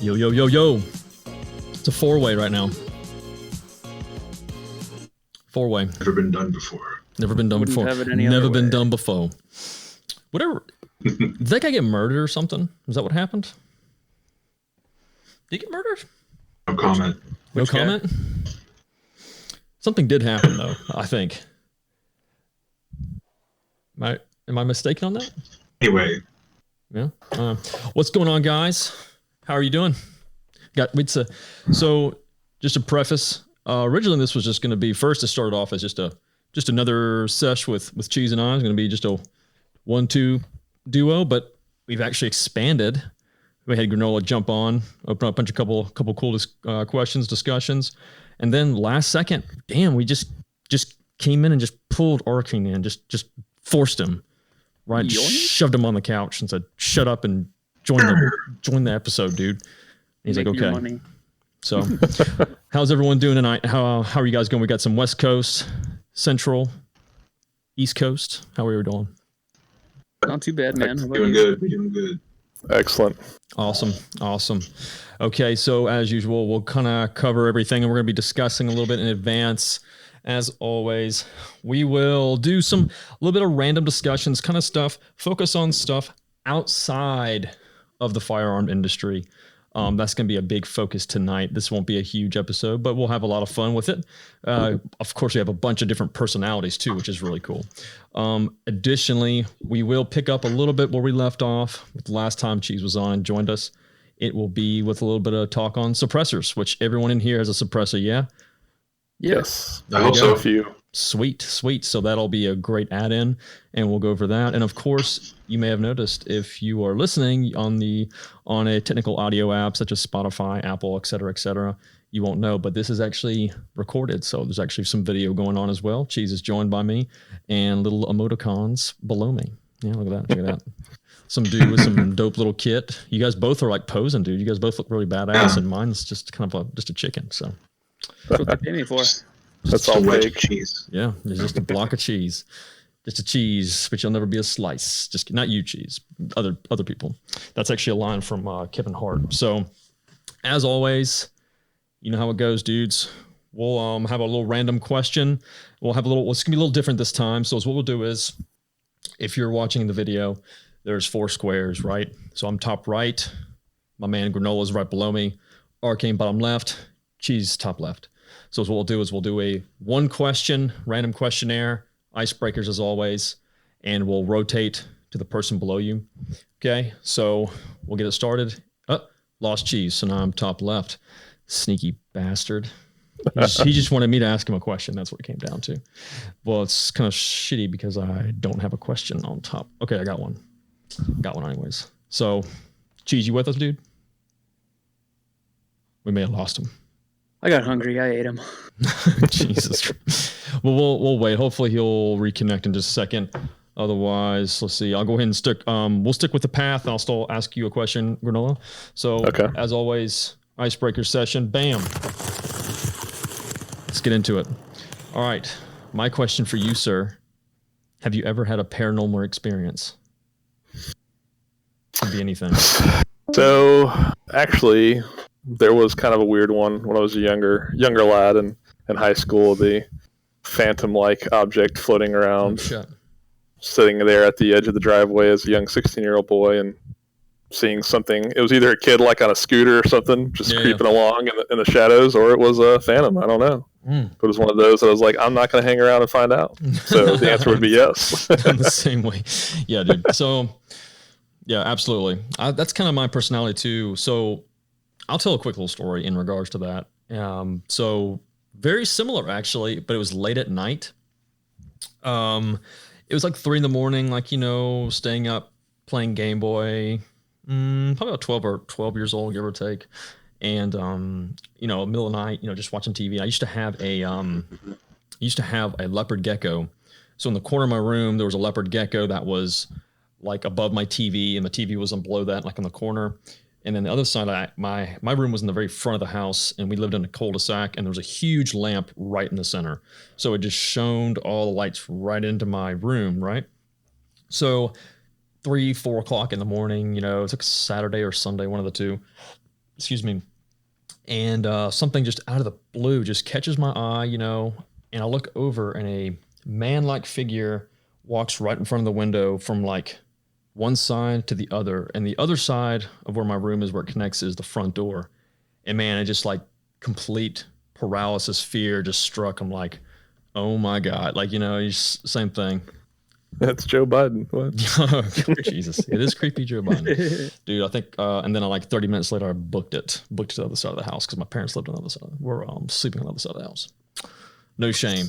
Yo, yo, yo, yo. It's a four-way right now. Four-way. Never been done before. Never been done before. Never been done before. Whatever. Did that guy get murdered or something? Is that what happened? Did he get murdered? No comment. No comment? Something did happen, though, I think. Am I mistaken on that? Anyway. Yeah. What's going on, guys? How are you doing? So just a preface. Originally, this was just going to be first. It started off as just another sesh with Cheese and I. It's going to be just a 1-2 duo, but we've actually expanded. We had Granola jump on, open up a couple cool questions, discussions, and then last second, damn, we just came in and just pulled Arcane in, just forced him, right? Shoved him on the couch and said, "Shut up and join the episode, dude." And he's like, "Okay." So, how's everyone doing tonight? How are you guys going? We got some West Coast, Central, East Coast. How are we doing? Not too bad, man. Doing good. We're doing good. Excellent. Awesome. Okay, so as usual, we'll kind of cover everything, and we're going to be discussing a little bit in advance. As always, we will do a little bit of random discussions, kind of stuff, focus on stuff outside of the firearm industry. That's going to be a big focus tonight. This won't be a huge episode, but we'll have a lot of fun with it. Of course, we have a bunch of different personalities too, which is really cool. Additionally, we will pick up a little bit where we left off with the last time Cheese was on and joined us. It will be with a little bit of talk on suppressors, which everyone in here has a suppressor, yeah? Yes. I hope so. A few. Sweet. So that'll be a great add-in, and we'll go over that. And of course, you may have noticed if you are listening on a technical audio app such as Spotify, Apple, et cetera, you won't know, but this is actually recorded. So there's actually some video going on as well. Cheese is joined by me and little emoticons below me. Yeah, look at that. Check it out. Some dude with some dope little kit. You guys both are like posing, dude. You guys both look really badass, and mine's just kind of just a chicken. So that's what they pay me for. That's all fake cheese. Yeah, it's just a block of cheese. Just a cheese, but you'll never be a slice. Just not you, Cheese. Other people. That's actually a line from Kevin Hart. So, as always, you know how it goes, dudes. We'll have a little random question. It's gonna be a little different this time. So, what we'll do is, if you're watching the video, there's 4 squares, right? So I'm top right. My man Granola is right below me. Arcane bottom left. Cheese top left. So what we'll do is we'll do a 1 question, random questionnaire, icebreakers as always, and we'll rotate to the person below you. Okay, so we'll get it started. Lost Cheese, so now I'm top left. Sneaky bastard. He just wanted me to ask him a question. That's what it came down to. Well, it's kind of shitty because I don't have a question on top. Okay, I got one. Got one anyways. So, Cheese, you with us, dude? We may have lost him. I got hungry. I ate him. Jesus. Well, we'll wait. Hopefully he'll reconnect in just a second. Otherwise, let's see. I'll go ahead and stick. We'll stick with the path. I'll still ask you a question, Granola. So, As always, icebreaker session. Bam. Let's get into it. All right. My question for you, sir. Have you ever had a paranormal experience? Could be anything. So, actually, there was kind of a weird one when I was a younger lad in high school. The phantom-like object floating around, sitting there at the edge of the driveway as a young 16-year-old boy, and seeing something. It was either a kid like on a scooter or something, just creeping along in the shadows, or it was a phantom. I don't know. But it was one of those that I was like, I'm not going to hang around and find out. So the answer would be yes. In the same way. Yeah, dude. So, yeah, absolutely. That's kind of my personality too. So I'll tell a quick little story in regards to that. So very similar actually, but it was late at night. It was like 3 a.m, like, staying up, playing Game Boy, probably about 12 years old, give or take. And, middle of the night, just watching TV. I used to have used to have a leopard gecko. So in the corner of my room, there was a leopard gecko that was like above my TV, and the TV was below that, like in the corner. And then the other side, my room was in the very front of the house, and we lived in a cul-de-sac, and there was a huge lamp right in the center. So it just shone all the lights right into my room, right? So 3, 4 o'clock in the morning, it's like Saturday or Sunday, one of the two. Excuse me. And something just out of the blue just catches my eye, and I look over, and a man-like figure walks right in front of the window from like one side to the other, and the other side of where my room is, where it connects, is the front door. And man, it just like complete paralysis, fear just struck. I'm like, oh my God, like, same thing. That's Joe Biden. What? Jesus, it is creepy Joe Biden, dude. I think, and then like 30 minutes later, I booked it to the other side of the house because my parents lived on the other side. We're sleeping on the other side of the house. No shame,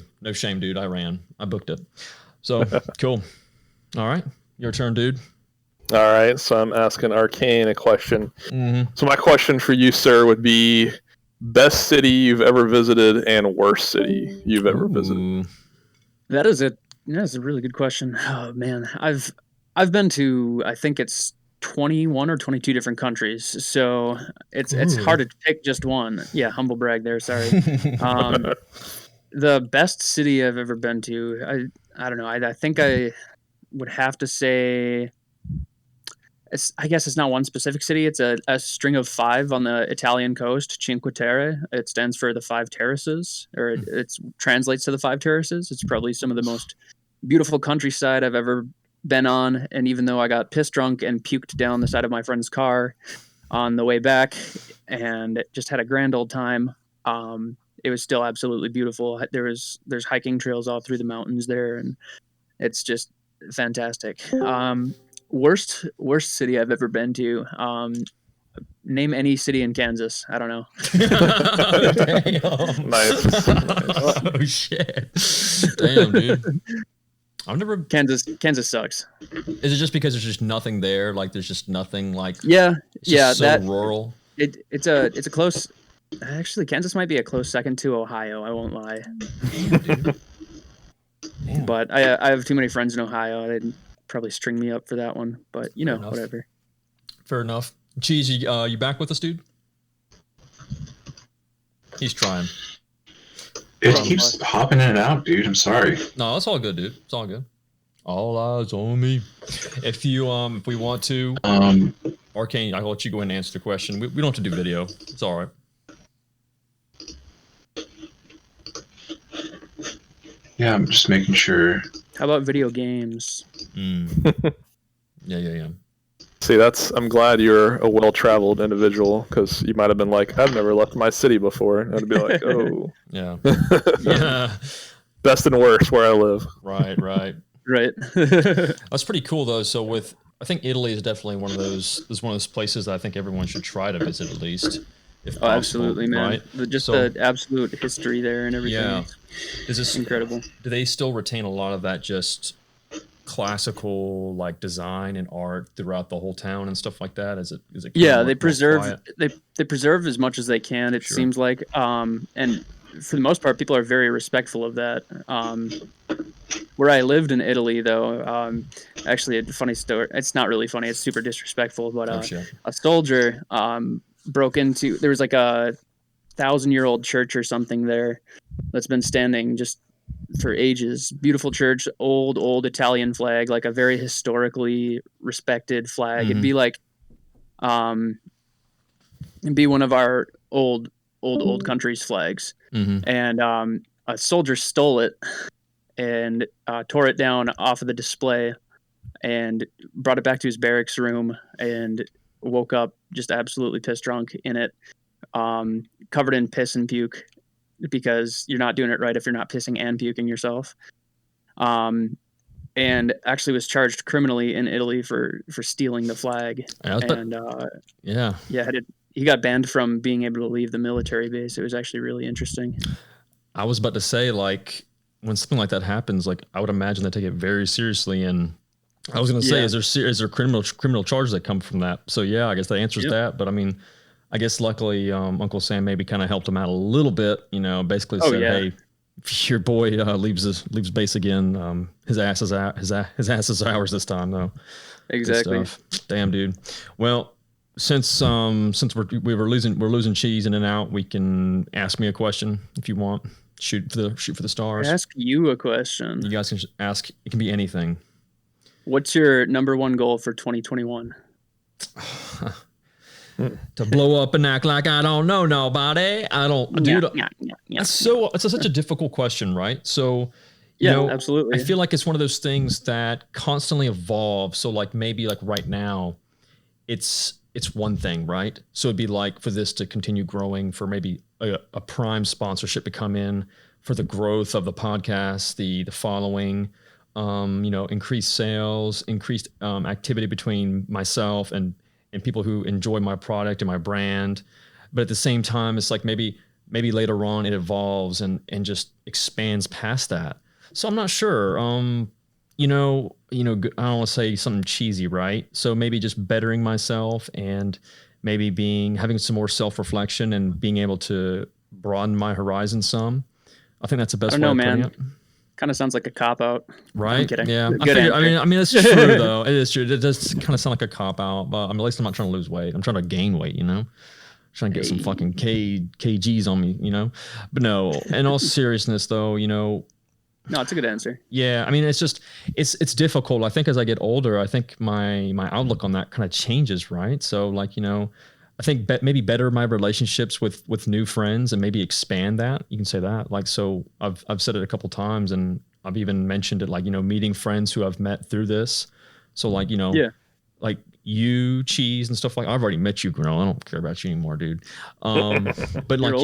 dude. I booked it. So cool. All right, your turn, dude. All right, so I'm asking Arcane a question. Mm-hmm. So my question for you, sir, would be best city you've ever visited and worst city you've ever visited. That's a really good question. Oh man, I've been to, I think it's 21 or 22 different countries, so it's hard to pick just one. Yeah, humble brag there. Sorry. The best city I've ever been to, I don't know. I think I would have to say, I guess it's not one specific city. It's a string of 5 on the Italian coast, Cinque Terre. It stands for the 5 terraces, or it translates to the 5 terraces. It's probably some of the most beautiful countryside I've ever been on. And even though I got pissed drunk and puked down the side of my friend's car on the way back and just had a grand old time, it was still absolutely beautiful. There's hiking trails all through the mountains there, and it's just fantastic. Worst city I've ever been to. Name any city in Kansas. I don't know. Damn. Nice. Oh shit. Damn, dude. I've never. Kansas sucks. Is it just because there's just nothing there? Like there's just nothing. Like it's just so rural. It's a close. Actually, Kansas might be a close second to Ohio. I won't lie. Damn, dude. Damn. But I have too many friends in Ohio. They'd probably string me up for that one. But whatever. Fair enough. Cheese, you back with us, dude? He's trying. It keeps hopping in and out, dude. I'm sorry. No, it's all good, dude. It's all good. All eyes on me. If we want to, Arcane, I'll let you go ahead and answer the question. We don't have to do video. It's all right. Yeah, I'm just making sure. How about video games? Yeah. See, I'm glad you're a well-traveled individual, because you might have been like, I've never left my city before. And I'd be like, oh. Yeah. Yeah. Best and worst where I live. Right. Right. That's pretty cool, though. So I think Italy is definitely one of those places that I think everyone should try to visit at least. If possible, absolutely, man. Right? The absolute history there and everything. Yeah. Is this incredible? Do they still retain a lot of that just classical like design and art throughout the whole town and stuff like that? Is it yeah, they preserve as much as they can, it seems like. And for the most part, people are very respectful of that. Where I lived in Italy, though, actually a funny story. It's not really funny. It's super disrespectful. But a soldier broke into. There was like a 1,000-year-old church or something there that's been standing just for ages. Beautiful church, old Italian flag, like a very historically respected flag. It'd be like, it'd be one of our old country's flags. And a soldier stole it and tore it down off of the display and brought it back to his barracks room and woke up just absolutely pissed drunk in it, covered in piss and puke, because you're not doing it right if you're not pissing and puking yourself. And actually was charged criminally in Italy for stealing the flag. He got banned from being able to leave the military base. It was actually really interesting. I was about to say, like, when something like that happens, like, I would imagine they take it very seriously. And I was going to say, is there criminal charges that come from that? So yeah, I guess that answers that. But I mean, I guess luckily Uncle Sam maybe kind of helped him out a little bit. Basically said, hey, your boy leaves base again. His ass is ours this time though. Exactly. Damn, dude. Well, since we're losing cheese in and out, we can ask me a question if you want. Shoot for the stars. Ask you a question. You guys can ask. It can be anything. What's your number one goal for 2021? To blow up and act like I don't know nobody. I don't, dude. It's such a difficult question, right? So, you know, absolutely. I feel like it's one of those things that constantly evolve. So, like maybe like right now, it's one thing, right? So it'd be like for this to continue growing, for maybe a prime sponsorship to come in, for the growth of the podcast, the following, increased sales, increased activity between myself and people who enjoy my product and my brand. But at the same time, it's like maybe later on it evolves and just expands past that. So I'm not sure. I don't want to say something cheesy, right? So maybe just bettering myself and maybe having some more self-reflection and being able to broaden my horizon some. I think that's the best way of putting it. Kind of sounds like a cop-out. Right? I'm kidding. Yeah. I mean, it's true though. It is true. It does kind of sound like a cop-out, but at least I'm not trying to lose weight. I'm trying to gain weight, trying to get some fucking kgs on me, But no, in all seriousness though, No, it's a good answer. Yeah, I mean, it's just it's difficult. I think as I get older, I think my outlook on that kind of changes, right? So like, I think maybe better my relationships with new friends and maybe expand that. You can say that. Like, so I've said it a couple times and I've even mentioned it, like, meeting friends who I've met through this. So like, like you, Cheese, and stuff like, I've already met you, Granola. I don't care about you anymore, dude. But like,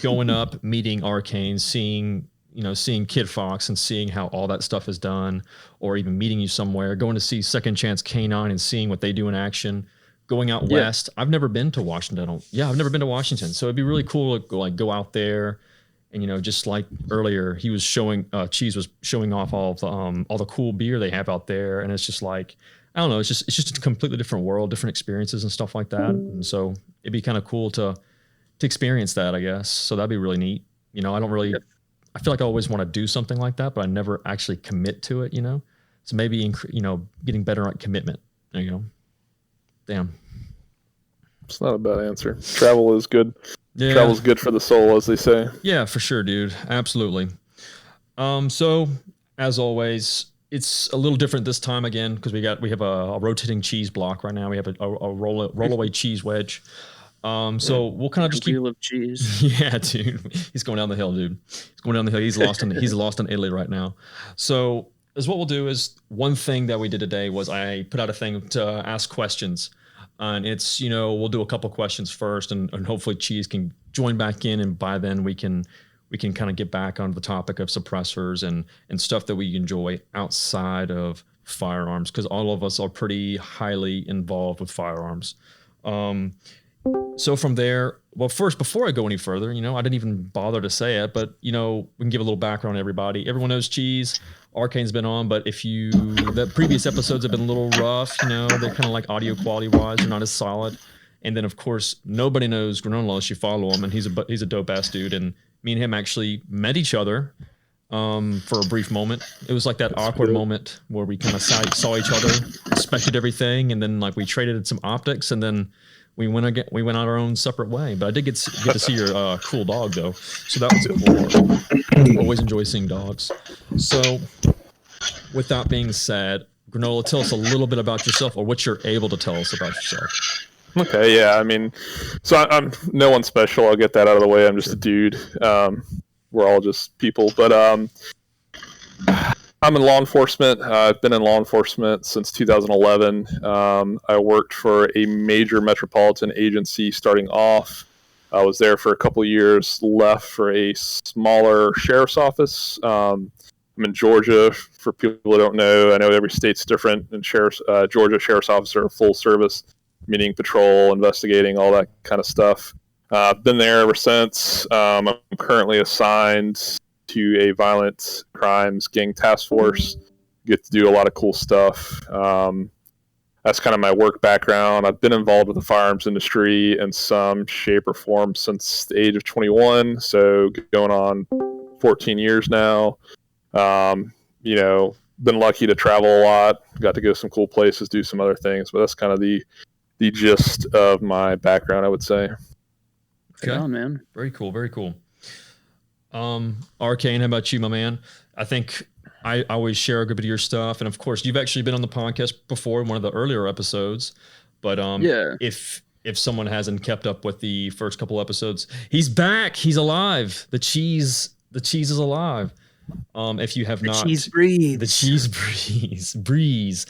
going up, meeting Arcane, seeing Kid Fox and seeing how all that stuff is done, or even meeting you somewhere, going to see Second Chance K9 and seeing what they do in action, going out west. I've never been to Washington. I've never been to Washington. So it'd be really cool to go out there and, just like earlier, he was Cheese was showing off all the cool beer they have out there. And it's just like, I don't know, it's just a completely different world, different experiences and stuff like that. And so it'd be kind of cool to experience that, I guess. So that'd be really neat. I don't really, I feel like I always want to do something like that, but I never actually commit to it, So maybe, getting better at commitment. There you go. Damn. It's not a bad answer. Travel is good. Yeah. Travel's good for the soul, as they say. Yeah, for sure, dude. Absolutely. So as always, it's a little different this time again, because we have a rotating cheese block right now. We have a rollaway cheese wedge. So we'll kind of just keep of cheese. Yeah, dude. He's going down the hill, dude. He's going down the hill. He's lost in Italy right now. So as what we'll do is, one thing that we did today was I put out a thing to ask questions. And it's, we'll do a couple questions first and hopefully Cheese can join back in. And by then we can kind of get back onto the topic of suppressors and stuff that we enjoy outside of firearms, because all of us are pretty highly involved with firearms. So from there, well, first, before I go any further, I didn't even bother to say it, but, we can give a little background on everybody. Everyone knows Cheese. Arcane's been on, but the previous episodes have been a little rough, they're kind of like audio quality wise, they're not as solid. And then of course, nobody knows Granola unless you follow him, and he's a dope ass dude. And me and him actually met each other for a brief moment. It was like that awkward moment where we kind of saw each other, inspected everything, and then like we traded some optics, and then we went out our own separate way. But I did get to see your cool dog though, so that was cool. Always enjoy seeing dogs. So, with that being said, Granola, tell us a little bit about yourself, or what you're able to tell us about yourself. Okay, yeah. I mean, so I'm no one special. I'll get that out of the way. I'm just a dude. We're all just people. But I'm in law enforcement. I've been in law enforcement since 2011. I worked for a major metropolitan agency starting off. I was there for a couple of years, left for a smaller sheriff's office. I'm in Georgia. For people who don't know, I know every state's different. In Georgia, sheriff's officer are full service, meaning patrol, investigating, all that kind of stuff. I've been there ever since. I'm currently assigned to a violent crimes gang task force. Get to do a lot of cool stuff. That's kind of my work background. I've been involved with the firearms industry in some shape or form since the age of 21, so going on 14 years now. Been lucky to travel a lot, got to go some cool places, do some other things, but that's kind of the gist of my background, I would say. Okay. Right on, man. Very cool. Very cool. Arcane, how about you, my man? I think I always share a good bit of your stuff. And of course, you've actually been on the podcast before in one of the earlier episodes. But if someone hasn't kept up with the first couple episodes, he's back. He's alive. The cheese is alive. If you have not, the cheese breathes. The cheese breeze.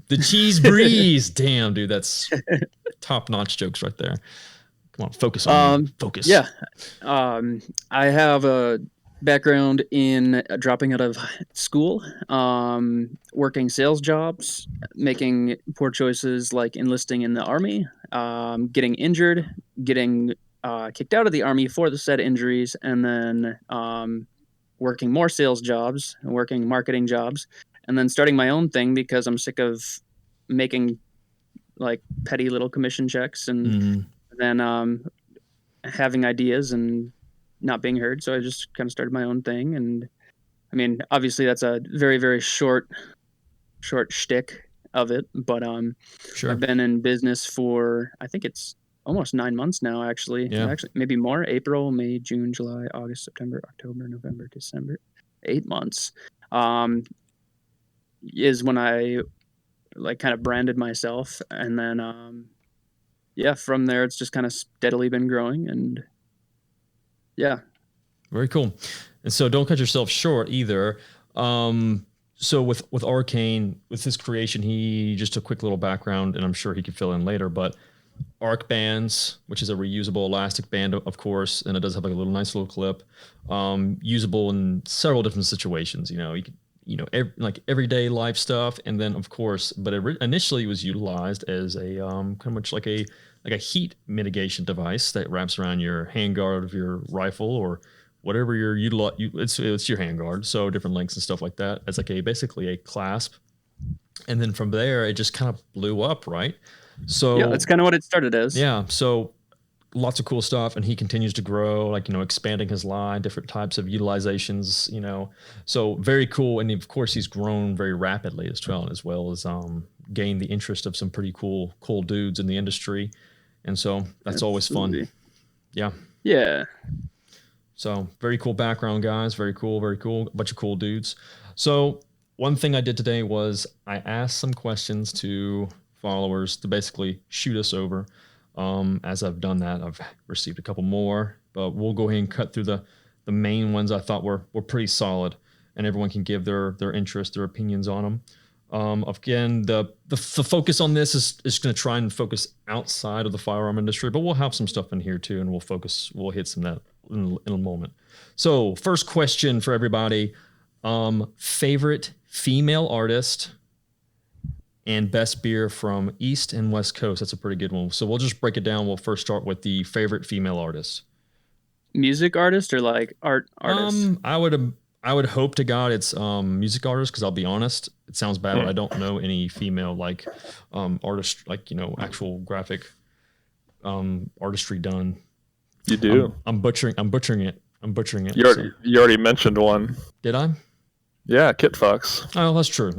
The cheese breeze. Damn, dude, that's top-notch jokes right there. Come on, focus on focus. Yeah. I have a background in dropping out of school, working sales jobs, making poor choices like enlisting in the army, getting injured, getting kicked out of the army for the said injuries, and then working more sales jobs and working marketing jobs, and then starting my own thing because I'm sick of making like petty little commission checks and then having ideas and not being heard. So I just kind of started my own thing. And I mean, obviously that's a very, very short shtick of it, but Sure. I've been in business for, I think it's almost 9 months now, actually. Yeah. Actually, maybe more. April, May, June, July, August, September, October, November, December. 8 months is when I like kind of branded myself. And then, from there, it's just kind of steadily been growing. And yeah. Very cool. And so don't cut yourself short either. So with Arcane, with his creation, he just a quick little background, and I'm sure he could fill in later, but Arc Bands, which is a reusable elastic band, of course, and it does have like a nice little clip, usable in several different situations. Like everyday life stuff, and then of course, but initially it was utilized as a kind of much like a heat mitigation device that wraps around your handguard of your rifle or whatever you're it's your handguard, so different lengths and stuff like that, as like basically a clasp, and then from there it just kind of blew up, right? So yeah, that's kind of what it started as. Yeah. So lots of cool stuff, and he continues to grow, expanding his line, different types of utilizations, so very cool. And of course he's grown very rapidly as well as gained the interest of some pretty cool dudes in the industry. And so that's always fun. Yeah. Yeah. So very cool background, guys. Very cool. A bunch of cool dudes. So one thing I did today was I asked some questions to followers to basically shoot us over. As I've done that, I've received a couple more, but we'll go ahead and cut through the main ones I thought were pretty solid, and everyone can give their interest, their opinions on them. Again, the focus on this is going to try and focus outside of the firearm industry, but we'll have some stuff in here too, and we'll hit some of that in a moment. So first question for everybody, favorite female artist and best beer from East and West Coast. That's a pretty good one. So we'll just break it down. We'll first start with the favorite female artist. Music artist or like art artist? I would hope to God it's music artist, because I'll be honest, it sounds bad, but I don't know any female artist, actual graphic artistry done. You do. I'm butchering it. You already mentioned one. Did I? Yeah, Kit Fox. Oh, that's true.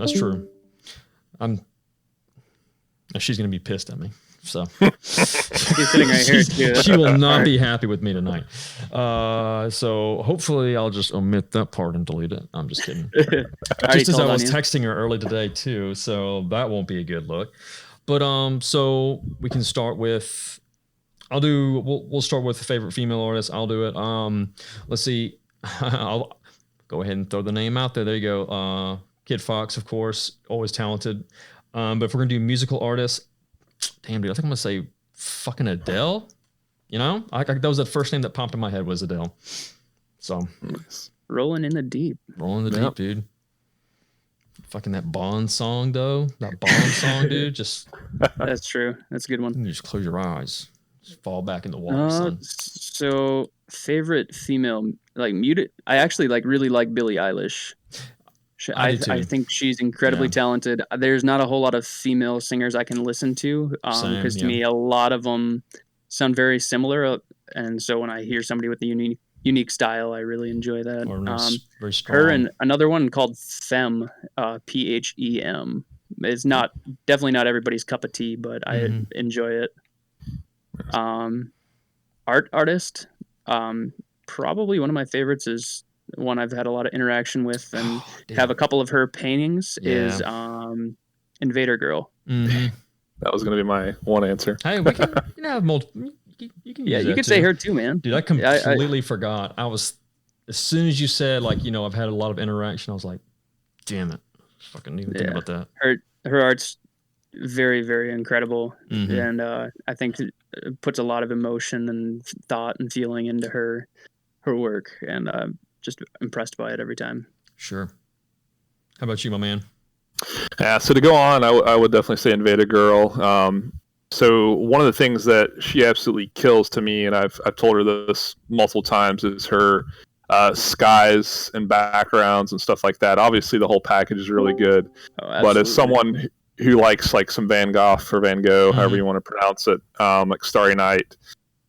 She's going to be pissed at me. So she's sitting right here too. She will not be happy with me tonight. So hopefully I'll just omit that part and delete it. I'm just kidding. Just as I was texting her early today too, so that won't be a good look. But so we can start with. We'll start with the favorite female artist. I'll do it. Let's see. I'll go ahead and throw the name out there. There you go. Kid Fox, of course, always talented. But if we're gonna do musical artists, damn dude, I think I'm gonna say fucking Adele. That was the first name that popped in my head was Adele. So rolling in the deep, dude. Fucking that Bond song though, dude. Just that's true. That's a good one. You just close your eyes, just fall back in the water. Son. So favorite female muted. I actually really like Billie Eilish. I think she's incredibly talented. There's not a whole lot of female singers I can listen to because to me a lot of them sound very similar. And so when I hear somebody with a unique style. I really enjoy that. Or nice, very strong. Her and another one called Phem, Phem, is definitely not everybody's cup of tea, but I enjoy it. Artist, probably one of my favorites is one I've had a lot of interaction with and have a couple of her paintings is Invader Girl. Mm-hmm. That was going to be my one answer. Hey, we can have multiple. You can you can say her too, man. Dude, I completely forgot. As soon as you said, like, you know, I've had a lot of interaction, I was like, damn it. Fucking even think about that. Her art's very, very incredible. And I think it puts a lot of emotion and thought and feeling into her work. And just impressed by it every time. Sure. How about you, my man? Yeah, so to go on, I would definitely say Invader Girl. So one of the things that she absolutely kills to me, and I've told her this multiple times, is her skies and backgrounds and stuff like that. Obviously, the whole package is really good. But as someone who likes like some Van Gogh or Van Gogh, however you want to pronounce it, like Starry Night,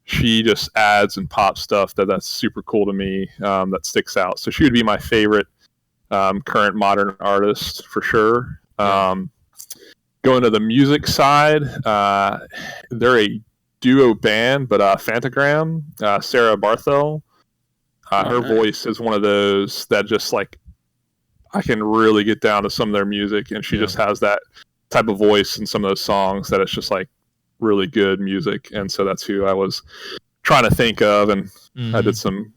she just adds and pops stuff that's super cool to me, that sticks out. So she would be my favorite current modern artist for sure. Going to the music side, they're a duo band, but Fantagram, Sarah Barthel, her voice is one of those that just like I can really get down to some of their music, and she just has that type of voice in some of those songs that it's just like really good music. And so that's who I was trying to think of, and I did some,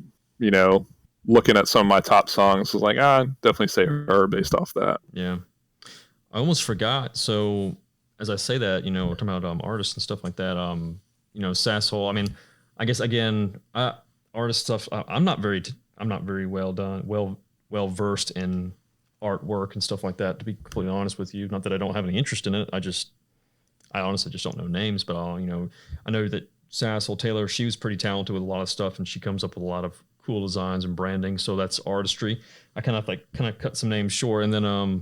looking at some of my top songs, was like, definitely say her based off that. Yeah. I almost forgot. So as I say that, we're talking about artists and stuff like that. Sasshole. I mean, I guess again, artist stuff. I'm not very well versed in artwork and stuff like that. To be completely honest with you, not that I don't have any interest in it. I honestly just don't know names. But I know that Sasshole Taylor, she was pretty talented with a lot of stuff, and she comes up with a lot of cool designs and branding. So that's artistry. I kind of cut some names short, and then I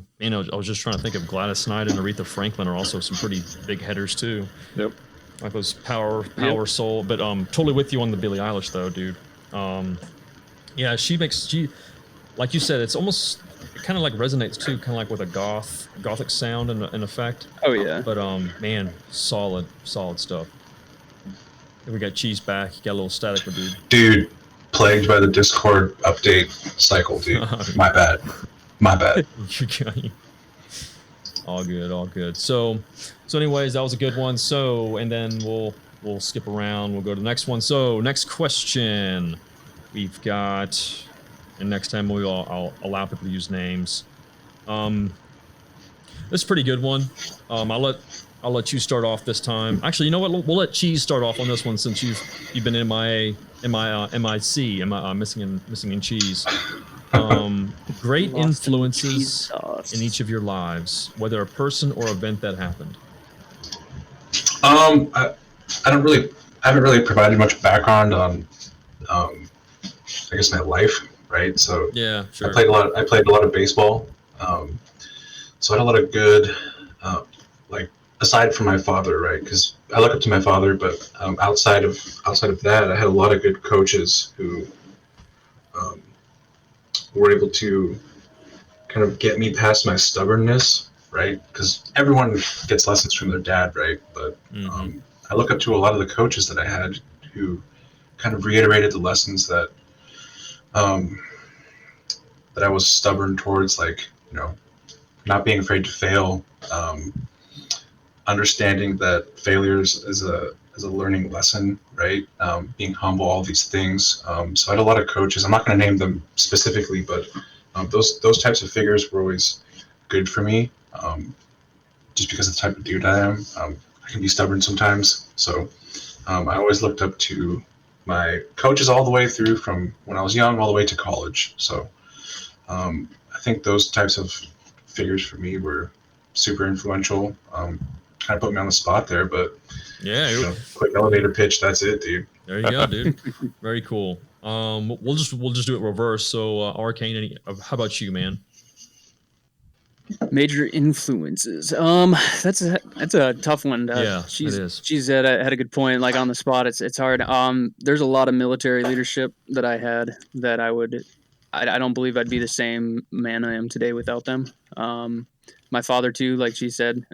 was just trying to think of Gladys Knight and Aretha Franklin are also some pretty big headers too. Yep. Like those power soul, but totally with you on the Billie Eilish though, dude. Yeah, she like you said, it kind of like resonates too, kind of like with a gothic sound and effect. Oh yeah. But man, solid stuff. And we got Cheese back. You got a little static, but dude. Plagued by the Discord update cycle, dude. My bad. All good. So anyways, that was a good one. So, and then we'll skip around. We'll go to the next one. So next question we've got, and next time I'll allow people to use names. This is a pretty good one. I'll let you start off this time. Actually, you know what? We'll let Cheese start off on this one since you've been in my MIC, missing in cheese. Great influences in each of your lives, whether a person or event that happened. I haven't really provided much background on, I guess my life, right? So yeah, sure. I played a lot of baseball. So I had a lot of good, aside from my father, right? Because I look up to my father, but outside of that, I had a lot of good coaches who were able to kind of get me past my stubbornness, right? Because everyone gets lessons from their dad, right? But I look up to a lot of the coaches that I had who kind of reiterated the lessons that that I was stubborn towards, like, not being afraid to fail. Understanding that failures is a learning lesson, right? Being humble, all these things. So I had a lot of coaches. I'm not going to name them specifically, but those types of figures were always good for me, just because of the type of dude I am. I can be stubborn sometimes. So I always looked up to my coaches all the way through, from when I was young all the way to college. So I think those types of figures for me were super influential. Kind of put me on the spot there, but yeah, quick elevator pitch. That's it, dude. There you go, dude. Very cool. We'll just do it reverse. So Arcane, how about you, man? Major influences. That's a tough one. Yeah, it is. She's had a good point. Like on the spot, it's hard. There's a lot of military leadership that I had that I don't believe I'd be the same man I am today without them. My father too, like she said.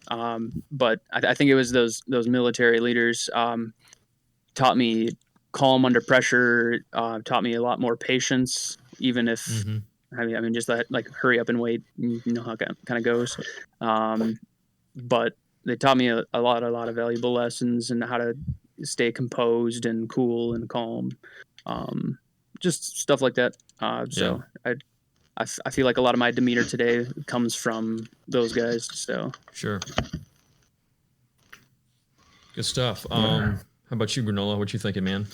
But I think it was those military leaders taught me calm under pressure. Taught me a lot more patience, even if. Mm-hmm. I mean, just that, like, hurry up and wait. You know how it kind of goes. But they taught me a lot of valuable lessons and how to stay composed and cool and calm. Just stuff like that. So I feel like a lot of my demeanor today comes from those guys. So sure, good stuff. How about you, Granola? What you thinking, man?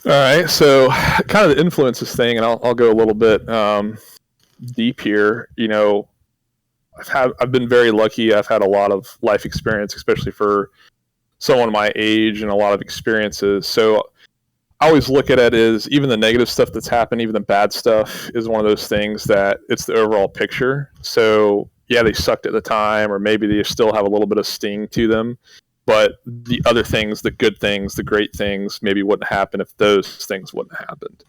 All right, so kind of the influences thing, and I'll go a little bit deep here. You know, I've been very lucky. I've had a lot of life experience, especially for someone my age, and a lot of experiences. So I always look at it as even the negative stuff that's happened, even the bad stuff, is one of those things that it's the overall picture. So yeah, they sucked at the time, or maybe they still have a little bit of sting to them. But the other things, the good things, the great things, maybe wouldn't happen if those things wouldn't have happened.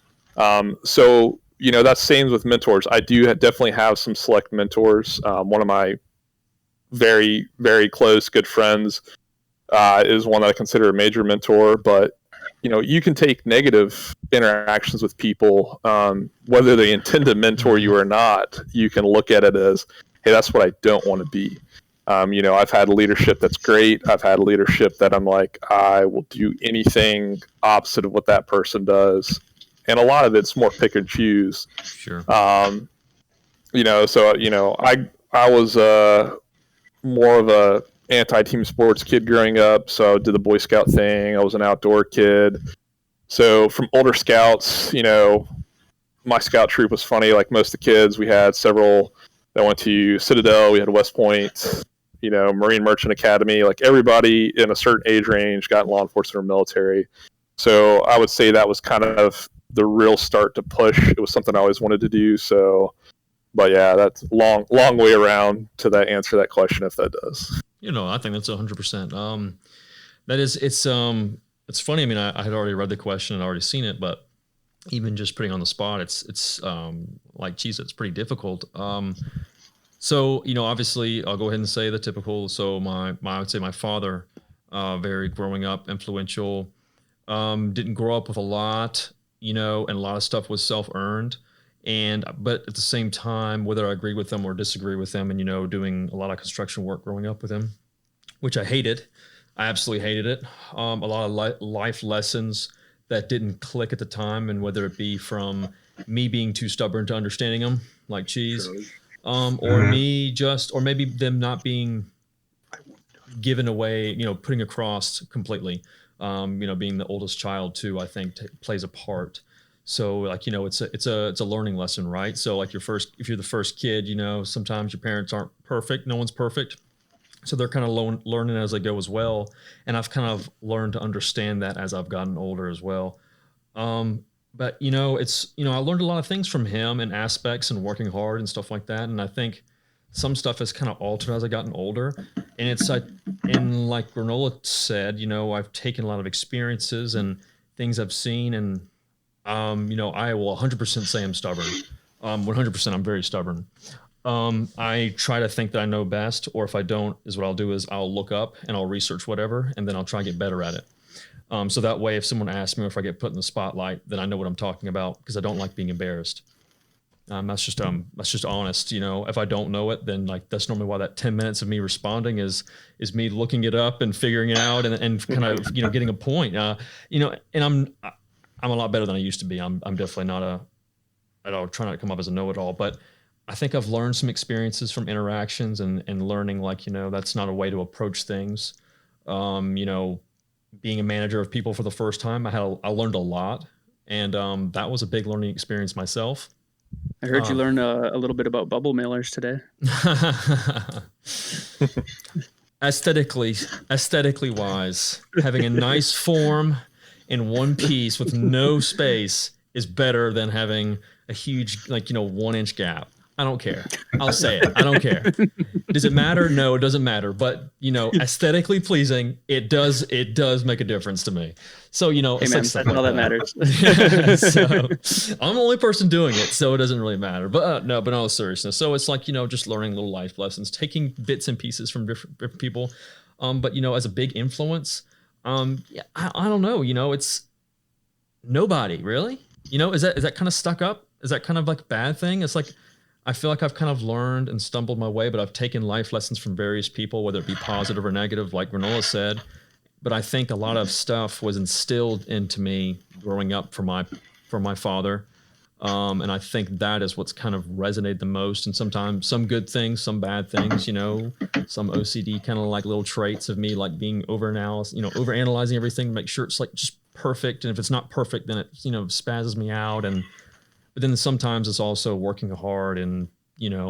So, you know, that's same with mentors. I do definitely have some select mentors. One of my very, very close good friends is one that I consider a major mentor. But, you know, you can take negative interactions with people, whether they intend to mentor you or not. You can look at it as, hey, that's what I don't want to be. You know, I've had leadership that's great. I've had leadership that I'm like, I will do anything opposite of what that person does. And a lot of it's more pick and choose. Sure. You know, so, you know, I was more of a anti-team sports kid growing up. So I did the Boy Scout thing. I was an outdoor kid. So from older scouts, you know, my scout troop was funny. Like most of the kids, we had several that went to Citadel. We had West Point, you know, Marine Merchant Academy. Like everybody in a certain age range got in law enforcement or military. So I would say that was kind of the real start to push. It was something I always wanted to do. So, but yeah, that's long way around to that answer that question, if that does. You know, I think that's 100%. That is, it's funny. I mean, I had already read the question and already seen it, but even just putting on the spot, it's like, geez, it's pretty difficult. So, you know, obviously I'll go ahead and say the typical. So I would say my father, very growing up influential, didn't grow up with a lot, you know, and a lot of stuff was self-earned. But at the same time, whether I agree with them or disagree with them, and, you know, doing a lot of construction work growing up with him, which I hated. I absolutely hated it. A lot of life lessons that didn't click at the time, and whether it be from me being too stubborn to understanding them, like cheese, or maybe them not being given away, you know, putting across completely. You know, being the oldest child too, I think plays a part. So, like, you know, it's a learning lesson, right? So, like, if you're the first kid, you know, sometimes your parents aren't perfect. No one's perfect. So they're kind of learning as they go as well. And I've kind of learned to understand that as I've gotten older as well. But, you know, I learned a lot of things from him and aspects and working hard and stuff like that. And I think some stuff has kind of altered as I've gotten older. And it's like Granola said, you know, I've taken a lot of experiences and things I've seen. And, you know, I will 100% say I'm stubborn. 100% I'm very stubborn. I try to think that I know best, or if I don't, what I'll do is I'll look up and I'll research whatever, and then I'll try and get better at it. So that way, if someone asks me or if I get put in the spotlight, then I know what I'm talking about, because I don't like being embarrassed. That's just honest. You know, if I don't know it, then like that's normally why that 10 minutes of me responding is me looking it up and figuring it out and kind of, you know, getting a point. You know, and I'm a lot better than I used to be. I'm definitely not I'll try not to come up as a know-it-all, but I think I've learned some experiences from interactions and learning, like, you know, that's not a way to approach things. You know, being a manager of people for the first time, I learned a lot, and that was a big learning experience myself. I heard you learn a little bit about bubble mailers today. Aesthetically wise, having a nice form in one piece with no space is better than having a huge, like, you know, 1 inch gap. I don't care. I'll say it. I don't care. Does it matter? No, it doesn't matter. But aesthetically pleasing, it does make a difference to me. So hey man, that's all that matters. So I'm the only person doing it, so it doesn't really matter. But no, all seriousness. So it's like just learning little life lessons, taking bits and pieces from different people. But as a big influence, I don't know. It's nobody really. Is that kind of stuck up? Is that kind of like a bad thing? It's like I feel like I've kind of learned and stumbled my way, but I've taken life lessons from various people, whether it be positive or negative, like Granola said. But I think a lot of stuff was instilled into me growing up from my father. And I think that is what's kind of resonated the most. And sometimes some good things, some bad things, some OCD kind of like little traits of me, like being overanalyzing everything to make sure it's like just perfect. And if it's not perfect, then it, spazzes me out. But then sometimes it's also working hard and,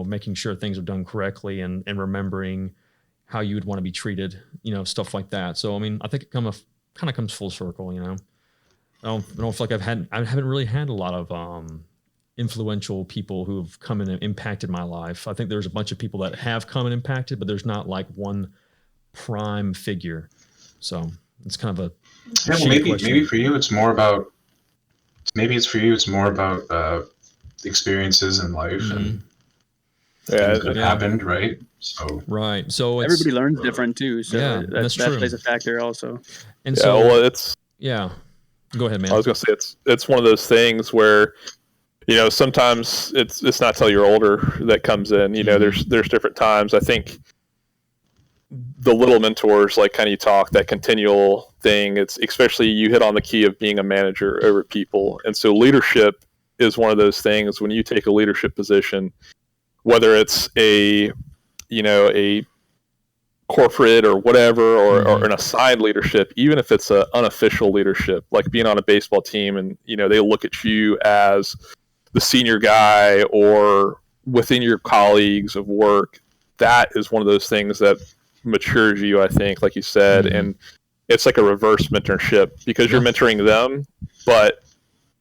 making sure things are done correctly and remembering how you would want to be treated, stuff like that. So, I mean, I think it kind of comes full circle, I don't feel like I haven't really had a lot of influential people who have come in and impacted my life. I think there's a bunch of people that have come and impacted, but there's not like one prime figure. So it's kind of a maybe for you it's more about experiences in life and things that have happened, right? So right. So everybody learns different too. So that plays a factor also. And go ahead, man. I was gonna say it's one of those things where sometimes it's not till you're older that comes in. There's different times. I think the little mentors, like kind of you talk, that continual thing, it's especially you hit on the key of being a manager over people. And so leadership is one of those things when you take a leadership position, whether it's a corporate or whatever, or an assigned leadership, even if it's an unofficial leadership, like being on a baseball team and, they look at you as the senior guy or within your colleagues of work, that is one of those things that matures you, I think, like you said, and it's like a reverse mentorship because you're mentoring them, but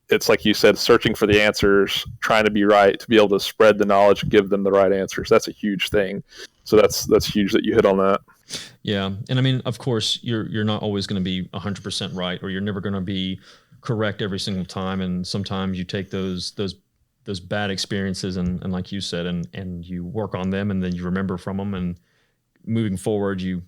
it's like you said, searching for the answers, trying to be right, to be able to spread the knowledge, give them the right answers. That's a huge thing. So that's huge that you hit on that. Yeah. And I mean, of course, you're not always going to be 100% right, or you're never going to be correct every single time. And sometimes you take those bad experiences and like you said, and you work on them and then you remember from them, and moving forward, you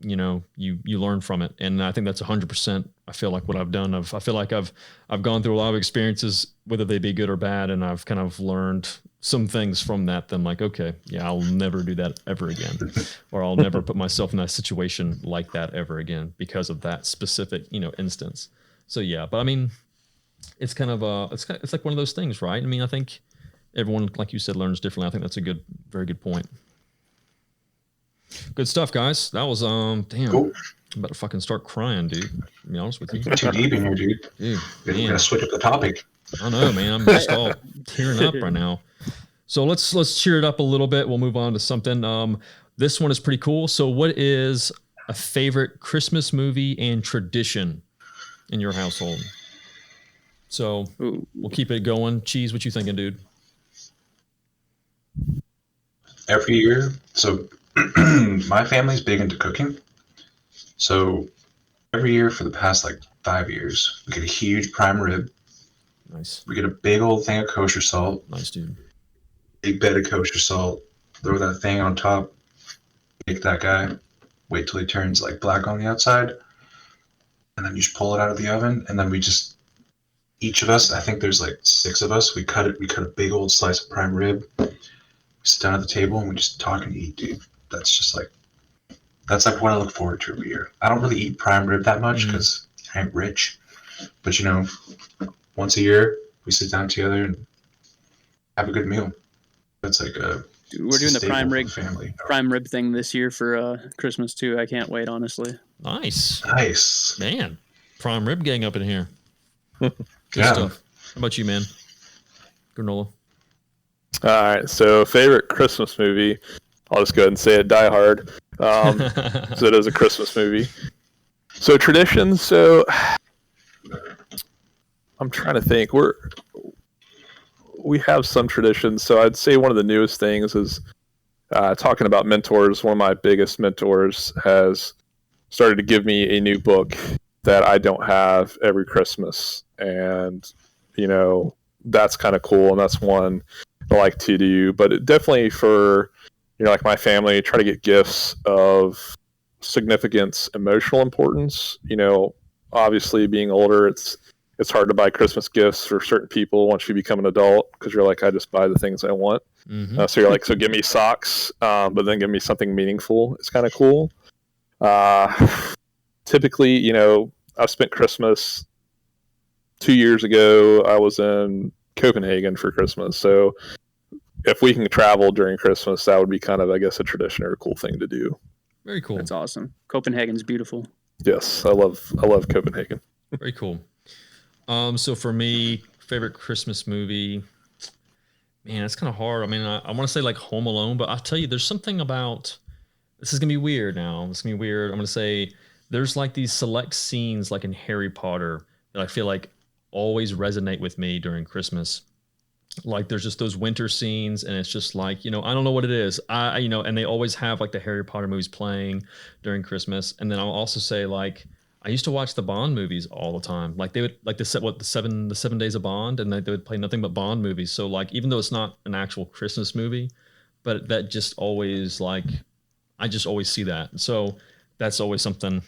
learn from it. And I think that's 100%. I feel like what I've done. I feel like I've gone through a lot of experiences, whether they be good or bad, and I've kind of learned some things from that. Then like, okay, yeah, I'll never do that ever again, or I'll never put myself in a situation like that ever again because of that specific, instance. So yeah, but I mean, it's kind of it's like one of those things, right? I mean, I think everyone, like you said, learns differently. I think that's a very good point. Good stuff, guys. That was damn. Cool. I'm about to fucking start crying, dude. To be honest with you. Too deep in here, dude. We gotta switch up the topic. I know, man. I'm just all tearing up right now. So let's cheer it up a little bit. We'll move on to something. This one is pretty cool. So, what is a favorite Christmas movie and tradition in your household? So we'll keep it going. Cheese, what you thinking, dude? Every year, so my family's big into cooking. So every year for the past 5 years, we get a huge prime rib. Nice. We get a big old thing of kosher salt. Nice, dude. Big bed of kosher salt. Throw that thing on top. Make that guy. Wait till he turns black on the outside. And then you just pull it out of the oven. And then we just, each of us, I think there's 6 of us. We cut a big old slice of prime rib. We sit down at the table and we just talk and eat, dude. That's just that's what I look forward to every year. I don't really eat prime rib that much because I ain't rich. But once a year we sit down together and have a good meal. That's Dude, we're doing the prime rib thing this year for Christmas too. I can't wait, honestly. Nice, man. Prime rib gang up in here. Good stuff. How about you, man? Granola. All right. So favorite Christmas movie. I'll just go ahead and say it, Die Hard. So it is a Christmas movie. So traditions. So I'm trying to think. we have some traditions. So I'd say one of the newest things is talking about mentors. One of my biggest mentors has started to give me a new book that I don't have every Christmas. And, that's kind of cool. And that's one I like to do. But definitely for, like my family, try to get gifts of significance, emotional importance. Obviously being older, it's hard to buy Christmas gifts for certain people once you become an adult, because you're like, I just buy the things I want. Mm-hmm. So you're like, so give me socks, but then give me something meaningful. It's kind of cool. Typically, I've spent Christmas 2 years ago. I was in Copenhagen for Christmas. So if we can travel during Christmas, that would be kind of, I guess, a tradition or a cool thing to do. Very cool. That's awesome. Copenhagen's beautiful. Yes, I love Copenhagen. Very cool. So for me, favorite Christmas movie, man, it's kind of hard. I mean, I want to say like Home Alone, but I'll tell you, there's something about, this is going to be weird now. This is going to be weird. I'm going to say there's like these select scenes like in Harry Potter that I feel like always resonate with me during Christmas. Like there's just those winter scenes, and it's just like, I don't know what it is. And they always have like the Harry Potter movies playing during Christmas. And then I'll also say like, I used to watch the Bond movies all the time. Like they would like the 7 Days of Bond, and they would play nothing but Bond movies. So like, even though it's not an actual Christmas movie, but that just always like, I just always see that. So that's always something.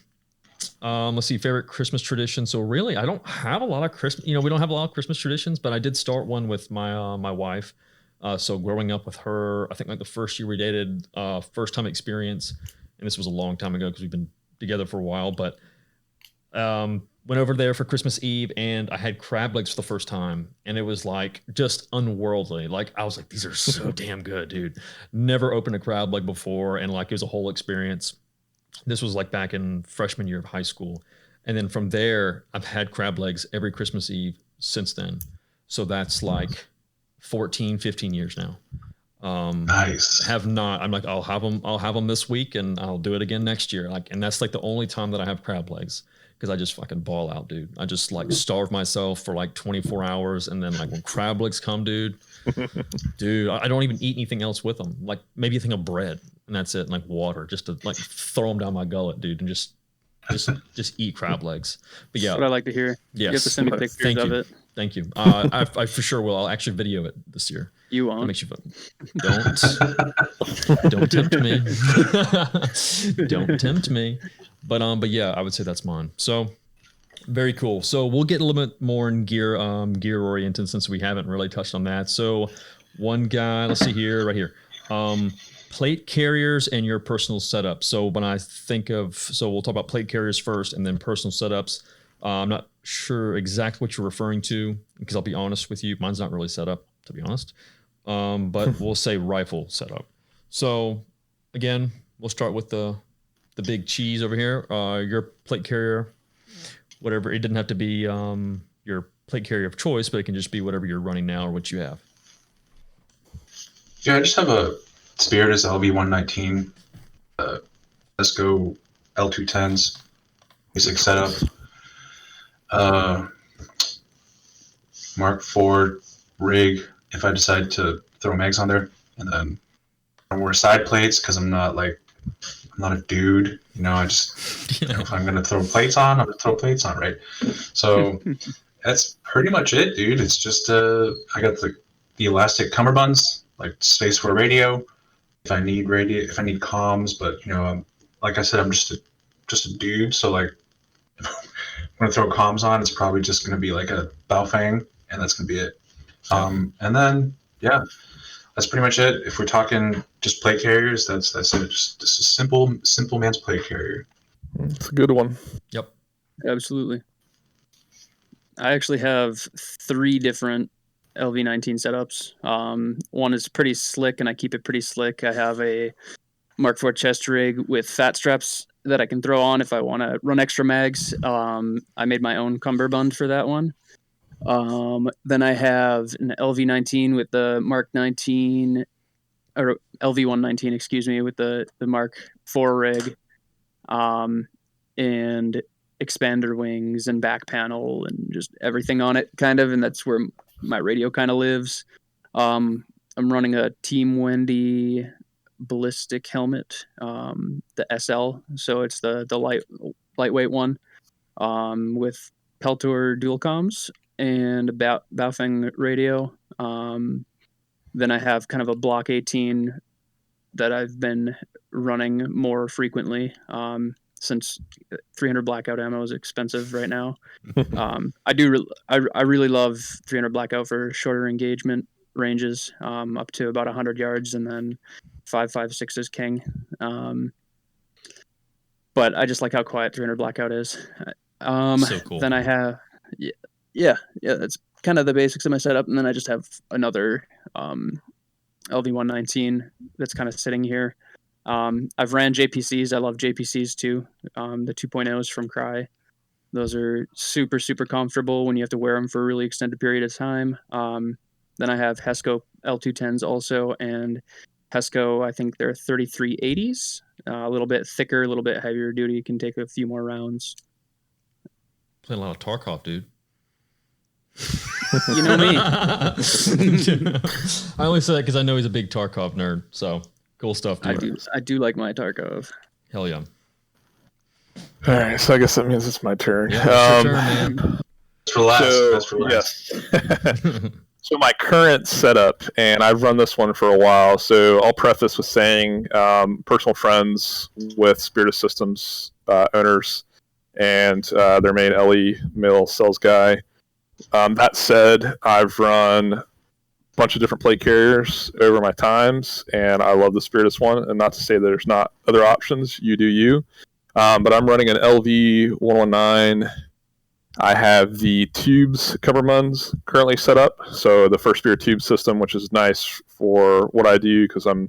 Let's see, favorite Christmas tradition. So really, I don't have a lot of Christmas. We don't have a lot of Christmas traditions, but I did start one with my wife. So growing up with her, I think like the first year we dated, first time experience, and this was a long time ago because we've been together for a while, but went over there for Christmas Eve, and I had crab legs for the first time, and it was like just unworldly. Like I was like, these are so damn good, dude. Never opened a crab leg before, and like it was a whole experience. This was like back in freshman year of high school, and then from there, I've had crab legs every Christmas Eve since then. So that's like 14, 15 years now. Nice. Have not. I'm like, I'll have them this week, and I'll do it again next year. Like, and that's like the only time that I have crab legs, because I just fucking ball out, dude. I just like starve myself for like 24 hours, and then like when crab legs come, dude, I don't even eat anything else with them. Like maybe a thing of bread, and that's it, and like water, just to like throw them down my gullet, dude, and just eat crab legs. But yeah, That's what I like to hear. Yes. You have to send me pictures of it. Thank you. I for sure will. I'll actually video it this year. You won't. Makes you don't tempt me. Don't tempt me. But yeah, I would say that's mine. So very cool. So we'll get a little bit more in gear oriented, since we haven't really touched on that. So one guy, let's see here, right here. Plate carriers and your personal setup. So when I think of, so we'll talk about plate carriers first, and then personal setups. I'm not sure exactly what you're referring to, because I'll be honest with you, mine's not really set up, to be honest. But we'll say rifle setup. So again, we'll start with the big cheese over here. Your plate carrier, whatever. It didn't have to be your plate carrier of choice, but it can just be whatever you're running now or what you have. Yeah, I just have a Spirit LV-119. Let's go L210s. Basic setup. Mark IV rig if I decide to throw mags on there, and then I wear side plates because I'm not a dude, I just if I'm gonna throw plates on, I'm gonna throw plates on, right? So that's pretty much it, dude. It's just I got the elastic cummerbunds, like space for radio if I need comms, but like I said, I'm just a dude, so like if I'm gonna throw comms on, it's probably just gonna be like a Baofeng, and that's gonna be it. And then yeah, that's pretty much it. If we're talking just plate carriers, that's it. Just a simple man's plate carrier. It's a good one. Yep. Absolutely. I actually have 3 different LV-19 setups. One is pretty slick, and I keep it pretty slick. I have a Mark IV chest rig with fat straps that I can throw on if I want to run extra mags. I made my own cummerbund for that one. Then I have an LV-19 with the Mark 19, or LV-119, excuse me, with the Mark IV rig, and expander wings and back panel and just everything on it, kind of, and that's where my radio kind of lives. I'm running a Team Wendy ballistic helmet, the SL, so it's the lightweight one, with Peltor dual comms and Baofeng radio. Then I have kind of a Block 18 that I've been running more frequently, since 300 blackout ammo is expensive right now. I really love 300 blackout for shorter engagement ranges, up to about 100 yards, and then 5.56 is king. But I just like how quiet 300 blackout is. So cool. Then I have, yeah, that's kind of the basics of my setup. And then I just have another LV119 that's kind of sitting here. I've ran JPCs. I love JPCs too. The 2.0s from Cry. Those are super, super comfortable when you have to wear them for a really extended period of time. Then I have Hesco L210s also, and Hesco, I think they're 3380s, a little bit thicker, a little bit heavier duty. You can take a few more rounds. Playing a lot of Tarkov, dude. You know me. I only say that because I know he's a big Tarkov nerd. So cool stuff, dude. I do like my Tarkov. Hell yeah. All right, so I guess that means it's my turn. Yeah, it's your turn, man. That's for last. That's for last. Yes. So my current setup, and I've run this one for a while, so I'll preface with saying personal friends with Spiritus Systems owners and their main LE mill sales guy. That said, I've run a bunch of different plate carriers over my times, and I love the Spiritus one, and not to say there's not other options, you do you. But I'm running an LV119. I have the tubes covermunds currently set up. So the first spear tube system, which is nice for what I do because I'm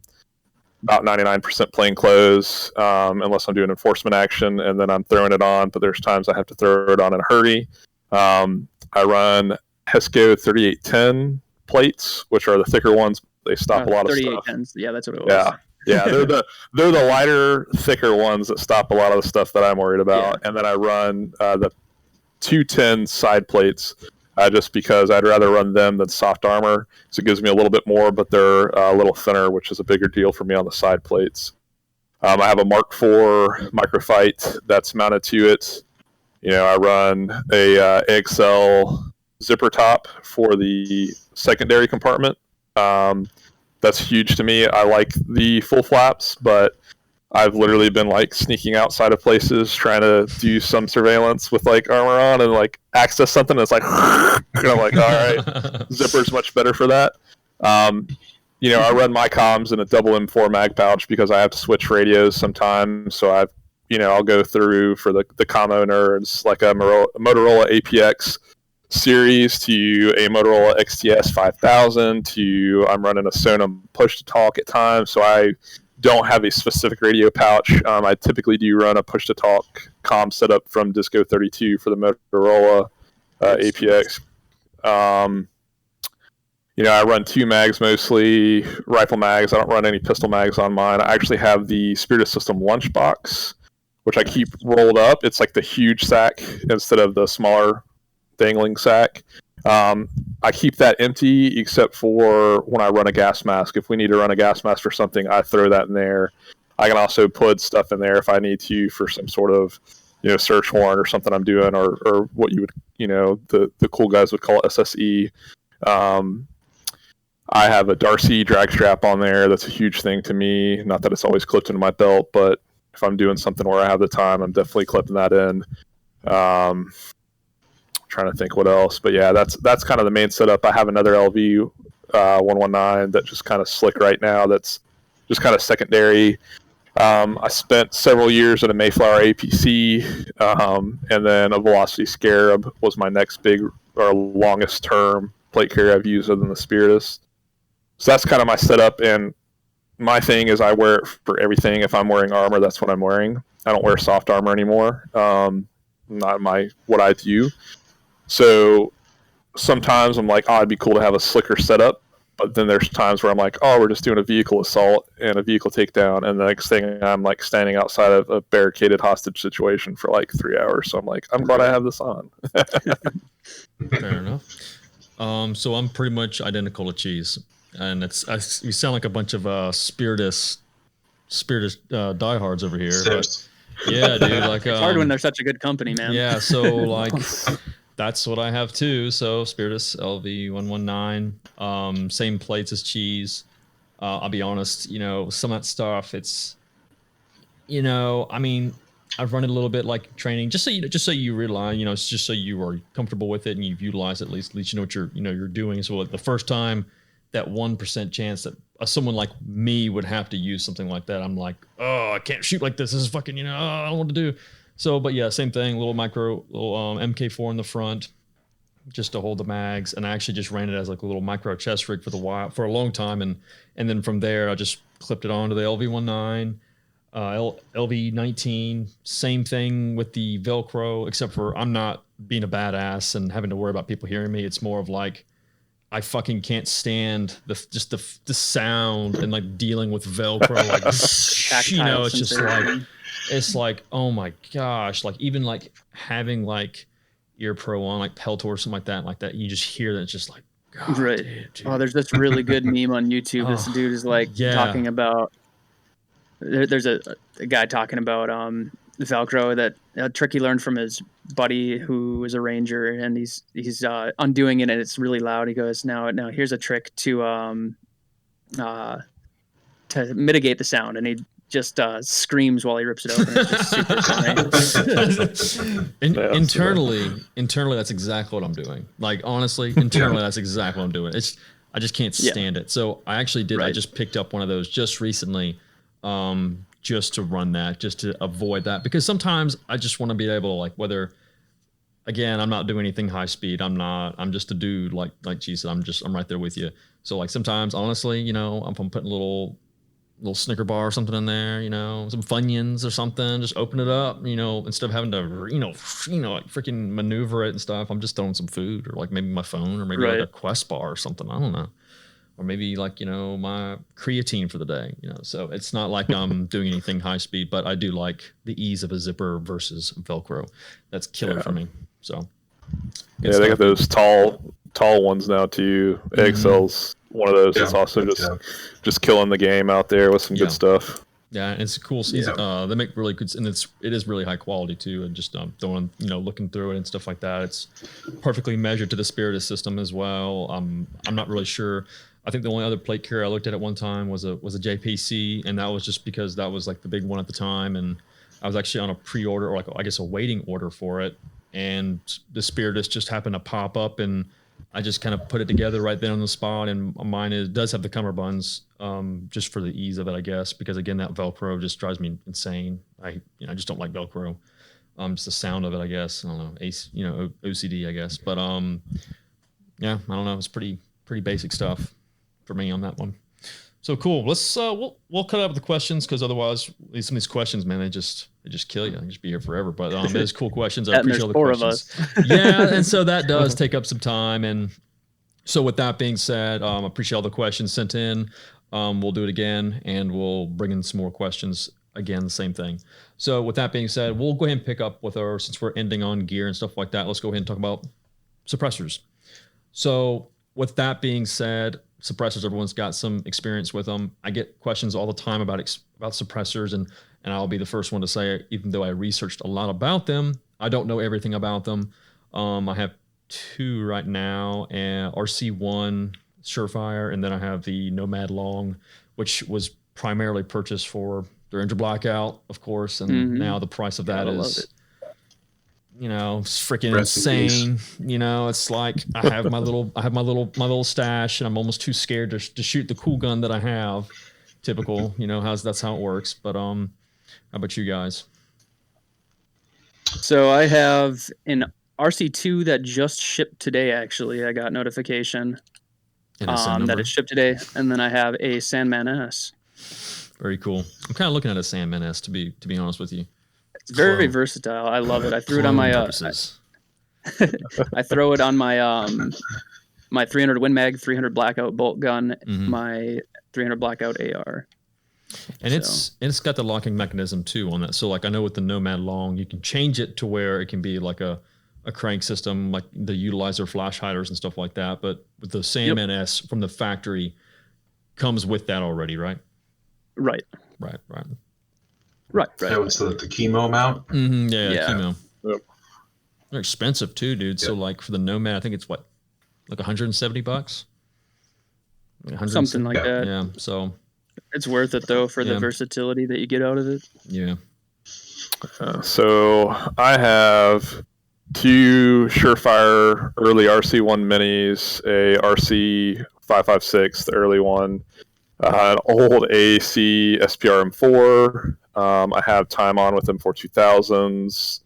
about 99% plain clothes, unless I'm doing enforcement action, and then I'm throwing it on. But there's times I have to throw it on in a hurry. I run Hesco 3810 plates, which are the thicker ones. They stop a lot of stuff. 3810s. Yeah, that's what it was. Yeah, they're the lighter, thicker ones that stop a lot of the stuff that I'm worried about. Yeah. And then I run the 210 side plates, just because I'd rather run them than soft armor. So it gives me a little bit more, but they're a little thinner, which is a bigger deal for me on the side plates. I have a Mark IV microfight that's mounted to it. You know, I run a AXL zipper top for the secondary compartment. That's huge to me. I like the full flaps, but I've literally been like sneaking outside of places trying to do some surveillance with like armor on and like access something. And it's like, and I'm like, all right, zipper's much better for that. You know, I run my comms in a double M4 mag pouch because I have to switch radios sometimes. So I'll go through for the commo nerds, like a Motorola APX series to a Motorola XTS 5000 to I'm running a Sonum push to talk at times. So I don't have a specific radio pouch. I typically do run a push to talk comm setup from Disco 32 for the Motorola APX. I run 2 mags mostly, rifle mags. I don't run any pistol mags on mine. I actually have the Spiritus System lunchbox, which I keep rolled up. It's like the huge sack instead of the smaller dangling sack. I keep that empty except for when I run a gas mask. If we need to run a gas mask for something, I throw that in there. I can also put stuff in there if I need to for some sort of, search warrant or something I'm doing, or what you would, the cool guys would call SSE. I have a Darcy drag strap on there. That's a huge thing to me. Not that it's always clipped into my belt, but if I'm doing something where I have the time, I'm definitely clipping that in. Trying to think what else, but yeah, that's kind of the main setup. I have another LV 119 that just kind of slick right now. That's just kind of secondary. I spent several years at a Mayflower APC, and then a Velocity Scarab was my next big or longest term plate carrier I've used other than the Spiritus. So that's kind of my setup, and my thing is I wear it for everything. If I'm wearing armor, that's what I'm wearing. I don't wear soft armor anymore. Not what I do. So sometimes I'm like, it'd be cool to have a slicker setup. But then there's times where I'm like, we're just doing a vehicle assault and a vehicle takedown. And the next thing I'm like standing outside of a barricaded hostage situation for like 3 hours. So I'm like, I'm glad I have this on. Fair enough. So I'm pretty much identical to cheese, and we sound like a bunch of spiritus diehards over here. But yeah, dude. Like it's hard when they're such a good company, man. Yeah, so like that's what I have too. So Spiritus LV119, same plates as cheese. I'll be honest, some of that stuff, it's, I mean, I've run it a little bit like training, just so you realize, it's just so you are comfortable with it and you've utilized it, at least you know what you're doing. So like the first time, that 1% chance that someone like me would have to use something like that, I'm like, oh, I can't shoot like this. This is fucking, I don't know what to do. So, but yeah, same thing, little MK4 in the front, just to hold the mags. And I actually just ran it as like a little micro chest rig for a long time. And then from there, I just clipped it onto the LV19, LV19, same thing with the Velcro, except for I'm not being a badass and having to worry about people hearing me. It's more of like, I fucking can't stand the sound and like dealing with Velcro. Like, it's just like, it's like, oh my gosh. Like even like having like ear pro on, like Peltor or something like that. You just hear that. It's just like, God, right. Dude. Oh, there's this really good meme on YouTube. This dude is like talking about, there's a guy talking about Velcro, that a trick he learned from his buddy who was a ranger, and he's undoing it and it's really loud. He goes, now here's a trick to mitigate the sound, and he just screams while he rips it open. It's just super funny. Internally, that's exactly what I'm doing. Like honestly, internally, that's exactly what I'm doing. I just can't stand it. So I actually did. Right. I just picked up one of those just recently, just to run that, just to avoid that, because sometimes I just want to be able to, like, whether, again, I'm not doing anything high speed. I'm just a dude, like G said, I'm right there with you. So like sometimes, honestly, if I'm putting a little Snicker bar or something in there, some Funyuns or something, just open it up, instead of having to, like freaking maneuver it and stuff. I'm just throwing some food, or like maybe my phone, or maybe like a Quest bar or something. I don't know. Or maybe like, my creatine for the day, so it's not like I'm doing anything high speed, but I do like the ease of a zipper versus Velcro. That's killer for me. So yeah, they got those tall ones now too. Excel's one of those. It's also just killing the game out there with some good stuff. Yeah, and it's cool. They make really good, and it is really high quality too. And just looking through it and stuff like that, it's perfectly measured to the Spiritus system as well. I'm not really sure. I think the only other plate carrier I looked at one time was a JPC, and that was just because that was like the big one at the time, and I was actually on a pre-order, or like I guess a waiting order for it, and the Spiritus just happened to pop up, and I just kind of put it together right then on the spot. And mine does have the cummerbunds, just for the ease of it, I guess, because again, that Velcro just drives me insane. I just don't like Velcro. Just the sound of it, I guess. I don't know, OCD, I guess. But yeah, I don't know. It's pretty basic stuff for me on that one. So cool. Let's we'll cut out with the questions, because otherwise some of these questions, man, they just kill you. I can just be here forever. But there's cool questions. I appreciate all the questions. Yeah, and so that does take up some time. And so with that being said, I appreciate all the questions sent in. We'll do it again, and we'll bring in some more questions. Again, the same thing. So with that being said, we'll go ahead and pick up with since we're ending on gear and stuff like that, let's go ahead and talk about suppressors. So with that being said, suppressors, everyone's got some experience with them. I get questions all the time about suppressors, and I'll be the first one to say, even though I researched a lot about them, I don't know everything about them. I have two right now, and RC1 Surefire, and then I have the Nomad Long, which was primarily purchased for the Ranger Blackout, of course, and now the price of that is, it's freaking insane. It's like I have my little stash, and I'm almost too scared to shoot the cool gun that I have. Typical, that's how it works. But how about you guys? So I have an RC2 that just shipped today. Actually, I got notification that it shipped today, and then I have a Sandman S. Very cool. I'm kind of looking at a Sandman S, to be honest with you. It's very versatile. I love it. I threw it on my I throw it on my my 300 Win Mag, 300 Blackout bolt gun, my 300 Blackout AR. And it's got the locking mechanism too on that. So like I know with the Nomad Long, you can change it to where it can be like a a crank system, like the utilizer flash hiders and stuff like that. But with the SAM NS from the factory comes with that already, right? Right. Yeah, what's the chemo mount? Yeah, chemo. Yep. They're expensive too, dude. So like for the Nomad, I think it's what, like $170? Something like that. Yeah. So it's worth it though for the versatility that you get out of it. Yeah. So I have 2 Surefire early RC1 minis, a RC556, the early one, an old AAC SPR M4. I have time on with M4 2000s,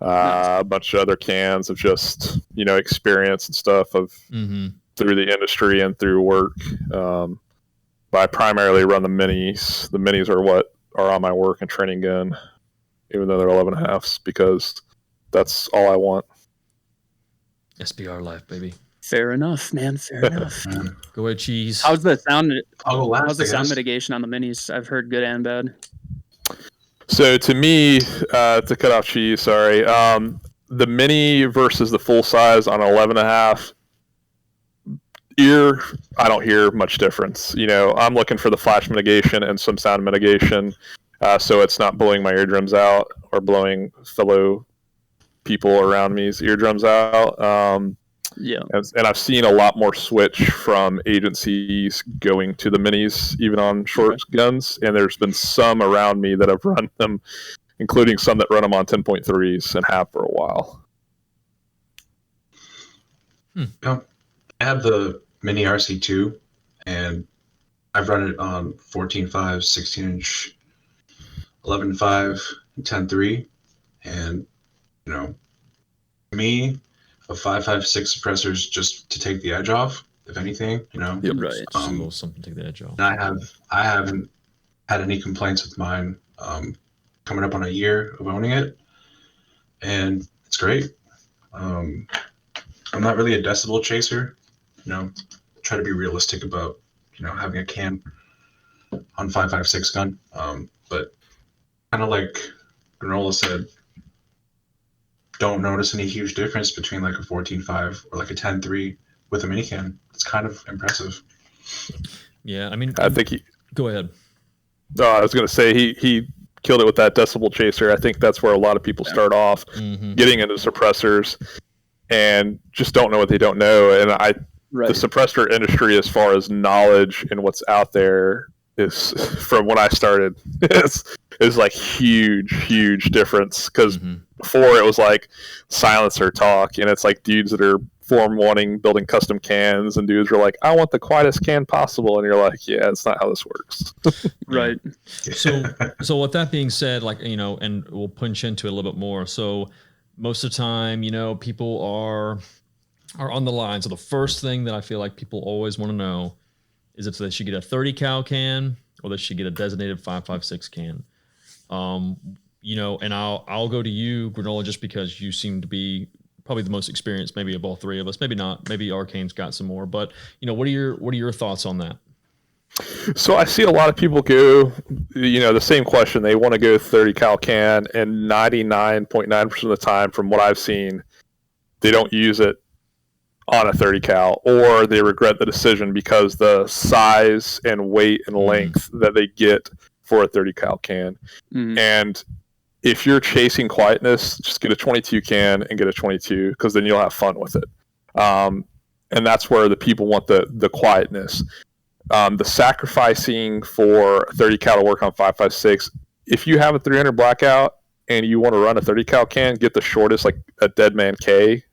a bunch of other cans of just, experience and stuff of through the industry and through work. But I primarily run the minis. The minis are what are on my work and training gun, even though they're 11.5s, because that's all I want. SBR life, baby. Fair enough, man. Fair enough. Go ahead, cheese. How's the sound? How's the sound mitigation on the minis? I've heard good and bad. So to me, to cut off cheese, sorry. The mini versus the full size on 11.5 ear, I don't hear much difference. I'm looking for the flash mitigation and some sound mitigation, so it's not blowing my eardrums out or blowing fellow people around me's eardrums out. And I've seen a lot more switch from agencies going to the minis, even on short guns. And there's been some around me that have run them, including some that run them on 10.3s and have for a while. I have the mini RC2, and I've run it on 14.5, 16-inch, 11.5, 10.3, and me, a 5.56 suppressor is just to take the edge off, if anything. Yep, right. Something to take the edge off. And I haven't had any complaints with mine. Coming up on a year of owning it, and it's great. I'm not really a decibel chaser. Try to be realistic about having a can on 5.56 gun. But kind of like Granola said, don't notice any huge difference between like a 14.5 or like a 10.3 with a mini can. It's kind of impressive. Yeah, I mean, I think go ahead. No, I was going to say he killed it with that decibel chaser. I think that's where a lot of people start off, getting into suppressors and just don't know what they don't know. And the suppressor industry, as far as knowledge and what's out there, is from when I started, is like huge difference. Because before it was like silencer talk, and it's like dudes that are form wanting, building custom cans, and dudes are like, I want the quietest can possible, and you're like, yeah, it's not how this works. Right. So with that being said, like, and we'll punch into it a little bit more. So most of the time, people are on the line. So the first thing that I feel like people always want to know is if they should get a 30 cal can or they should get a designated 5.56 can. And I'll go to you, Granola, just because you seem to be probably the most experienced, maybe of all three of us. Maybe not. Maybe Arcane's got some more. But what are your thoughts on that? So I see a lot of people go, the same question. They want to go 30 cal can, and 99.9% of the time, from what I've seen, they don't use it on a 30 cal, or they regret the decision because the size and weight and length that they get for a 30 cal can. And if you're chasing quietness, just get a 22 can and get a 22, because then you'll have fun with it. And that's where the people want the quietness. The sacrificing for 30 cal to work on 5.56. If you have a 300 blackout and you want to run a 30 cal can, get the shortest, like a Dead Man K,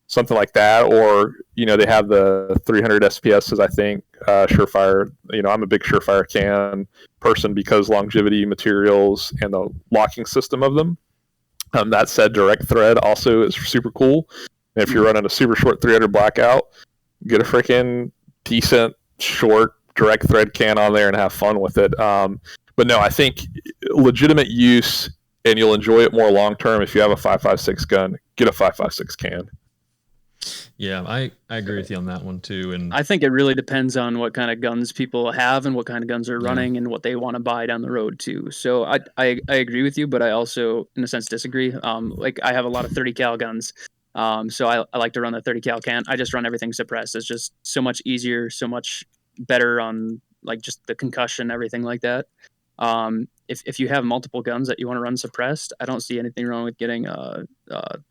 something like that. Or they have the 300 SPSs, I think. Surefire. I'm a big Surefire can person because longevity, materials, and the locking system of them. That said, direct thread also is super cool. And if you're running a super short 300 blackout, get a freaking decent short direct thread can on there and have fun with it. But no, I think legitimate use, and you'll enjoy it more long term if you have a 5.56 gun. Get a 5.56 can. Yeah, I agree with you on that one too. And I think it really depends on what kind of guns people have and what kind of guns they're Yeah. running and what they want to buy down the road too. So I agree with you, but I also in a sense disagree. Like I have a lot of 30 cal guns. So I like to run the 30 cal can. I just run everything suppressed. It's just so much easier, so much better on like just the concussion, everything like that. If you have multiple guns that you want to run suppressed, I don't see anything wrong with getting a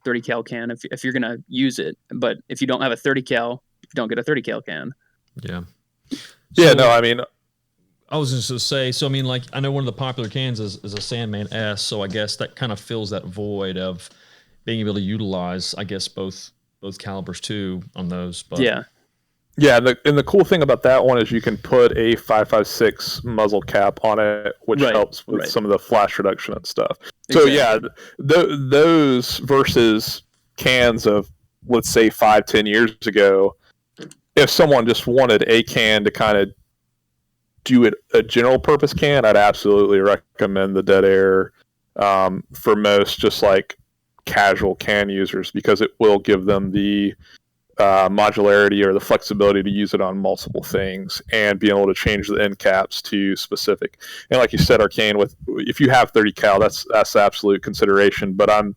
30 cal can if you're gonna use it. But if you don't have a 30 cal, you don't get a 30 cal can. yeah. Yeah, So, no, I mean, I was just to say, so I mean, like I know one of the popular cans is a Sandman S, so I guess that kind of fills that void of being able to utilize, I guess, both calibers too on those. But Yeah. yeah, and the cool thing about that one is you can put a 5.56 muzzle cap on it, which Right, helps with right. some of the flash reduction and stuff. So Exactly. yeah, those versus cans of, let's say, 5-10 years ago, if someone just wanted a can to kind of do it a general purpose can, I'd absolutely recommend the Dead Air for most just like casual can users, because it will give them the modularity or the flexibility to use it on multiple things and being able to change the end caps to specific. And like you said, Arcane, with if you have 30 cal, that's absolute consideration. But I'm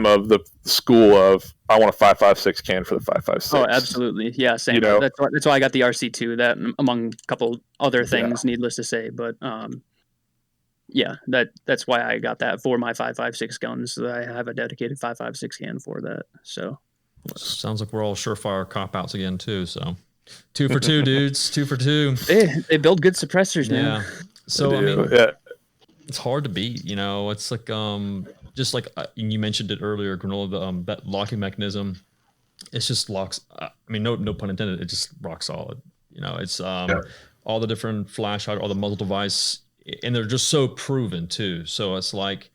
of the school of I want a 5.56 can for the 5.56. Oh, absolutely. Yeah, same. You know? That's why I got the RC2. That among a couple other things, needless to say, but yeah, that's why I got that for my 5.56 guns. So that I have a dedicated 5.56 can for that. So sounds like we're all surefire cop outs again too. So 2 for 2, dudes. 2 for 2. they build good suppressors, man. Yeah. So I mean, yeah. it's hard to beat. You know, it's like just like you mentioned it earlier, Granola, that locking mechanism. It's just locks. I mean, no pun intended. It just rock solid. You know, it's all the different flash, all the muzzle device, and they're just so proven too. So it's like,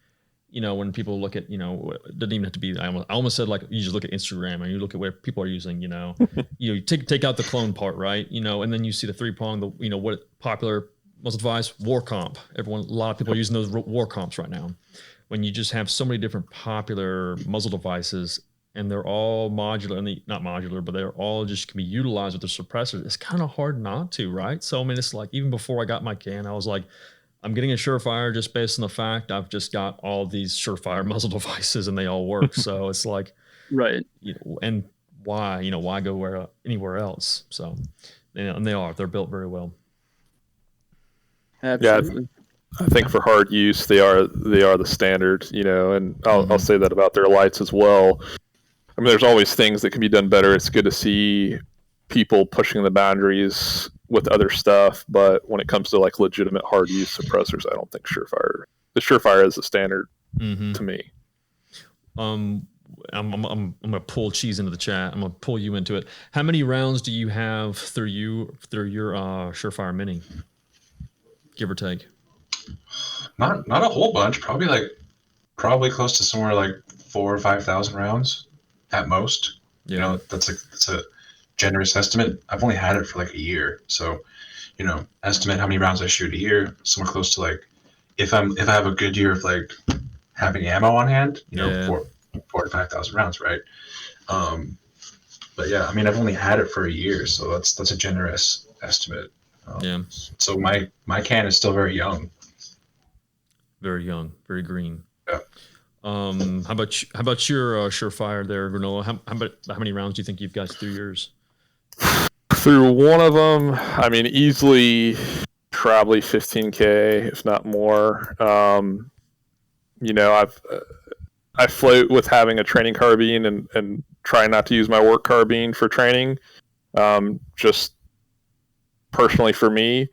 you know, when people look at, you know, it doesn't even have to be. I almost said like you just look at Instagram and you look at where people are using. You know, you take out the clone part, right? You know, and then you see the 3-prong. You know what popular muzzle device? War comp. A lot of people are using those war comps right now. When you just have so many different popular muzzle devices and they're all modular, and not modular, but they're all just can be utilized with the suppressors, it's kind of hard not to, right? So I mean, it's like even before I got my can, I was like, I'm getting a Surefire just based on the fact I've just got all these Surefire muzzle devices and they all work. So it's like, right. You know, and why go anywhere else? So, and they're built very well. Absolutely. Yeah, I think for hard use, they are the standard, you know, and I'll say that about their lights as well. I mean, there's always things that can be done better. It's good to see people pushing the boundaries with other stuff, but when it comes to like legitimate hard use suppressors, I don't think the Surefire is the standard to me. I'm gonna pull Cheese into the chat. I'm gonna pull you into it. How many rounds do you have through your Surefire Mini, give or take? Not a whole bunch. Probably close to somewhere like 4,000 or 5,000 rounds at most. Yeah. You know, that's a generous estimate. I've only had it for like a year, so you know, estimate how many rounds I shoot a year. Somewhere close to like, if I have a good year of like having ammo on hand, you know, 4,000 to 5,000 rounds, right? But yeah, I mean, I've only had it for a year, so that's a generous estimate. So my can is still very young. Very young, very green. Yeah. How about your Surefire there, Granola? How many rounds do you think you've got through yours? Through one of them, I mean, easily probably 15K, if not more. You know, I float with having a training carbine and try not to use my work carbine for training. Just personally for me.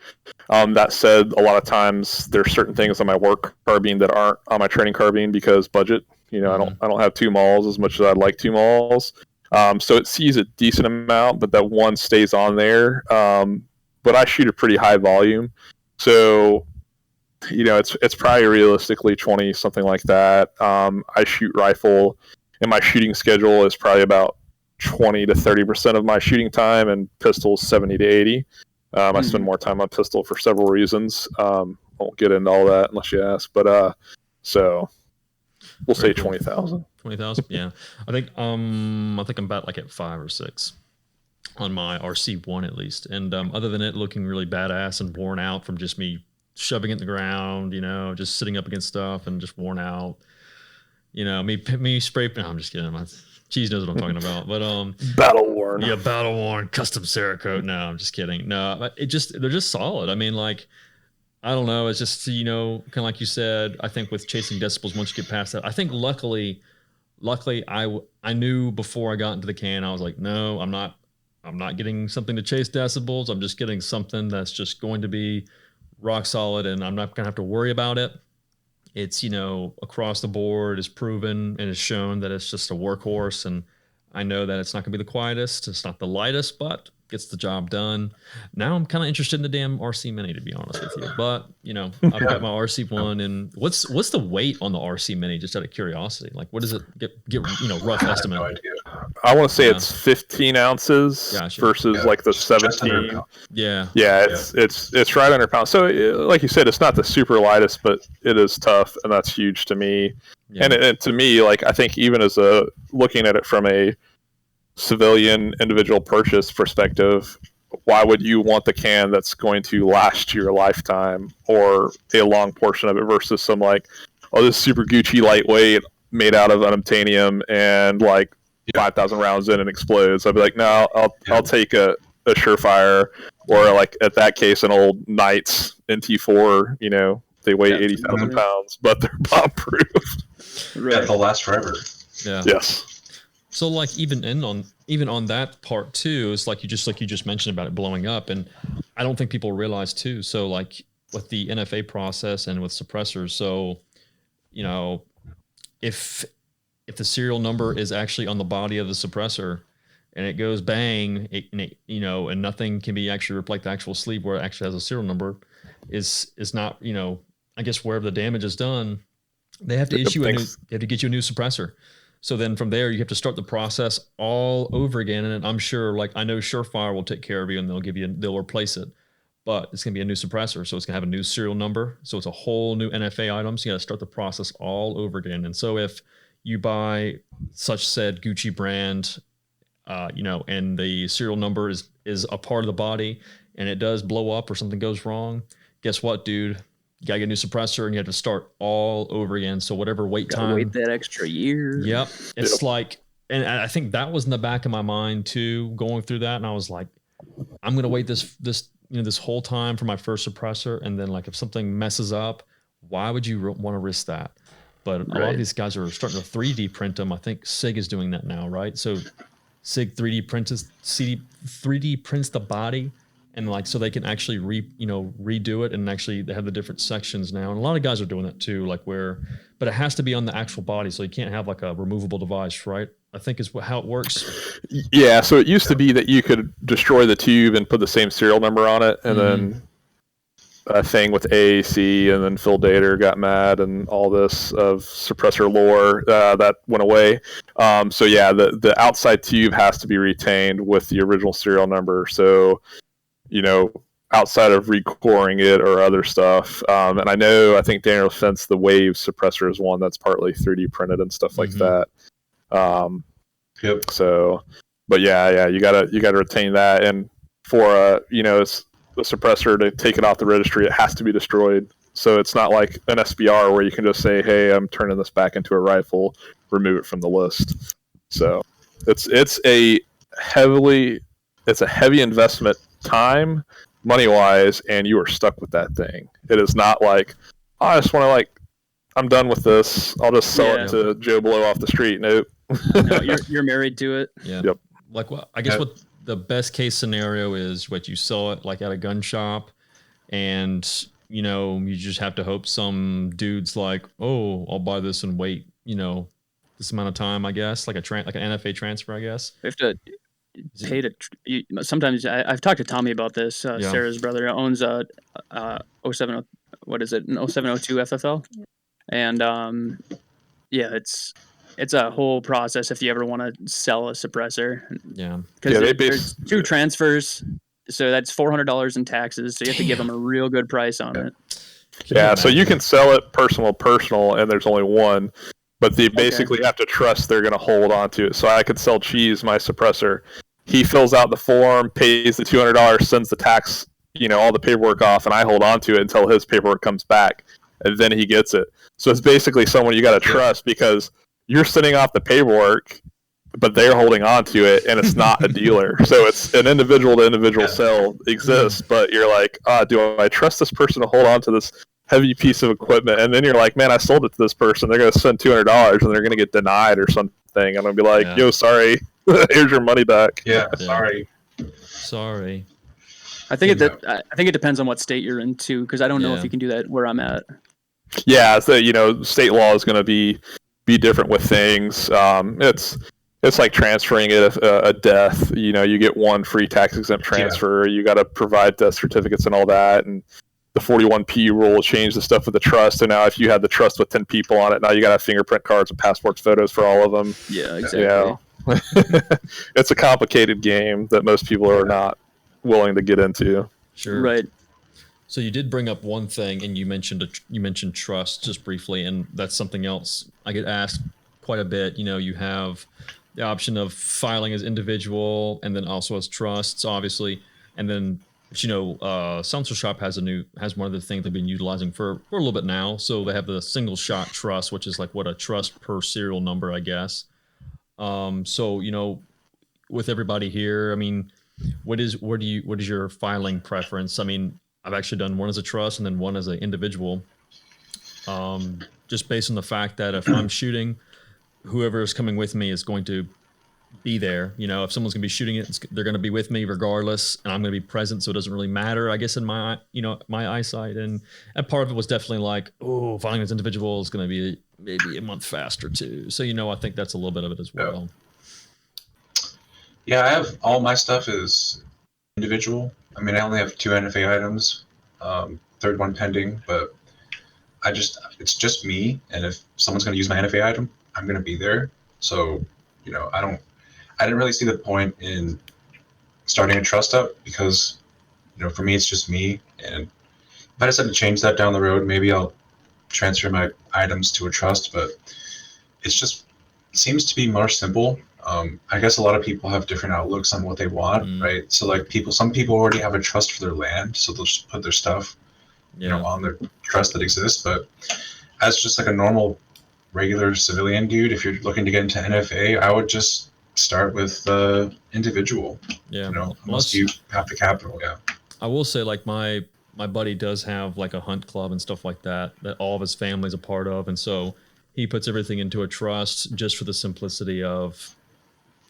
That said, a lot of times there's certain things on my work carbine that aren't on my training carbine because budget. You know, I don't have 2 mauls as much as I'd like 2 mauls. So it sees a decent amount, but that one stays on there. But I shoot a pretty high volume, so you know it's probably realistically 20, something like that. I shoot rifle, and my shooting schedule is probably about 20 to 30% of my shooting time, and pistols 70 to 80. I spend more time on pistol for several reasons. Won't get into all that unless you ask, but so We'll say cool. 20,000. 20,000. Yeah, I think I'm about like at 5 or 6 on my RC1 at least. And other than it looking really badass and worn out from just me shoving it in the ground, just sitting up against stuff and just worn out. Me spray. No, I'm just kidding. Cheese knows what I'm talking about. But battle worn. Yeah, battle worn custom Cerakote. No, I'm just kidding. No, they're just solid. I mean, like, I don't know. It's just kind of like you said. I think with chasing decibels, once you get past that, I think luckily, I knew before I got into the can. I was like, no, I'm not getting something to chase decibels. I'm just getting something that's just going to be rock solid, and I'm not gonna have to worry about it. It's across the board is proven and is shown that it's just a workhorse, and I know that it's not gonna be the quietest, it's not the lightest, but gets the job done. Now I'm kind of interested in the damn RC Mini, to be honest with you. But I've got my RC1, and what's the weight on the RC Mini? Just out of curiosity, like what does it get? Rough estimate. No idea. I want to say it's 15 ounces versus like the 17. Yeah. It's right under pound. So like you said, it's not the super lightest, but it is tough, and that's huge to me. Yeah. And to me, like I think even as looking at it from a civilian individual purchase perspective, why would you want the can that's going to last your lifetime or a long portion of it versus some like, oh, this super Gucci lightweight made out of unobtainium and like 5,000 rounds in and explodes? I'd be like, no, I'll take a Surefire, or like at that case an old Knights NT4. They weigh 80,000 pounds, but they're bomb proof. Yeah, they'll last forever. Yeah. Yes. So like even on that part too, it's like you just mentioned about it blowing up, and I don't think people realize too. So like with the NFA process and with suppressors, so if the serial number is actually on the body of the suppressor and it goes bang, and nothing can be actually like the actual sleeve where it actually has a serial number is not, I guess wherever the damage is done, they have to get you a new suppressor. So then from there, you have to start the process all over again. And I'm sure, like, I know Surefire will take care of you and they'll replace it, but it's going to be a new suppressor. So it's going to have a new serial number. So it's a whole new NFA item. So you got to start the process all over again. And so if you buy such said Gucci brand, and the serial number is a part of the body and it does blow up or something goes wrong, guess what, dude? You gotta get a new suppressor and you have to start all over again. So whatever wait time. Wait that extra year. Yep. It's like, and I think that was in the back of my mind too, going through that. And I was like, I'm gonna wait this whole time for my first suppressor. And then like if something messes up, why would you want to risk that? But a lot of these guys are starting to 3D print them. I think SIG is doing that now, right? So SIG 3D prints the body. And like, so they can actually redo it, and actually they have the different sections now. And a lot of guys are doing that too, but it has to be on the actual body. So you can't have like a removable device, right? I think is how it works. Yeah. So it used to be that you could destroy the tube and put the same serial number on it. And then a thing with AAC, and then Phil Dater got mad and all this of suppressor lore that went away. So yeah, the outside tube has to be retained with the original serial number. So, outside of recoring it or other stuff. And I think Daniel Fence, the Wave suppressor, is one that's partly 3D printed and stuff like that. Yep. So, but yeah, you gotta retain that. And for the suppressor to take it off the registry, it has to be destroyed. So it's not like an SBR where you can just say, hey, I'm turning this back into a rifle, remove it from the list. So it's a heavy investment, time, money wise, and you are stuck with that thing. It is not like, oh, I just want to I'm done with this, I'll just sell it to Joe Blow off the street. Nope. No, you're married to it. Yeah. Yep. Like what I guess what the best case scenario is, what you sell it like at a gun shop, and you just have to hope some dude's like, oh, I'll buy this and wait this amount of time, I guess, like an NFA transfer, I guess. You have to pay to. Sometimes I've talked to Tommy about this. Sarah's brother owns a 07. What is it? An 0702 FFL, and it's a whole process if you ever want to sell a suppressor. Yeah, because there's 2 transfers, so that's $400 in taxes. So you have to give them a real good price on it. Yeah, so you can sell it personal, and there's only one. but they basically have to trust they're going to hold on to it. So I could sell Cheese, my suppressor. He fills out the form, pays the $200, sends the tax, all the paperwork off, and I hold on to it until his paperwork comes back, and then he gets it. So it's basically someone you got to trust because you're sending off the paperwork, but they're holding on to it, and it's not a dealer. So it's an individual-to-individual sale exists, but you're like, do I trust this person to hold on to this heavy piece of equipment? And then you're like, man, I sold it to this person. They're going to spend $200, and they're going to get denied or something. And I'm going to be like, yo, sorry. Here's your money back. Yeah, sorry. I think it depends on what state you're in too, because I don't know if you can do that where I'm at. Yeah, so state law is going to be different with things. It's like transferring a death. You get one free tax exempt transfer. You got to provide death certificates and all that. And the 41P rule changed the stuff with the trust. And now if you had the trust with 10 people on it, now you got to have fingerprint cards and passports, photos for all of them. Yeah, exactly. Yeah. It's a complicated game that most people are not willing to get into. Sure. Right. So you did bring up one thing, and you mentioned trust just briefly, and that's something else I get asked quite a bit. You have the option of filing as individual and then also as trusts, obviously, and then Silencer Shop has one of the things they've been utilizing for a little bit now. So they have the single shot trust, which is like what a trust per serial number, I guess. So with everybody here, I mean, what is your filing preference? I mean, I've actually done one as a trust and then one as an individual. Just based on the fact that if I'm shooting, whoever is coming with me is going to be there. If someone's going to be shooting it, they're going to be with me regardless, and I'm going to be present, so it doesn't really matter, I guess, in my eyesight. And part of it was definitely like, filing as individual is going to be maybe a month faster too. So I think that's a little bit of it as well. Yeah, I have all my stuff is individual. I mean, I only have 2 NFA items, third one pending, but it's just me. And if someone's going to use my NFA item, I'm going to be there. So, I didn't really see the point in starting a trust up because, for me, it's just me. And if I decided to change that down the road, maybe I'll transfer my items to a trust, but it seems to be more simple. I guess a lot of people have different outlooks on what they want, right? So like some people already have a trust for their land, so they'll just put their stuff, on their trust that exists. But as just like a normal, regular civilian dude, if you're looking to get into NFA, I would just start with the individual. Yeah, unless you have the capital. Yeah, I will say, like my buddy does have like a hunt club and stuff like that all of his family's a part of, and so he puts everything into a trust just for the simplicity of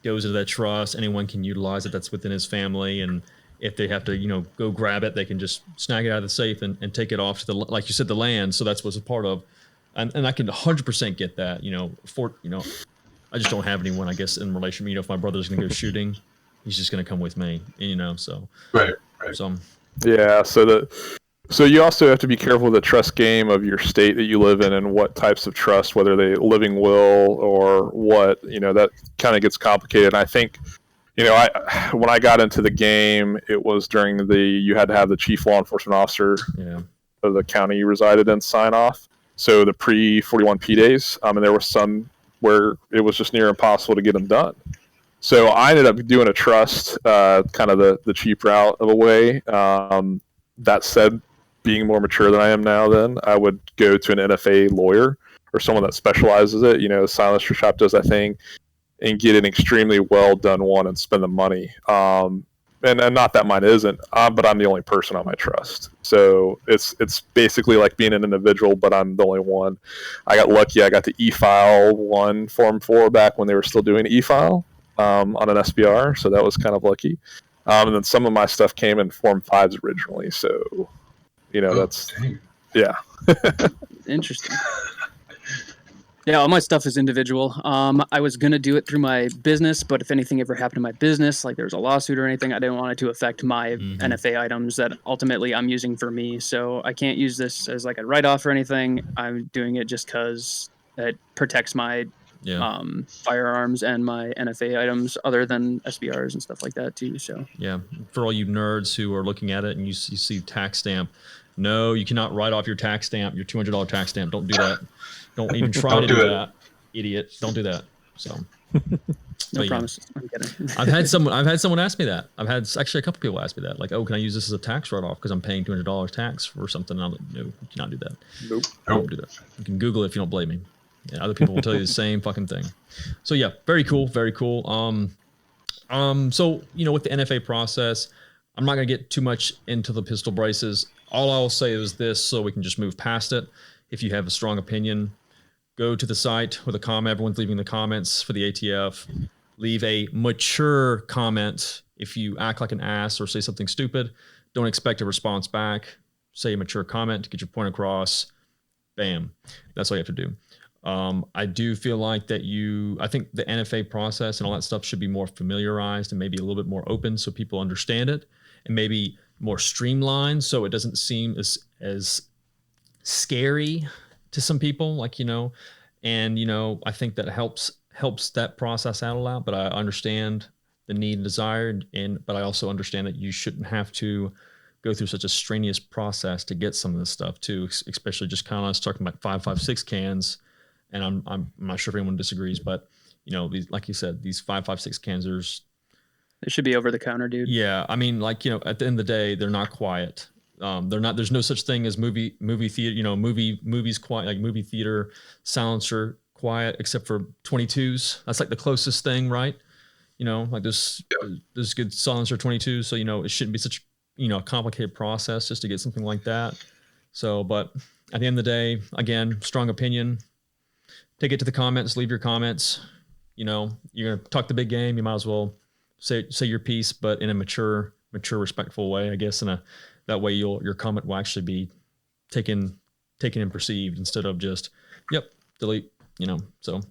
goes into that trust. Anyone can utilize it that's within his family, and if they have to, go grab it, they can just snag it out of the safe and take it off to like you said, the land. So that's what's a part of, and I can 100% get that. I just don't have anyone, I guess, in relation. If my brother's gonna go shooting, he's just gonna come with me. So right. So yeah, so you also have to be careful with the trust game of your state that you live in and what types of trust, whether they living will or what, that kind of gets complicated. And I think, when I got into the game, it was during you had to have the chief law enforcement officer of the county you resided in sign off. So the pre-41P days, and there were some where it was just near impossible to get them done. So I ended up doing a trust, kind of the cheap route of a way. That said, being more mature than I am now, then I would go to an NFA lawyer or someone that specializes it. Silencer Shop does that thing, and get an extremely well done one and spend the money. And not that mine isn't, but I'm the only person on my trust. So it's basically like being an individual, but I'm the only one. I got lucky. I got the e-file 1 Form 4 back when they were still doing e-file on an SBR. So that was kind of lucky. And then some of my stuff came in Form 5s originally. So, that's, dang. Yeah. Interesting. Yeah, all my stuff is individual. I was going to do it through my business, but if anything ever happened to my business, like there was a lawsuit or anything, I didn't want it to affect my NFA items that ultimately I'm using for me. So I can't use this as like a write-off or anything. I'm doing it just because it protects my firearms and my NFA items other than SBRs and stuff like that too. So yeah, for all you nerds who are looking at it and you see tax stamp, no, you cannot write off your tax stamp, your $200 tax stamp. Don't do that. Don't even try to do that. idiot. Don't do that. So. No But, promises. I'm kidding. I've had someone ask me that. I've had actually a couple people ask me that, like, oh, can I use this as a tax write-off because I'm paying $200 tax for something? And I'm like, no, you cannot do that. Nope. Don't do that. You can Google it if you don't believe me. Yeah, other people will tell you the same fucking thing. So yeah, very cool, very cool. So with the NFA process, I'm not gonna get too much into the pistol braces. All I'll say is this, so we can just move past it. If you have a strong opinion, go to the site with a comment. Everyone's leaving the comments for the ATF. Leave a mature comment. If you act like an ass or say something stupid, don't expect a response back. Say a mature comment to get your point across. Bam. That's all you have to do. I do feel like I think the NFA process and all that stuff should be more familiarized and maybe a little bit more open so people understand it, and maybe more streamlined so it doesn't seem as scary to some people, and I think that helps that process out a lot. But I understand the need and desire, but I also understand that you shouldn't have to go through such a strenuous process to get some of this stuff too, especially just kind of us talking about 5.56 cans. And I'm not sure if anyone disagrees, but these, like you said, these 5.56 cans, It should be over the counter, dude. yeah, I mean, at the end of the day, they're not quiet. They're not. There's no such thing as movie theater. Movies quiet, like movie theater silencer quiet, except for 22s. That's like the closest thing, right? Like there's good silencer 22s. So it shouldn't be such a complicated process just to get something like that. So, but at the end of the day, again, strong opinion. Take it to the comments. Leave your comments. You're gonna talk the big game. You might as well say your piece, but in a mature, respectful way, I guess. That way your comment will actually be taken and perceived instead of just, yep, delete, so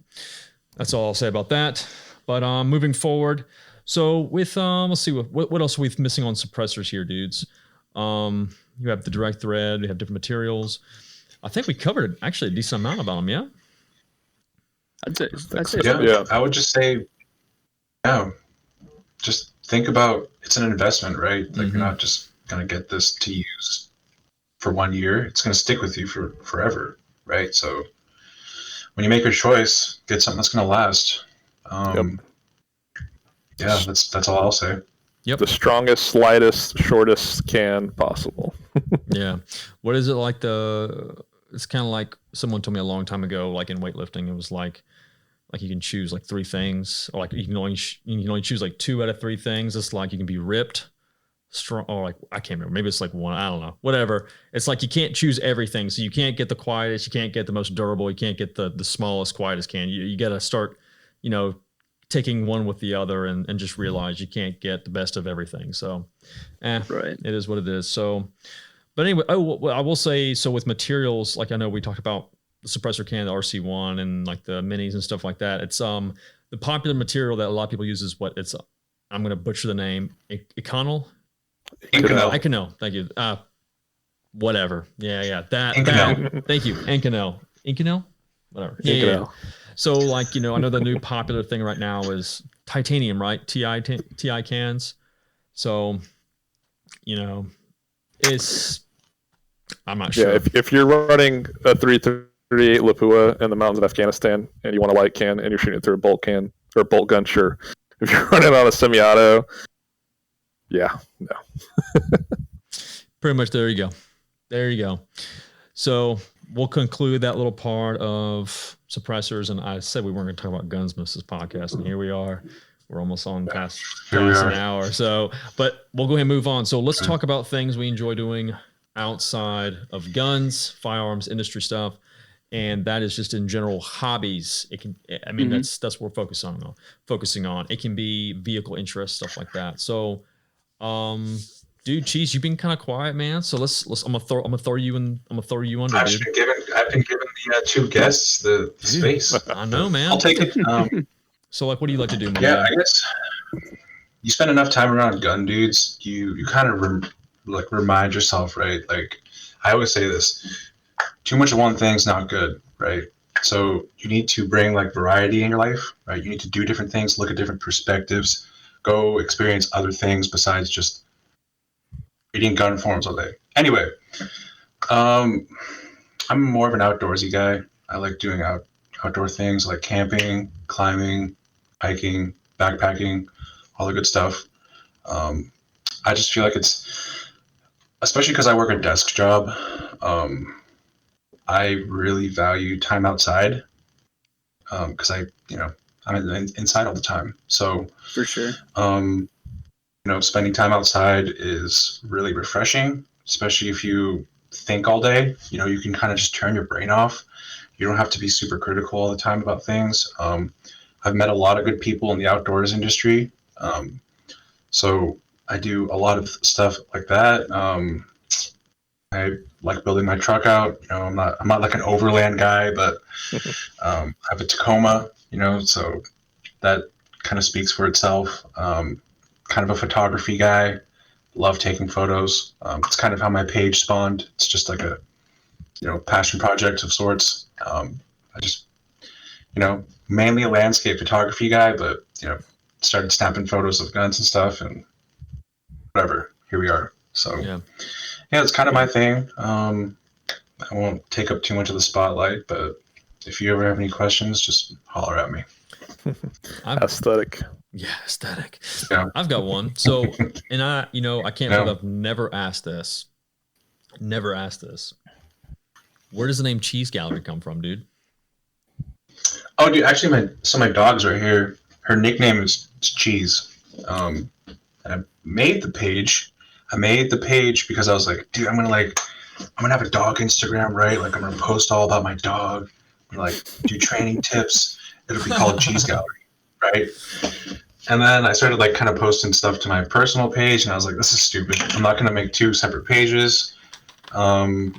that's all I'll say about that. But moving forward, so with, let's see, what else are we missing on suppressors here, dudes? You have the direct thread, we have different materials. I think we covered actually a decent amount about them, yeah? I'd say Yeah, I would just say, just think about, it's an investment, right? Like you're not just going to get this to use for 1 year. It's going to stick with you for forever, right? So when you make your choice, get something that's going to last. Yeah, that's all I'll say. Yep. The strongest, lightest, shortest can possible. Yeah. What is it like it's kind of like someone told me a long time ago, like in weightlifting, it was like you can choose like 3 things, or like you can only choose like 2 out of 3 things. It's like you can be ripped, strong, or like, I can't remember, maybe it's like 1, I don't know, whatever. It's like you can't choose everything. So you can't get the quietest, you can't get the most durable, you can't get the smallest, quietest can. You got to start, taking one with the other and just realize you can't get the best of everything. So right. It is what it is. So, but anyway, I will say, so with materials, like I know we talked about the suppressor can, the RC1, and like the minis and stuff like that. It's the popular material that a lot of people use is I'm going to butcher the name, Inconel. Thank you. Whatever. Yeah. That. Thank you. Inconel. Whatever. Yeah. So like, I know the new popular thing right now is titanium, right? TI cans. So, I'm not sure. Yeah, if you're running a 338 Lapua in the mountains of Afghanistan and you want a light can and you're shooting it through a bolt can or a bolt gun, sure. If you're running on a semi-auto, yeah, no. Pretty much, there you go. So we'll conclude that little part of suppressors, and I said we weren't going to talk about guns most of this podcast, and here we are. We're almost on past an hour. So, but we'll go ahead and move on. So let's talk about things we enjoy doing outside of guns, firearms, industry stuff, and that is just in general hobbies. It can, that's what we're focusing on. It can be vehicle interest, stuff like that. So, dude, Cheese, you've been kind of quiet, man. So let's. I'm gonna throw you under, dude. I've been given the 2 guests the space. I know, man. I'll take it. So, like, what do you like to do, man? Yeah, I guess you spend enough time around gun dudes, you kind of remind yourself, right? Like, I always say this: too much of one thing's not good, right? So you need to bring like variety in your life, right? You need to do different things, look at different perspectives, go experience other things besides just reading gun forums all day. Anyway, I'm more of an outdoorsy guy. I like doing outdoor things like camping, climbing, hiking, backpacking, all the good stuff. I just feel like it's, especially because I work a desk job, I really value time outside because I'm inside all the time. So For sure. Spending time outside is really refreshing, especially if you think all day. You can kind of just turn your brain off. You don't have to be super critical all the time about things. I've met a lot of good people in the outdoors industry. So I do a lot of stuff like that. I like building my truck out. I'm not like an overland guy, but I have a Tacoma, so that kind of speaks for itself. Kind of a photography guy. Love taking photos. It's kind of how my page spawned. It's just like a, passion project of sorts. I just, mainly a landscape photography guy, but, started snapping photos of guns and stuff and whatever. Here we are. So, yeah, it's kind of my thing. I won't take up too much of the spotlight, but if you ever have any questions, just holler at me. Aesthetic. Yeah, aesthetic. Yeah. I've got one. So, and I can't believe I've never asked this. Never asked this. Where does the name Cheese Gallery come from, dude? Oh, dude, actually, my dog's right here. Her nickname is Cheese. And I made the page. Because I was like, dude, I'm gonna have a dog Instagram, right? Like, I'm gonna post all about my dog. I'm gonna, like, do training tips. It'll be called Cheese Gallery, right? And then I started like kind of posting stuff to my personal page, and I was like, this is stupid. I'm not gonna make two separate pages. And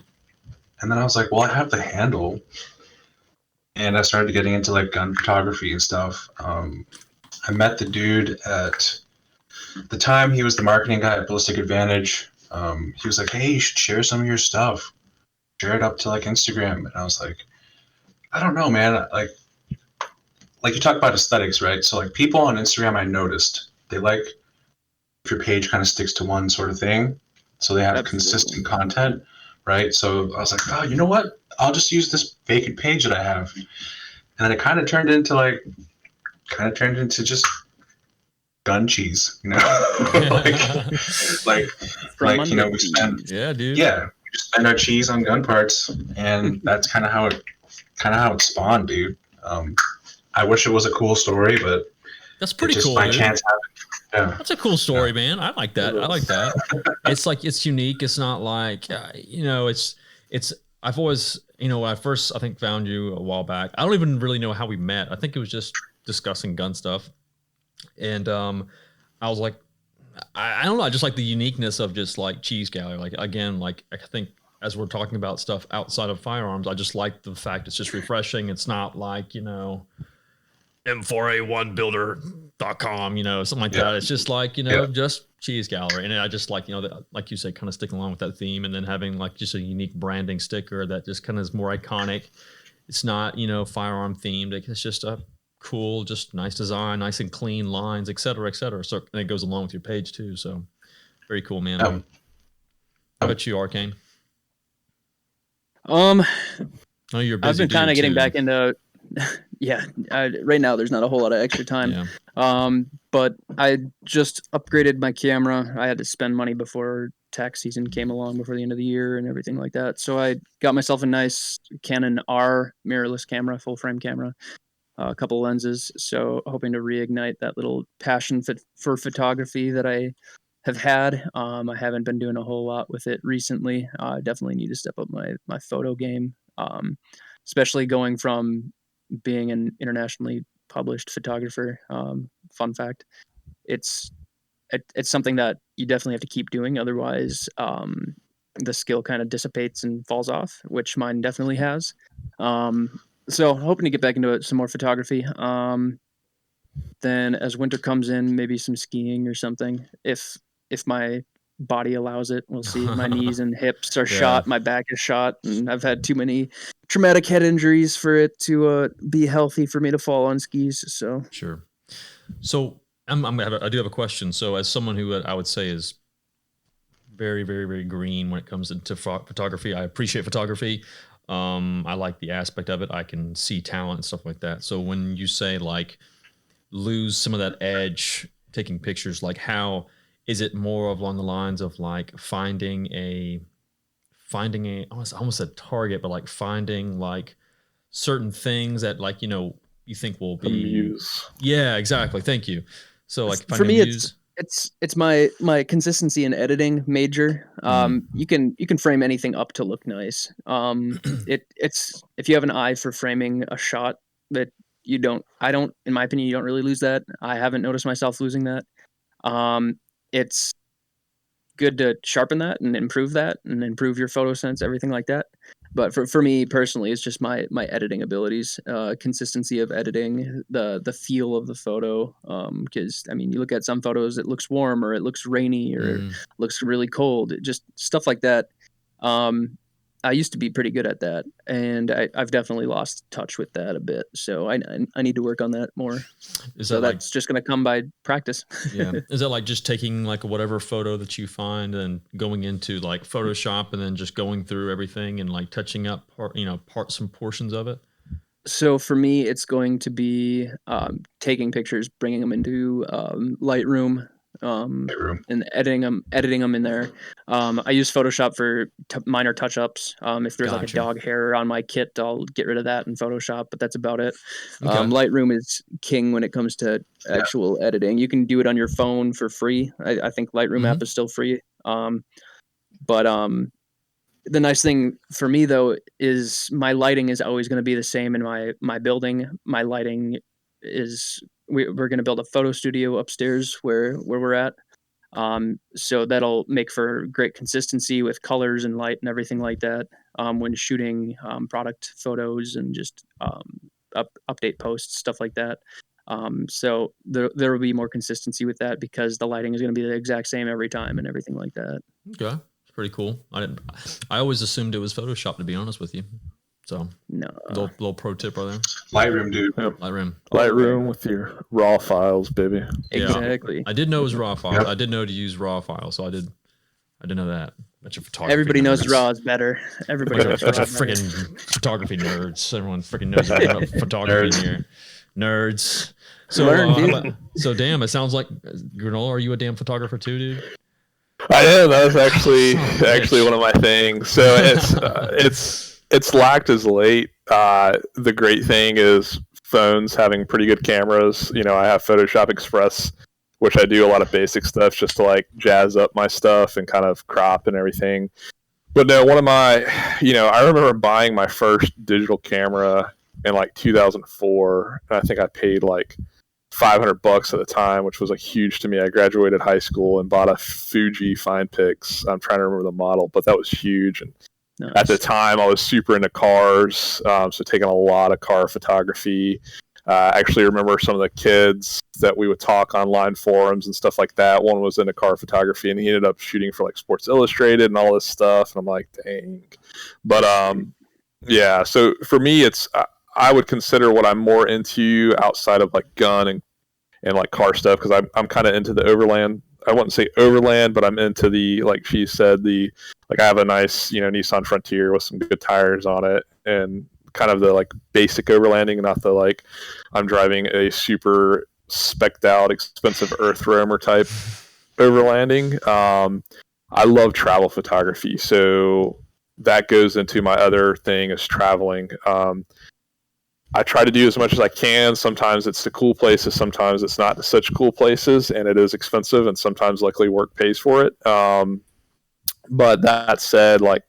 then I was like, well, I have the handle. And I started getting into like gun photography and stuff. I met the dude at the time. He was the marketing guy at Ballistic Advantage. He was like, hey, you should share some of your stuff. Share it up to like Instagram. And I was like, I don't know, man. Like you talk about aesthetics, right? So like people on Instagram, I noticed they like if your page kind of sticks to one sort of thing. So they have consistent content, right? So I was like, oh, you know what? I'll just use this vacant page that I have. And then it kind of turned into just gun cheese, like we spend, we just spend our cheese on gun parts, and that's kind of how it spawned, dude. I wish it was a cool story, but that's pretty just cool. By dude. chance happened. Yeah. That's a cool story, man. I like that. It's like, it's unique. It's not like, it's, I've always, when I first, I think, found you a while back, I don't even really know how we met. I think it was just discussing gun stuff. And I was like, I don't know. I just like the uniqueness of just like Cheese Gallery. Like, again, like I think as we're talking about stuff outside of firearms, I just like the fact it's just refreshing. It's not like, M4A1builder.com, something like that. It's just like, just Cheese Gallery. And I just like, that, like you said, kind of sticking along with that theme, and then having like just a unique branding sticker that just kind of is more iconic. It's not, firearm themed. It's just a cool, just nice design, nice and clean lines, et cetera, et cetera. So and it goes along with your page too. So very cool, man. How about you, Arcane? Oh, you're busy. I've been kind of getting back into right now there's not a whole lot of extra time. But I just upgraded my camera. I had to spend money before tax season came along, before the end of the year and everything like that. So I got myself a nice Canon R mirrorless camera, full frame camera, a couple lenses. So hoping to reignite that little passion for photography that I have had. I haven't been doing a whole lot with it recently. I definitely need to step up my photo game, especially going from being an internationally published photographer. Fun fact, it's something that you definitely have to keep doing. Otherwise, the skill kind of dissipates and falls off, which mine definitely has. So hoping to get back into some more photography. Then as winter comes in, maybe some skiing or something. If my body allows it, we'll see. My knees and hips are shot. My back is shot, and I've had too many traumatic head injuries for it to be healthy for me to fall on skis. So sure. So I do have a question. So as someone who I would say is very, very, very green when it comes into photography, I appreciate photography. I like the aspect of it. I can see talent and stuff like that. So when you say like lose some of that edge taking pictures, like how is it more of along the lines of like finding a almost a target, but like finding like certain things that like, you know, you think will be muse. Yeah, exactly. Thank you. So like For me, muse. it's my consistency in editing major. You can frame anything up to look nice. It's if you have an eye for framing a shot that I don't, in my opinion, you don't really lose that. I haven't noticed myself losing that. It's good to sharpen that and improve your photo sense, everything like that. But for me personally, it's just my editing abilities, consistency of editing, the feel of the photo. Because I mean, you look at some photos, it looks warm or it looks rainy or it looks really cold, just stuff like that. I used to be pretty good at that, and I've definitely lost touch with that a bit. So I need to work on that more. So that's just going to come by practice. Yeah. Is that like just taking like whatever photo that you find and going into like Photoshop and then just going through everything and like touching up some portions of it? So for me, it's going to be taking pictures, bringing them into Lightroom, and editing them in there. I use Photoshop for minor touch-ups. If there's like a dog hair on my kit, I'll get rid of that in Photoshop, but that's about it. Okay. Lightroom is king when it comes to actual editing. You can do it on your phone for free. I think Lightroom app is still free. But the nice thing for me though is my lighting is always going to be the same in my building. My lighting is we're going to build a photo studio upstairs where we're at. So that'll make for great consistency with colors and light and everything like that when shooting product photos and just update posts, stuff like that. So there will be more consistency with that because the lighting is going to be the exact same every time and everything like that. Okay. Pretty cool. I always assumed it was Photoshop, to be honest with you. So no, little pro tip right there. Lightroom, dude. Yep. Lightroom with your raw files, baby. Exactly. Yeah. I did know it was raw files. Yep. I did know to use raw files, so I did know that. Bunch of photography. Everybody knows raw is better. Everybody knows raw. Freaking photography nerds. Everyone freaking knows about photography here. Nerds. So so damn, it sounds like Granola. Are you a damn photographer too, dude? I am. That was actually one of my things. So it's lacked as late. The great thing is phones having pretty good cameras. You know, I have Photoshop Express, which I do a lot of basic stuff just to like jazz up my stuff and kind of crop and everything. But no, one of my, I remember buying my first digital camera in like 2004, and I think I paid like $500 at the time, which was like huge to me. I graduated high school and bought a Fuji Finepix. I'm trying to remember the model, but that was huge. And nice. At the time, I was super into cars, so taking a lot of car photography. I actually remember some of the kids that we would talk online forums and stuff like that. One was into car photography, and he ended up shooting for like Sports Illustrated and all this stuff. And I'm like, dang. But yeah. So for me, it's I would consider what I'm more into outside of like gun and like car stuff, because I'm kind of into the overland. I wouldn't say overland, but I'm into the, like she said, I have a nice Nissan Frontier with some good tires on it, and kind of the like basic overlanding, not the like I'm driving a super spec'd out expensive Earth Roamer type overlanding. I love travel photography, so that goes into my other thing is traveling. I try to do as much as I can. Sometimes it's to cool places, sometimes it's not to such cool places, and it is expensive, and sometimes luckily work pays for it. But that said, like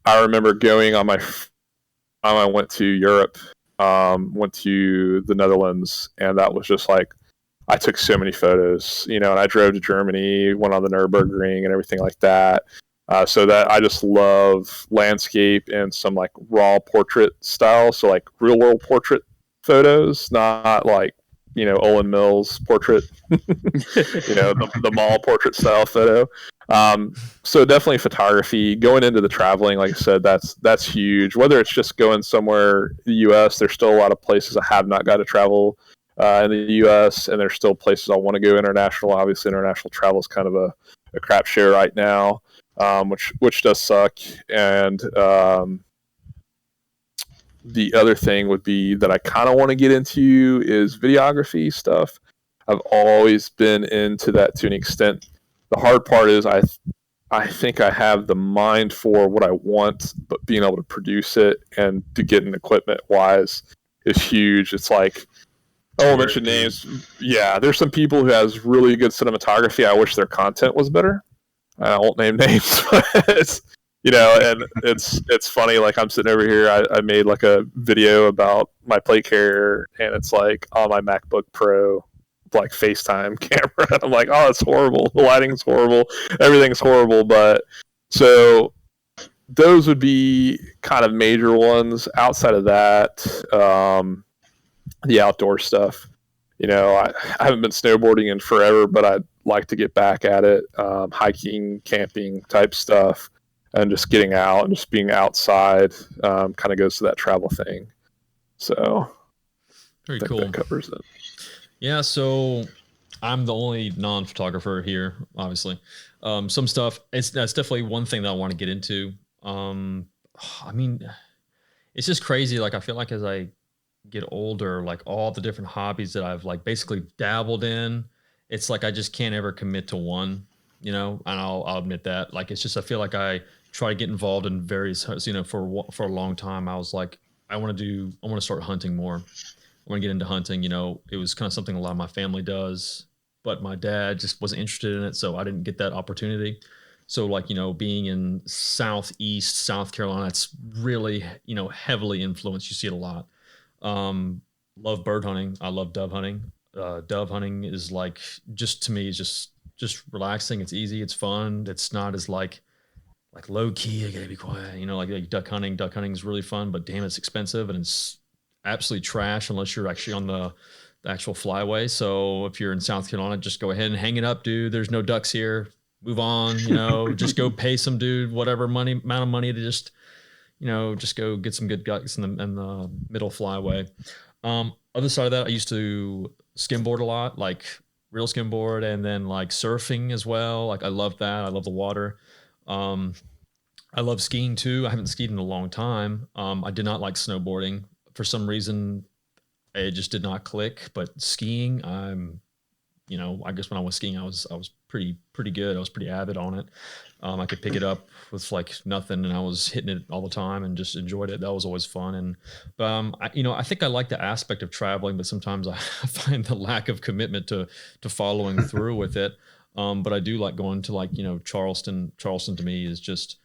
I remember going on my time I went to Europe, went to the Netherlands, and that was just like I took so many photos, and I drove to Germany, went on the Nürburgring and everything like that. So that I just love landscape and some like raw portrait style. So like real world portrait photos, not like, Olin Mills portrait, the mall portrait style photo. So definitely photography. Going into the traveling, like I said, that's huge. Whether it's just going somewhere in the US, there's still a lot of places I have not got to travel in the US, and there's still places I want to go international. Obviously international travel is kind of a crap show right now. Which does suck, and the other thing would be that I kind of want to get into is videography stuff. I've always been into that to an extent. The hard part is I think I have the mind for what I want, but being able to produce it and to get an equipment wise is huge. It's like, I won't mention names. Yeah, there's some people who has really good cinematography. I wish their content was better. I won't name names, but it's, and it's funny. Like, I'm sitting over here. I made like a video about my plate carrier, and it's like on my MacBook Pro, like FaceTime camera. I'm like, oh, it's horrible. The lighting's horrible. Everything's horrible. But so those would be kind of major ones. Outside of that, the outdoor stuff. I haven't been snowboarding in forever, but I'd like to get back at it. Hiking, camping type stuff, and just getting out and just being outside kind of goes to that travel thing. So very I think cool. That covers it. Yeah, so I'm the only non-photographer here, obviously. Some stuff, that's definitely one thing that I want to get into. I mean, it's just crazy. Like, I feel like as I get older, like all the different hobbies that I've like basically dabbled in, it's like I just can't ever commit to one, and I'll admit that. Like, it's just, I feel like I try to get involved in various, for a long time, I was like, I want to start hunting more. I want to get into hunting. It was kind of something a lot of my family does, but my dad just wasn't interested in it, so I didn't get that opportunity. So, like, being in Southeast South Carolina, it's really, heavily influenced. You see it a lot. Love bird hunting. I love dove hunting. Dove hunting is like, just to me, is just relaxing. It's easy. It's fun. It's not as like low key. I gotta be quiet. Like duck hunting. Duck hunting is really fun, but damn, it's expensive and it's absolutely trash unless you're actually on the actual flyway. So if you're in South Carolina, just go ahead and hang it up, dude. There's no ducks here. Move on. Just go pay some dude whatever amount of money to just go get some good ducks in the middle flyway. Other side of that, I used to skimboard a lot, like real skimboard, and then like surfing as well. Like, I love that. I love the water. I love skiing too. I haven't skied in a long time. I did not like snowboarding. For some reason, it just did not click. But skiing, I guess when I was skiing, I was pretty good. I was pretty avid on it. I could pick it up with like nothing, and I was hitting it all the time and just enjoyed it. That was always fun. And I think I like the aspect of traveling, but sometimes I find the lack of commitment to following through with it. But I do like going to like Charleston. Charleston to me is just,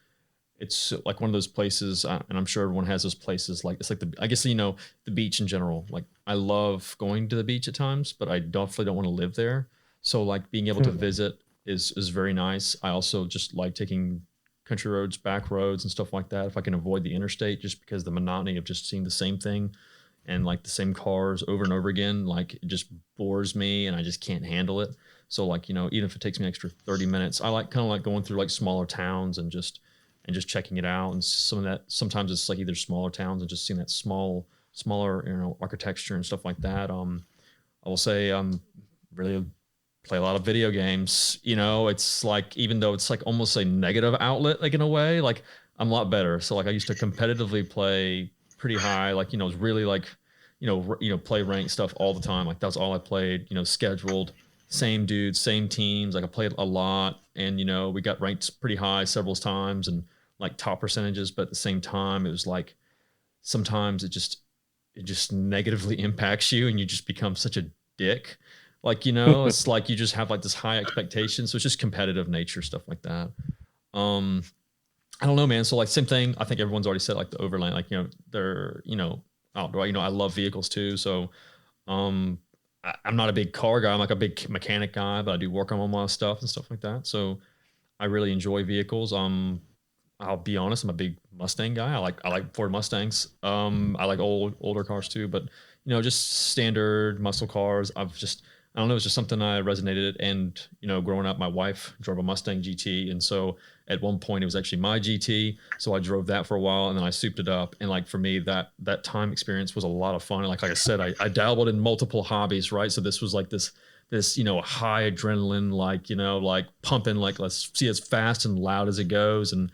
it's like one of those places, and I'm sure everyone has those places. Like, it's like the beach in general. Like, I love going to the beach at times, but I definitely don't want to live there. So like being able to visit is very nice. I also just like taking country roads, back roads, and stuff like that. If I can avoid the interstate, just because the monotony of just seeing the same thing and like the same cars over and over again, like, it just bores me and I just can't handle it. So like, even if it takes me an extra 30 minutes, I like kind of like going through like smaller towns and just checking it out. And sometimes it's like either smaller towns and just seeing that smaller, architecture and stuff like that. I will say really play a lot of video games. It's like, even though it's like almost a negative outlet, like in a way, like I'm a lot better. So like I used to competitively play pretty high, like, it was really like, play ranked stuff all the time. Like, that's all I played, scheduled, same dudes, same teams. Like, I played a lot, and, we got ranked pretty high several times and like top percentages, but at the same time, it was like, sometimes it just negatively impacts you and you just become such a dick. Like, it's like you just have like this high expectation. So it's just competitive nature, stuff like that. I don't know, man. So like, same thing. I think everyone's already said, like the overland, like, they're, outdoor, I love vehicles too. So, I'm not a big car guy. I'm like a big mechanic guy, but I do work on a lot of stuff and stuff like that. So I really enjoy vehicles. I'll be honest, I'm a big Mustang guy. I like Ford Mustangs. I like older cars too, but just standard muscle cars. I don't know, it's just something I resonated. And, growing up, my wife drove a Mustang GT. And so at one point it was actually my GT. So I drove that for a while and then I souped it up. And like, for me, that time experience was a lot of fun. And like I said, I dabbled in multiple hobbies, right? So this was like this, high adrenaline, like, like pumping, like, let's see as fast and loud as it goes. And,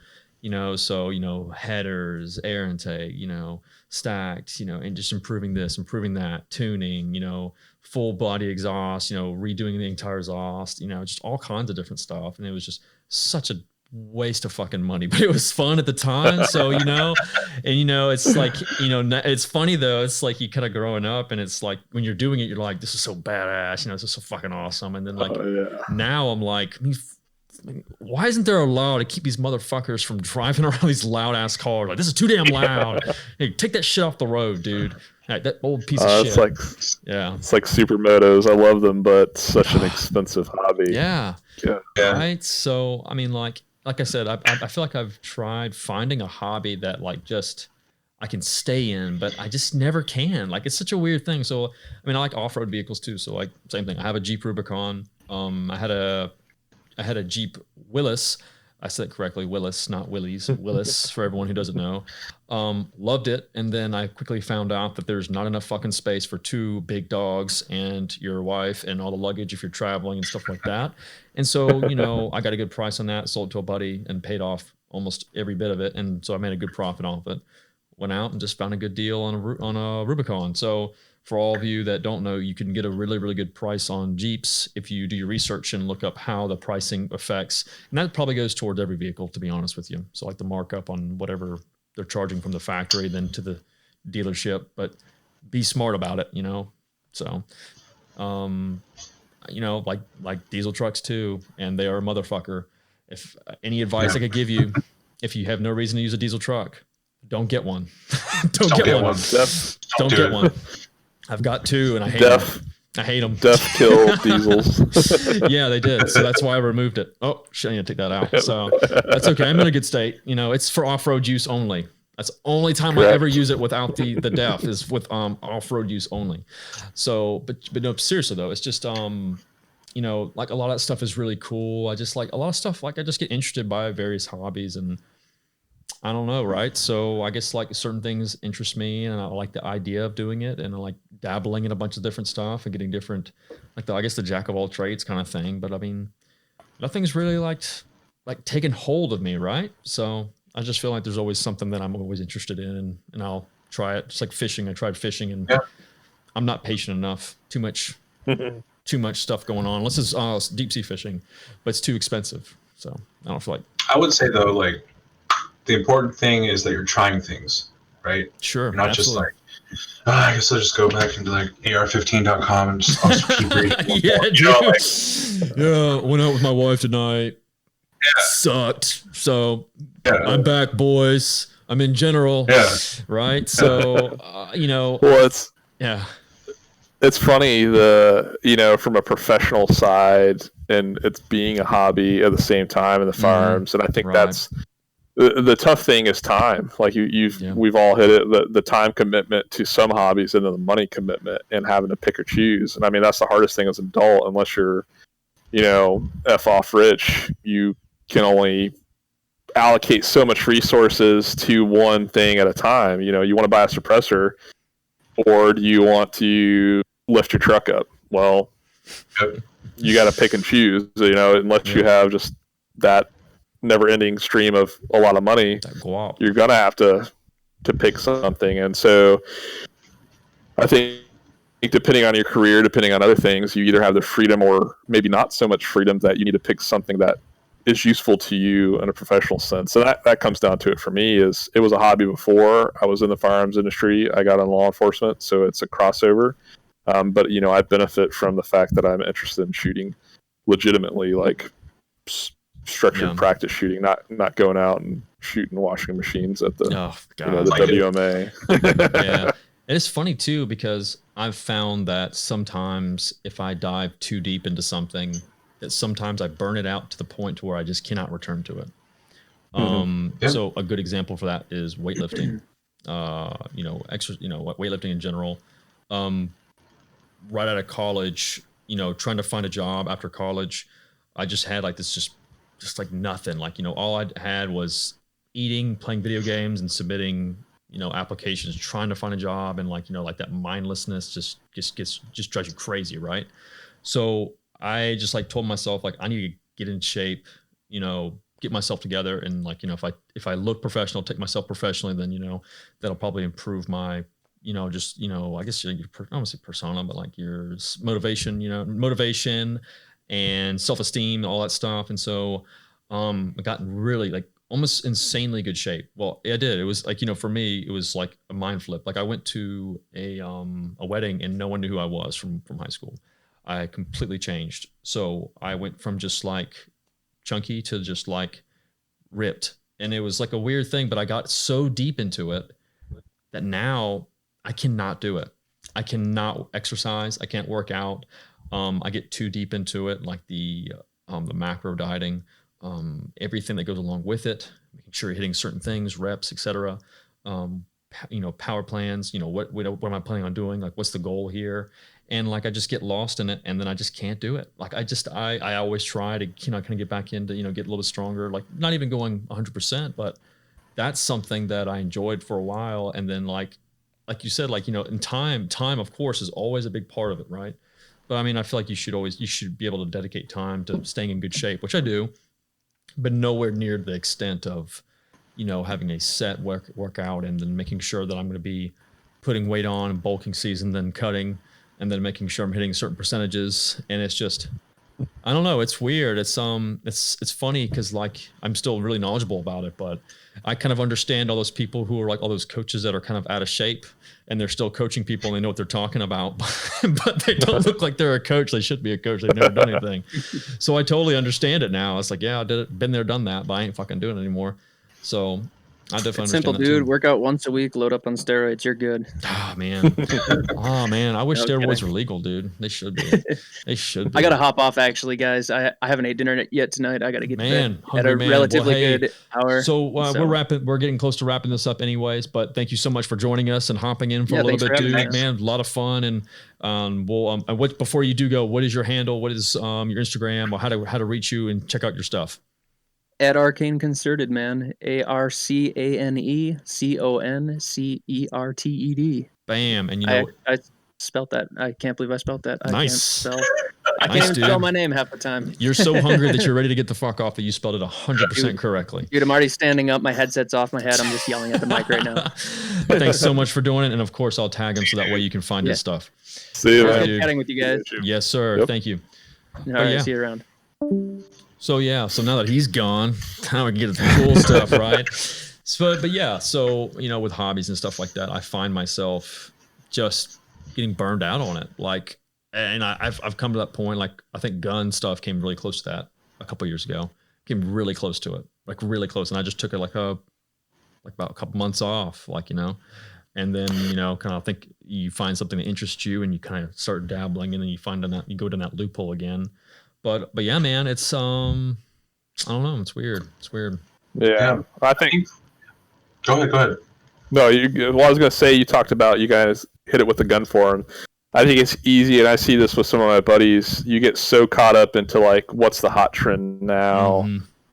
So, headers, air intake, stacked, and just improving this, improving that, tuning, full body exhaust, redoing the entire exhaust, just all kinds of different stuff. And it was just such a waste of fucking money, but it was fun at the time. So, and, it's like, it's funny though. It's like you kind of growing up and it's like when you're doing it, you're like, this is so badass, this is so fucking awesome. And then now I'm like, why isn't there a law to keep these motherfuckers from driving around these loud ass cars? Like, this is too damn loud. Hey, take that shit off the road, dude. Right, that old piece of shit. It's like supermotos. I love them, but such an expensive hobby. Yeah. Right. So, I mean, like I said, I feel like I've tried finding a hobby that just I can stay in, but I just never can. Like, it's such a weird thing. So, I mean, I like off-road vehicles too. So, like, same thing. I have a Jeep Rubicon. I had a Jeep Willys. I said it correctly, Willis, not Willys. Willis, for everyone who doesn't know. Loved it. And then I quickly found out that there's not enough fucking space for 2 big dogs and your wife and all the luggage if you're traveling and stuff like that. And so, I got a good price on that, sold it to a buddy and paid off almost every bit of it. And so I made a good profit off it. Went out and just found a good deal on a Rubicon. So for all of you that don't know, you can get a really, really good price on Jeeps if you do your research and look up how the pricing affects. And that probably goes towards every vehicle, to be honest with you. So like the markup on whatever they're charging from the factory, then to the dealership. But be smart about it, So, like diesel trucks too, and they are a motherfucker. If any advice I could give you, if you have no reason to use a diesel truck, don't get one. Don't get one. Don't get one. I've got 2 and I hate them. I hate them. Death killed diesels. Yeah, they did. So that's why I removed it. Oh, shit, I need to take that out. So that's okay. I'm in a good state. It's for off-road use only. That's the only time I ever use it without the DEF is with off-road use only. So, but no, seriously though, it's just like a lot of that stuff is really cool. I just like a lot of stuff. Like I just get interested by various hobbies and I don't know, right? So I guess like certain things interest me and I like the idea of doing it and I like dabbling in a bunch of different stuff and getting different, I guess the jack of all trades kind of thing. But I mean, nothing's really like taking hold of me, right? So I just feel like there's always something that I'm always interested in and I'll try it. Just like fishing. I tried fishing and I'm not patient enough. Too much stuff going on. Unless it's deep sea fishing, but it's too expensive. So I don't feel like. I would say though, like, the important thing is that you're trying things, right? Sure. You're not absolutely. just like, I guess I'll just go back into like AR15.com and I'll just keep reading. Yeah, dude. Yeah, went out with my wife tonight. Yeah. Sucked. So I'm back, boys. I'm in general. Yeah. Right. So, Well, it's funny from a professional side and it's being a hobby at the same time in the firearms. And I think that's the tough thing is time. Like we've all hit it, the time commitment to some hobbies and then the money commitment and having to pick or choose. And I mean, that's the hardest thing as an adult, unless you're, F off rich, you can only allocate so much resources to one thing at a time. You want to buy a suppressor or do you want to lift your truck up? Well, you got to pick and choose, unless you have just that never-ending stream of a lot of money, you're gonna have to pick something. And so I think depending on your career, depending on other things, you either have the freedom or maybe not so much freedom that you need to pick something that is useful to you in a professional sense. So that comes down to it for me. Is it was a hobby before I was in the firearms industry. I got in law enforcement, so it's a crossover. But I benefit from the fact that I'm interested in shooting legitimately, like structured practice shooting, not going out and shooting washing machines at the WMA. Yeah, and it's funny too because I've found that sometimes if I dive too deep into something, that sometimes I burn it out to the point to where I just cannot return to it. So a good example for that is weightlifting. Weightlifting in general. Right out of college, trying to find a job after college, I just had like this just like nothing. Like, all I had was eating, playing video games and submitting, applications, trying to find a job. And like, like that mindlessness just drives you crazy. Right. So I just like told myself, like, I need to get in shape, get myself together and like, you know, if I look professional, take myself professionally, then, you know, that'll probably improve my, you know, just, you know, I guess your, I don't want to say persona, but like your motivation and self-esteem, all that stuff. And so I got in really like almost insanely good shape. Well, I did. It was like, you know, for me, it was like a mind flip. Like I went to a wedding and no one knew who I was from high school. I completely changed. So I went from just like chunky to just like ripped. And it was like a weird thing, but I got so deep into it that now I cannot do it. I cannot exercise. I can't work out. I get too deep into it, like the macro dieting, everything that goes along with it, making sure you're hitting certain things, reps, etc. You know, power plans. You know, what am I planning on doing? Like, what's the goal here? And like, I just get lost in it, and then I just can't do it. Like, I always try to, you know, kind of get back into, you know, get a little bit stronger. Like, not even going 100%, but that's something that I enjoyed for a while, and then like you said, like, you know, in time of course is always a big part of it, right? But I mean, I feel like you should be able to dedicate time to staying in good shape, which I do, but nowhere near the extent of, you know, having a set workout and then making sure that I'm going to be putting weight on in bulking season, then cutting, and then making sure I'm hitting certain percentages. And it's just, I don't know. It's weird. It's funny because like I'm still really knowledgeable about it, but I kind of understand all those people who are like all those coaches that are kind of out of shape and they're still coaching people and they know what they're talking about, but they don't look like they're a coach. They should be a coach. They've never done anything. So I totally understand it now. It's like, yeah, I did it, been there, done that, but I ain't fucking doing it anymore. So I definitely it's simple, dude. Too. Work out once a week, load up on steroids. You're good. Oh man. I wish steroids were legal, dude. They should be. They should be. I gotta hop off actually, guys. I haven't ate dinner yet tonight. I gotta get to bed at a man. relatively good hour. So we're getting close to wrapping this up anyways, but thank you so much for joining us and hopping in for a little bit, dude. Man, a lot of fun. And what before you do go, what is your handle? What is your Instagram, or how to reach you and check out your stuff? At Arcane Concerted, man. ARCANECONCERTED. Bam. And you know, I spelt that. I can't believe I spelt that. Nice. I can't even spell my name half the time. You're so hungry that you're ready to get the fuck off that you spelled it 100% correctly. Dude, I'm already standing up. My headset's off my head. I'm just yelling at the mic right now. But thanks so much for doing it. And of course, I'll tag him so that way you can find his stuff. See you, man. Chatting with you guys. Yes, sir. Yep. Thank you. All right, see you around. So yeah, so now that he's gone, now we can get to the cool stuff, right? But yeah, so you know, with hobbies and stuff like that, I find myself just getting burned out on it. Like, and I've come to that point. Like, I think gun stuff came really close to that a couple of years ago. Came really close to it, like really close. And I just took it like about a couple months off, like, you know. And then, you know, kind of think you find something that interests you, and you kind of start dabbling, and then you go down that loophole again. But yeah, man, it's I don't know, it's weird. It's weird. Yeah. I think. Go ahead. No, well, I was gonna say, you talked about you guys hit it with the gun form. I think it's easy, and I see this with some of my buddies. You get so caught up into like what's the hot trend now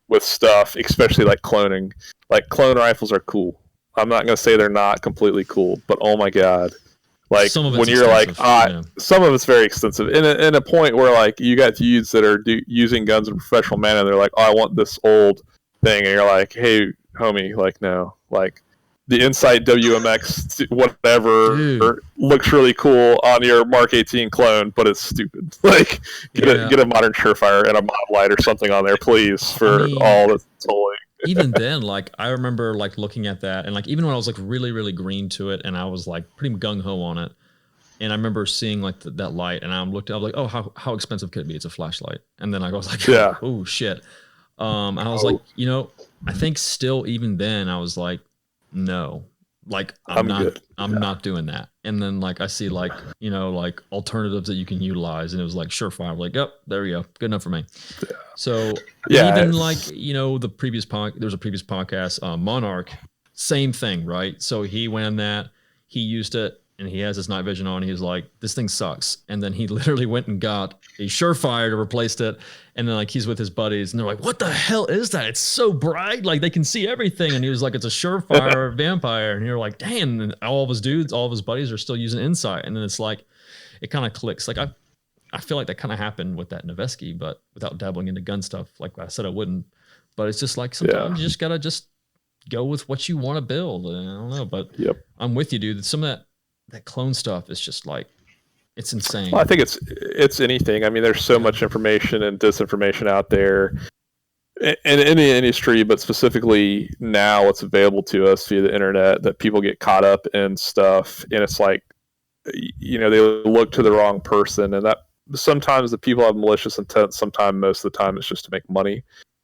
with stuff, especially like cloning. Like, clone rifles are cool. I'm not gonna say they're not completely cool, but oh my god. Like, when you're like, some of it's very extensive. In a point where, like, you got dudes that are using guns in a professional manner, and they're like, oh, I want this old thing. And you're like, hey, homie, like, no. Like, the Insight WMX, whatever, looks really cool on your Mark 18 clone, but it's stupid. Like, get a modern Surefire and a mod light or something on there, please, for all that's totally. Even then, like, I remember like looking at that, and like even when I was like really, really green to it, and I was like pretty gung ho on it, and I remember seeing like that light, and I was like, oh, how expensive could it be? It's a flashlight. And then I was like, oh shit. And I was like, you know, I think still even then I was like, no, like I'm not doing that. And then like I see like, you know, like alternatives that you can utilize, and it was like Surefire. Like, yep, there you go, good enough for me. So even like, you know, there was a previous podcast, Monarch, same thing, right? So he went in that, he used it, and he has his night vision on. He was like, this thing sucks. And then he literally went and got a Surefire to replace it. And then like he's with his buddies, and they're like, what the hell is that? It's so bright, like they can see everything. And he was like, it's a Surefire vampire. And you're like, damn. And all of his buddies are still using Insight. And then it's like, it kind of clicks. Like I feel like that kind of happened with that Noveski, but without dabbling into gun stuff. Like I said, I wouldn't. but it's just like sometimes you just gotta just go with what you want to build. And I don't know, but I'm with you, dude. Some of that clone stuff is just like, it's insane. Well, I think it's anything. I mean, there's so much information and disinformation out there in any industry, but specifically now what's available to us via the internet, that people get caught up in stuff, and it's like, you know, they look to the wrong person, and that sometimes the people have malicious intent. Sometimes, most of the time, it's just to make money,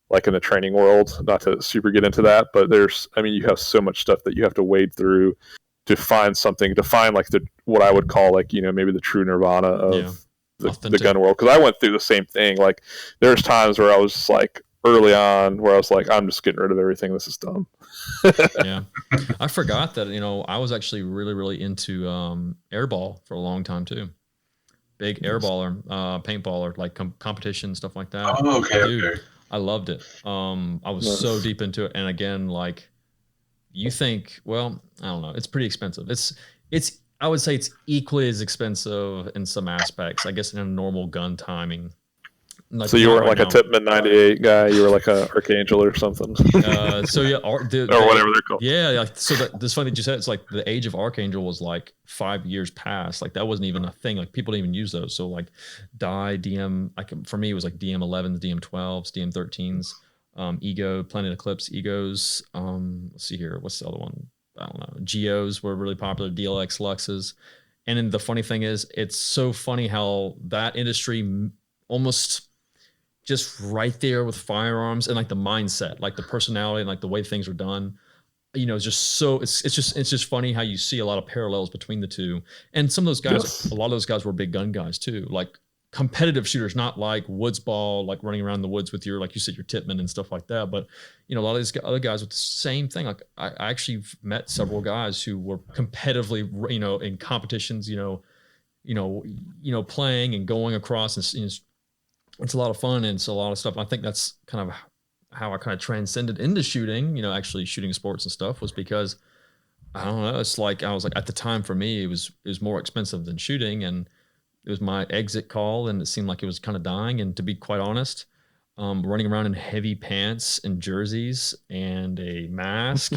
like in the training world. Not to super get into that, but you have so much stuff that you have to wade through to find something, to find like what I would call like, you know, maybe the true nirvana of the gun world. Because I went through the same thing. Like there's times where I was just like, early on, where I was like, I'm just getting rid of everything. This is dumb. Yeah. I forgot that, you know, I was actually really, really into airball for a long time too. Big airballer, paintballer, like competition, stuff like that. Oh, okay. Dude, okay. I loved it. I was so deep into it. And again, like you think, well, I don't know. It's pretty expensive. It's, I would say it's equally as expensive in some aspects, I guess, in a normal gun timing. Like, so you weren't like a Tipman 98 guy. You were like a Archangel or something. So yeah, or whatever they're called. Yeah, like, so this funny that you said, it's like the age of Archangel was like 5 years past. Like that wasn't even a thing. Like people didn't even use those. So like DM, like for me it was like DM11s, DM12s, DM13s, Ego, Planet Eclipse, Egos. Let's see here. What's the other one? I don't know. Geos were really popular. DLX Luxes. And then the funny thing is, it's so funny how that industry almost just right there with firearms and like the mindset, like the personality and like the way things are done, you know, it's just so it's just funny how you see a lot of parallels between the two. And some of those guys, a lot of those guys were big gun guys too, like competitive shooters, not like woods ball, like running around the woods with your, like you said, your Tipman and stuff like that. But, you know, a lot of these other guys with the same thing. Like I actually met several guys who were competitively, you know, in competitions, you know, playing and going across, and, you know, it's a lot of fun and it's a lot of stuff. I think that's kind of how I kind of transcended into shooting, you know, actually shooting sports and stuff, was because I don't know. It's like, I was like, at the time for me, it was more expensive than shooting, and it was my exit call, and it seemed like it was kind of dying. And to be quite honest, running around in heavy pants and jerseys and a mask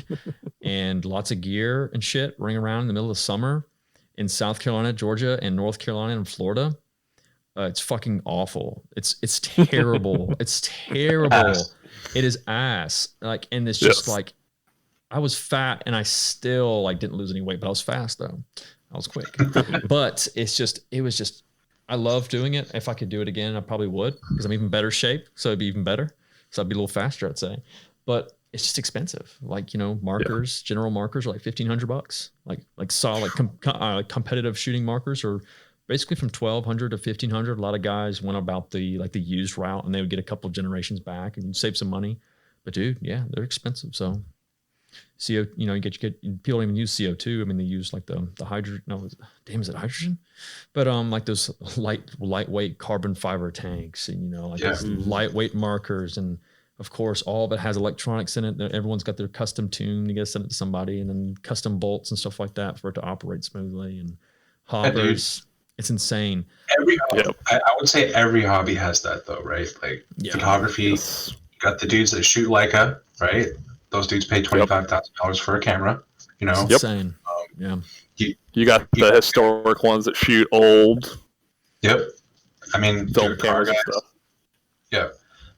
and lots of gear and shit, running around in the middle of summer in South Carolina, Georgia, and North Carolina and Florida. It's fucking awful. It's terrible. It's terrible. Ass. It is ass. Like, and it's just like, I was fat and I still like didn't lose any weight, but I was fast though. I was quick. But it was just, I love doing it. If I could do it again, I probably would, because I'm even better shape. So it'd be even better. So I'd be a little faster, I'd say. But it's just expensive. Like, you know, markers, general markers are like $1,500. Like solid competitive shooting markers are basically from $1,200 to $1,500. A lot of guys went about the used route, and they would get a couple of generations back and save some money. But dude, yeah, they're expensive. So CO, you know, you get people don't even use CO2. I mean, they use like the hydrogen. No, damn, is it hydrogen? But like those lightweight carbon fiber tanks, and you know, like those lightweight markers, and of course, all of it has electronics in it. Everyone's got their custom tune. You got to send it to somebody, and then custom bolts and stuff like that for it to operate smoothly, and hoppers. It's insane. Every hobby, I would say every hobby has that though, right? Like photography, you got the dudes that shoot Leica, right? Those dudes pay $25,000 for a camera. You know, insane. You got the historic ones that shoot old. Yep. I mean, film cameras and stuff. Yeah.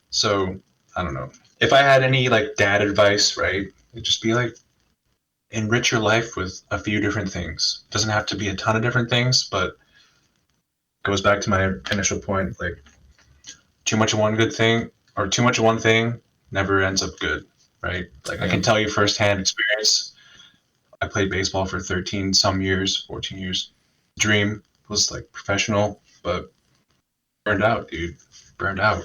So I don't know. If I had any like dad advice, right, it'd just be like, enrich your life with a few different things. Doesn't have to be a ton of different things, but goes back to my initial point, like too much of one good thing or too much of one thing never ends up good, right? Like I can tell you firsthand experience. I played baseball for 13 some years, 14 years. Dream was like professional, but burned out, dude. Burned out.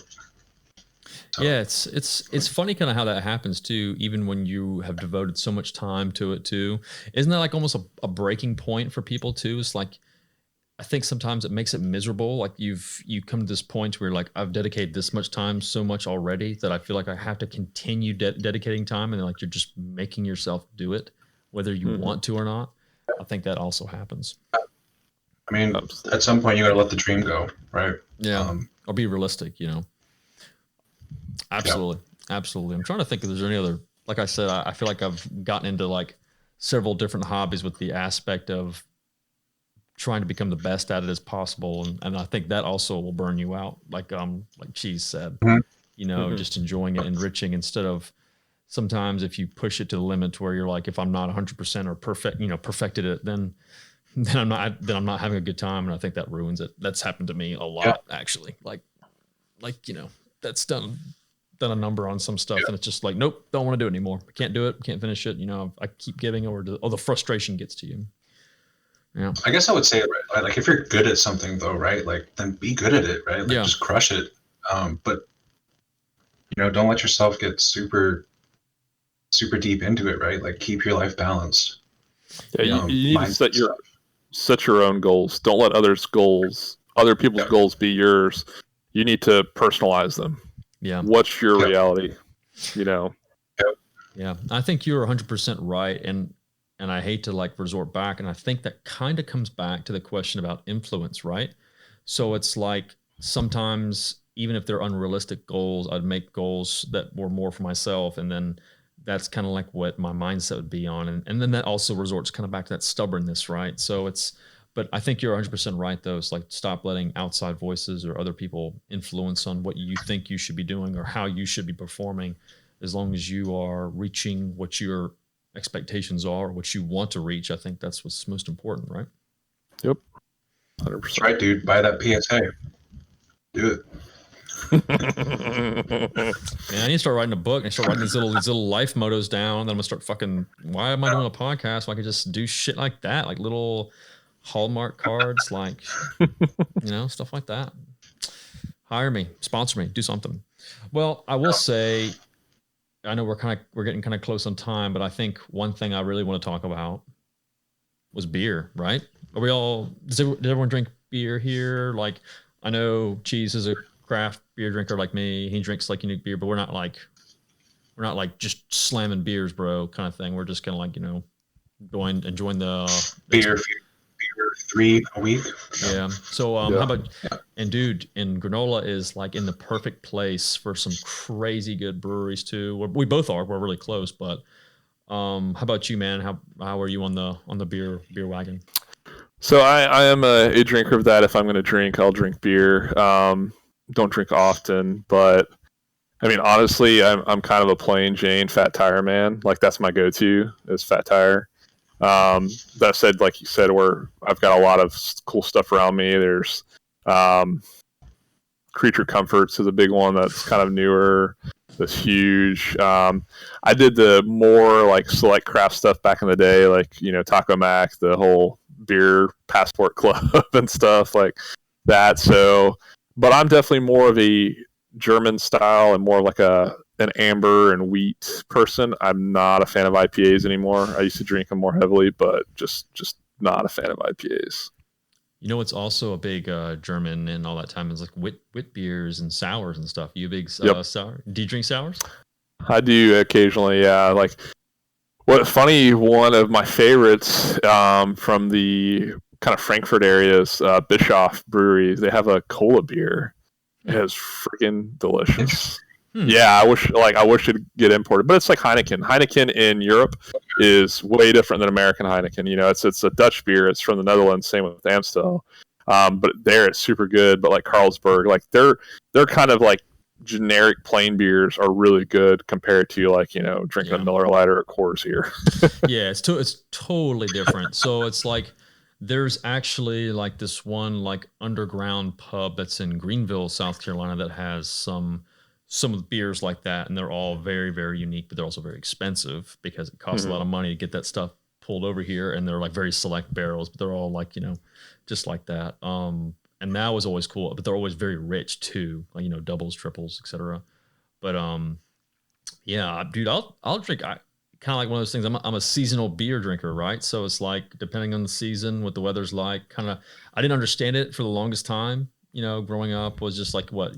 So, yeah, it's funny kind of how that happens too, even when you have devoted so much time to it too. Isn't that like almost a breaking point for people too? It's like, I think sometimes it makes it miserable. Like you come to this point where like, I've dedicated this much time so much already that I feel like I have to continue dedicating time, and like you're just making yourself do it, whether you want to or not. I think that also happens. I mean, at some point you got to let the dream go, right? Yeah, or be realistic, you know. Absolutely. Absolutely. I'm trying to think if there's any other, like I said, I feel like I've gotten into like several different hobbies with the aspect of trying to become the best at it as possible. And I think that also will burn you out. Like Cheese said, just enjoying it, enriching instead of sometimes if you push it to the limit to where you're like, if I'm not 100% or perfected it, then I'm not having a good time. And I think that ruins it. That's happened to me a lot, actually. Like, that's done a number on some stuff and it's just like, nope, don't want to do it anymore. I can't do it. Can't finish it. I keep giving or the frustration gets to you. Yeah. I guess I would say, right, like if you're good at something though, right, like then be good at it, right? Like just crush it. But don't let yourself get super deep into it, right? Like keep your life balanced. Yeah, you need to set your own goals. Don't let other people's goals be yours. You need to personalize them. Yeah. What's your reality? Yeah. I think you're 100% right. And I hate to like resort back. And I think that kind of comes back to the question about influence, right? So it's like sometimes even if they're unrealistic goals, I'd make goals that were more for myself. And then that's kind of like what my mindset would be on. And then that also resorts kind of back to that stubbornness, right? So but I think you're 100% right though. It's like stop letting outside voices or other people influence on what you think you should be doing or how you should be performing, as long as you are reaching what your expectations are, what you want to reach. I think that's what's most important, right? Yep. 100%. That's right, dude. Buy that PSA. Do it. Man, I need to start writing a book and start writing these little life mottos down. Then I'm gonna start why am I doing a podcast? Well, I could just do shit like that, like little Hallmark cards, like stuff like that. Hire me, sponsor me, do something. Well, I will say, I know we're getting kind of close on time, but I think one thing I really want to talk about was beer, right? Are we all? Did everyone drink beer here? Like, I know Cheese is a craft beer drinker like me. He drinks like unique beer, but we're not like just slamming beers, bro, kind of thing. We're just kind of like enjoying the beer 3 a week. Yeah. So how about and dude, and Granola is like in the perfect place for some crazy good breweries too. We both are. We're really close, but how about you, man? How are you on the beer wagon? So I am a drinker of that. If I'm going to drink, I'll drink beer. Don't drink often, but I mean, honestly, I'm kind of a plain Jane Fat Tire man. Like that's my go-to is Fat Tire. That said, like you said, I've got a lot of cool stuff around me. There's Creature Comforts is a big one that's kind of newer. That's huge. I did the more like select craft stuff back in the day, like Taco Mac, the whole beer passport club and stuff like that. So, but I'm definitely more of a German style and more like an amber and wheat person. I'm not a fan of IPAs anymore. I used to drink them more heavily, but just not a fan of IPAs. It's also a big German and all that time is like wit beers and sours and stuff. You a big sour? Do you drink sours? I do occasionally, yeah. Like, funny, one of my favorites from the kind of Frankfurt areas, Bischoff Brewery, they have a cola beer. It is freaking delicious. Yeah, I wish it'd get imported, but it's like Heineken. Heineken in Europe is way different than American Heineken. It's a Dutch beer. It's from the Netherlands. Same with Amstel. But there it's super good. But like Carlsberg, like they're kind of like generic plain beers are really good compared to like drinking a Miller Lite or a Coors here. Yeah, it's totally different. So it's like there's actually like this one like underground pub that's in Greenville, South Carolina that has some of the beers like that, and they're all very, very unique, but they're also very expensive because it costs a lot of money to get that stuff pulled over here, and they're like very select barrels, but they're all like just like that. And that was always cool, but they're always very rich too, like doubles, triples, etc. But yeah, dude, I'll drink. I kind of like one of those things. I'm a seasonal beer drinker, right? So it's like depending on the season, what the weather's like. Kind of, I didn't understand it for the longest time. Growing up was just like what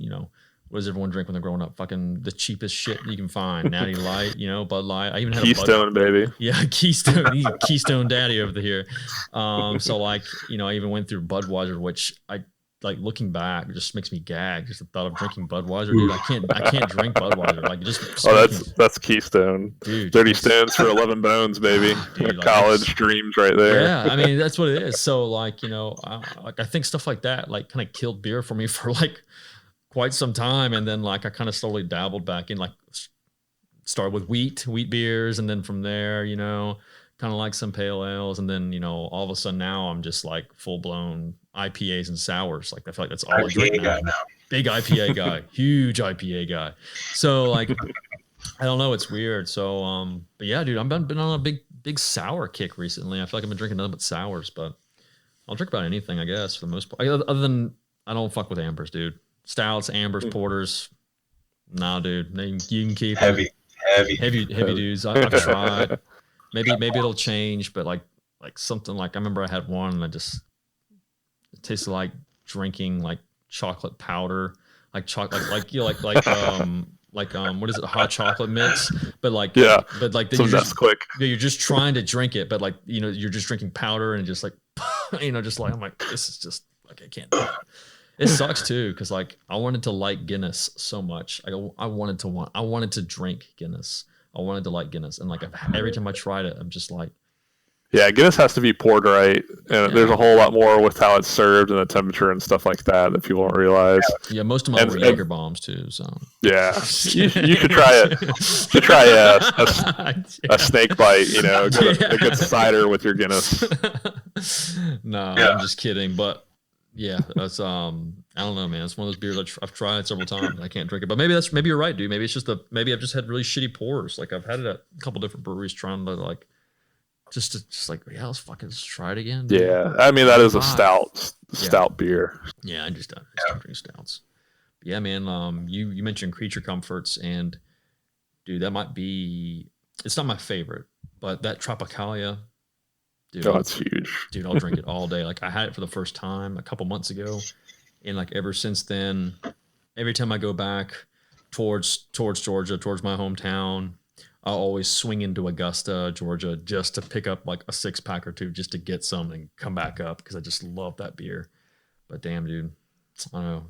does everyone drink when they're growing up? Fucking the cheapest shit you can find. Natty Light, Bud Light. I even had Keystone, baby. Yeah, Keystone. Keystone Daddy over here. So like, I even went through Budweiser, which like looking back, it just makes me gag. Just the thought of drinking Budweiser, dude. I can't drink Budweiser. Like just that's Keystone, dude. 30 Stones for 11 bones, baby. Dude, like, college dreams right there. Yeah, I mean that's what it is. So like, you know, I think stuff like that like kind of killed beer for me for like quite some time, and then like I kind of slowly dabbled back in, like started with wheat beers, and then from there, you know, kind of like some pale ales, and then, you know, all of a sudden now I'm just like full blown IPAs and sours. Like I feel like that's all I drink now. Big IPA guy, huge IPA guy. So like I don't know, it's weird. So but yeah, dude, I've been on a big sour kick recently. I feel like I've been drinking nothing but sours, but I'll drink about anything, I guess, for the most part. Other than I don't fuck with ambers, dude. Stouts, ambers, porters. Nah, dude. You can keep heavy dudes. I've tried. Maybe it'll change, but like something like I remember I had one and it tasted like drinking like chocolate powder, like chocolate, like you know, like what is it, hot chocolate mix? But like but like so that's quick. Yeah, you're just trying to drink it, but like, you know, you're just drinking powder and just like you know, just like I'm like, this is just like I can't do it. It sucks too, because like I wanted to like Guinness so much. I wanted to drink Guinness. I wanted to like Guinness, and like every time I tried it, I'm just like, yeah, Guinness has to be poured right, and there's a whole lot more with how it's served and the temperature and stuff like that people don't realize. Yeah, most of mine were Jaeger bombs too. So yeah, you could try it. You could try a snake bite. You know, a good cider with your Guinness. No, I'm just kidding, but. Yeah, that's I don't know, man. It's one of those beers I've tried several times. I can't drink it, but maybe you're right, dude. Maybe it's just maybe I've just had really shitty pours. Like I've had it at a couple different breweries trying to like just like, yeah, let's try it again. Dude. Yeah, I mean that is a stout beer. Yeah, I just don't drink stouts. But yeah, man. You mentioned Creature Comforts, and dude, that might be. It's not my favorite, but that Tropicalia. Dude, it's huge. Dude, I'll drink it all day. Like I had it for the first time a couple months ago, and like ever since then, every time I go back towards Georgia, towards my hometown, I'll always swing into Augusta, Georgia, just to pick up like a 6-pack or two, just to get some and come back up, because I just love that beer. But damn, dude, I don't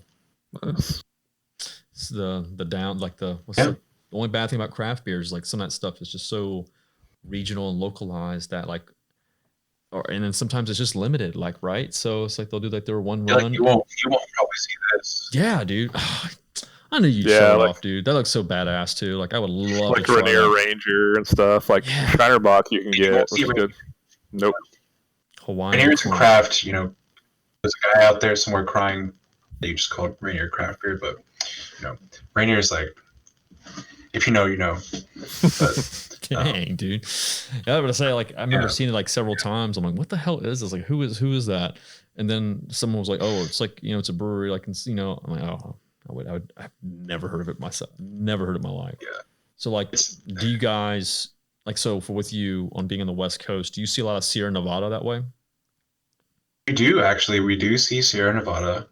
know. It's the down, like the only bad thing about craft beers is like some of that stuff is just so regional and localized that like. And then sometimes it's just limited, like, right? So it's like they'll do like their one run. Like you won't probably see this. Yeah, dude. I knew you'd show it off, dude. That looks so badass too. Like I would love like Rainier Ranger and stuff. Like Schreinerbach you can get, which is good. Nope. Hawaiian. Rainier's a craft, you know, there's a guy out there somewhere crying that you just called Rainier craft beer, but you know, Rainier is like, if you know, you know. But, dang, dude. Yeah, I was gonna say, like, I remember seeing it like several times. I'm like, what the hell is this? Like, who is that? And then someone was like, oh, it's like, you know, it's a brewery. Like, you know, I'm like, oh, I've never heard of it myself. Never heard of it in my life. Yeah. So like, do you guys like, so for with you on being on the West Coast, do you see a lot of Sierra Nevada that way? We do actually. We do see Sierra Nevada.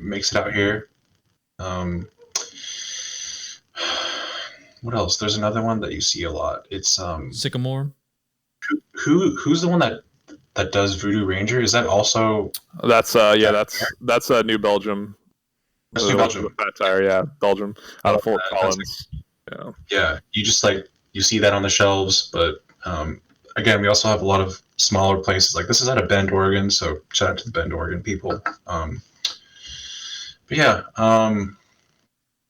Makes it out here. What else? There's another one that you see a lot. It's Sycamore. Who's the one that does Voodoo Ranger? Is that also? That's that's New Belgium. That's New Belgium. Tire, Belgium out of Fort Collins. Yeah, you just like you see that on the shelves, but again, we also have a lot of smaller places. Like this is out of Bend, Oregon, so shout out to the Bend, Oregon people. But yeah,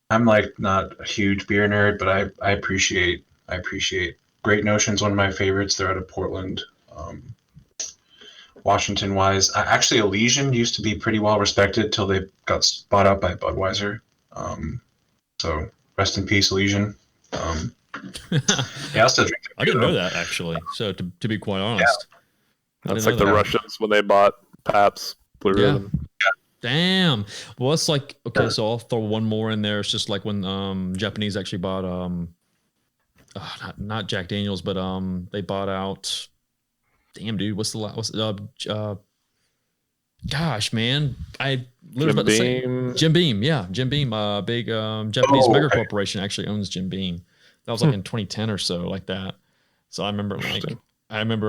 I'm like not a huge beer nerd, but I appreciate Great Notion's one of my favorites. They're out of Portland. Washington wise, actually Elysian used to be pretty well respected till they got bought out by Budweiser. So rest in peace, Elysian. Yeah, I'll still drink it. I didn't know that actually. So to be quite honest, that's like the Russians when they bought Pabst Blue Ribbon. Yeah. Damn. Well, it's like, okay, so I'll throw one more in there. It's just like when Japanese actually bought not Jack Daniels, but they bought out. Damn, dude, what's gosh, man, I literally about to say Jim Beam. Yeah, Jim Beam, big Japanese mega corporation actually owns Jim Beam. That was like in 2010 or so, like that. So I remember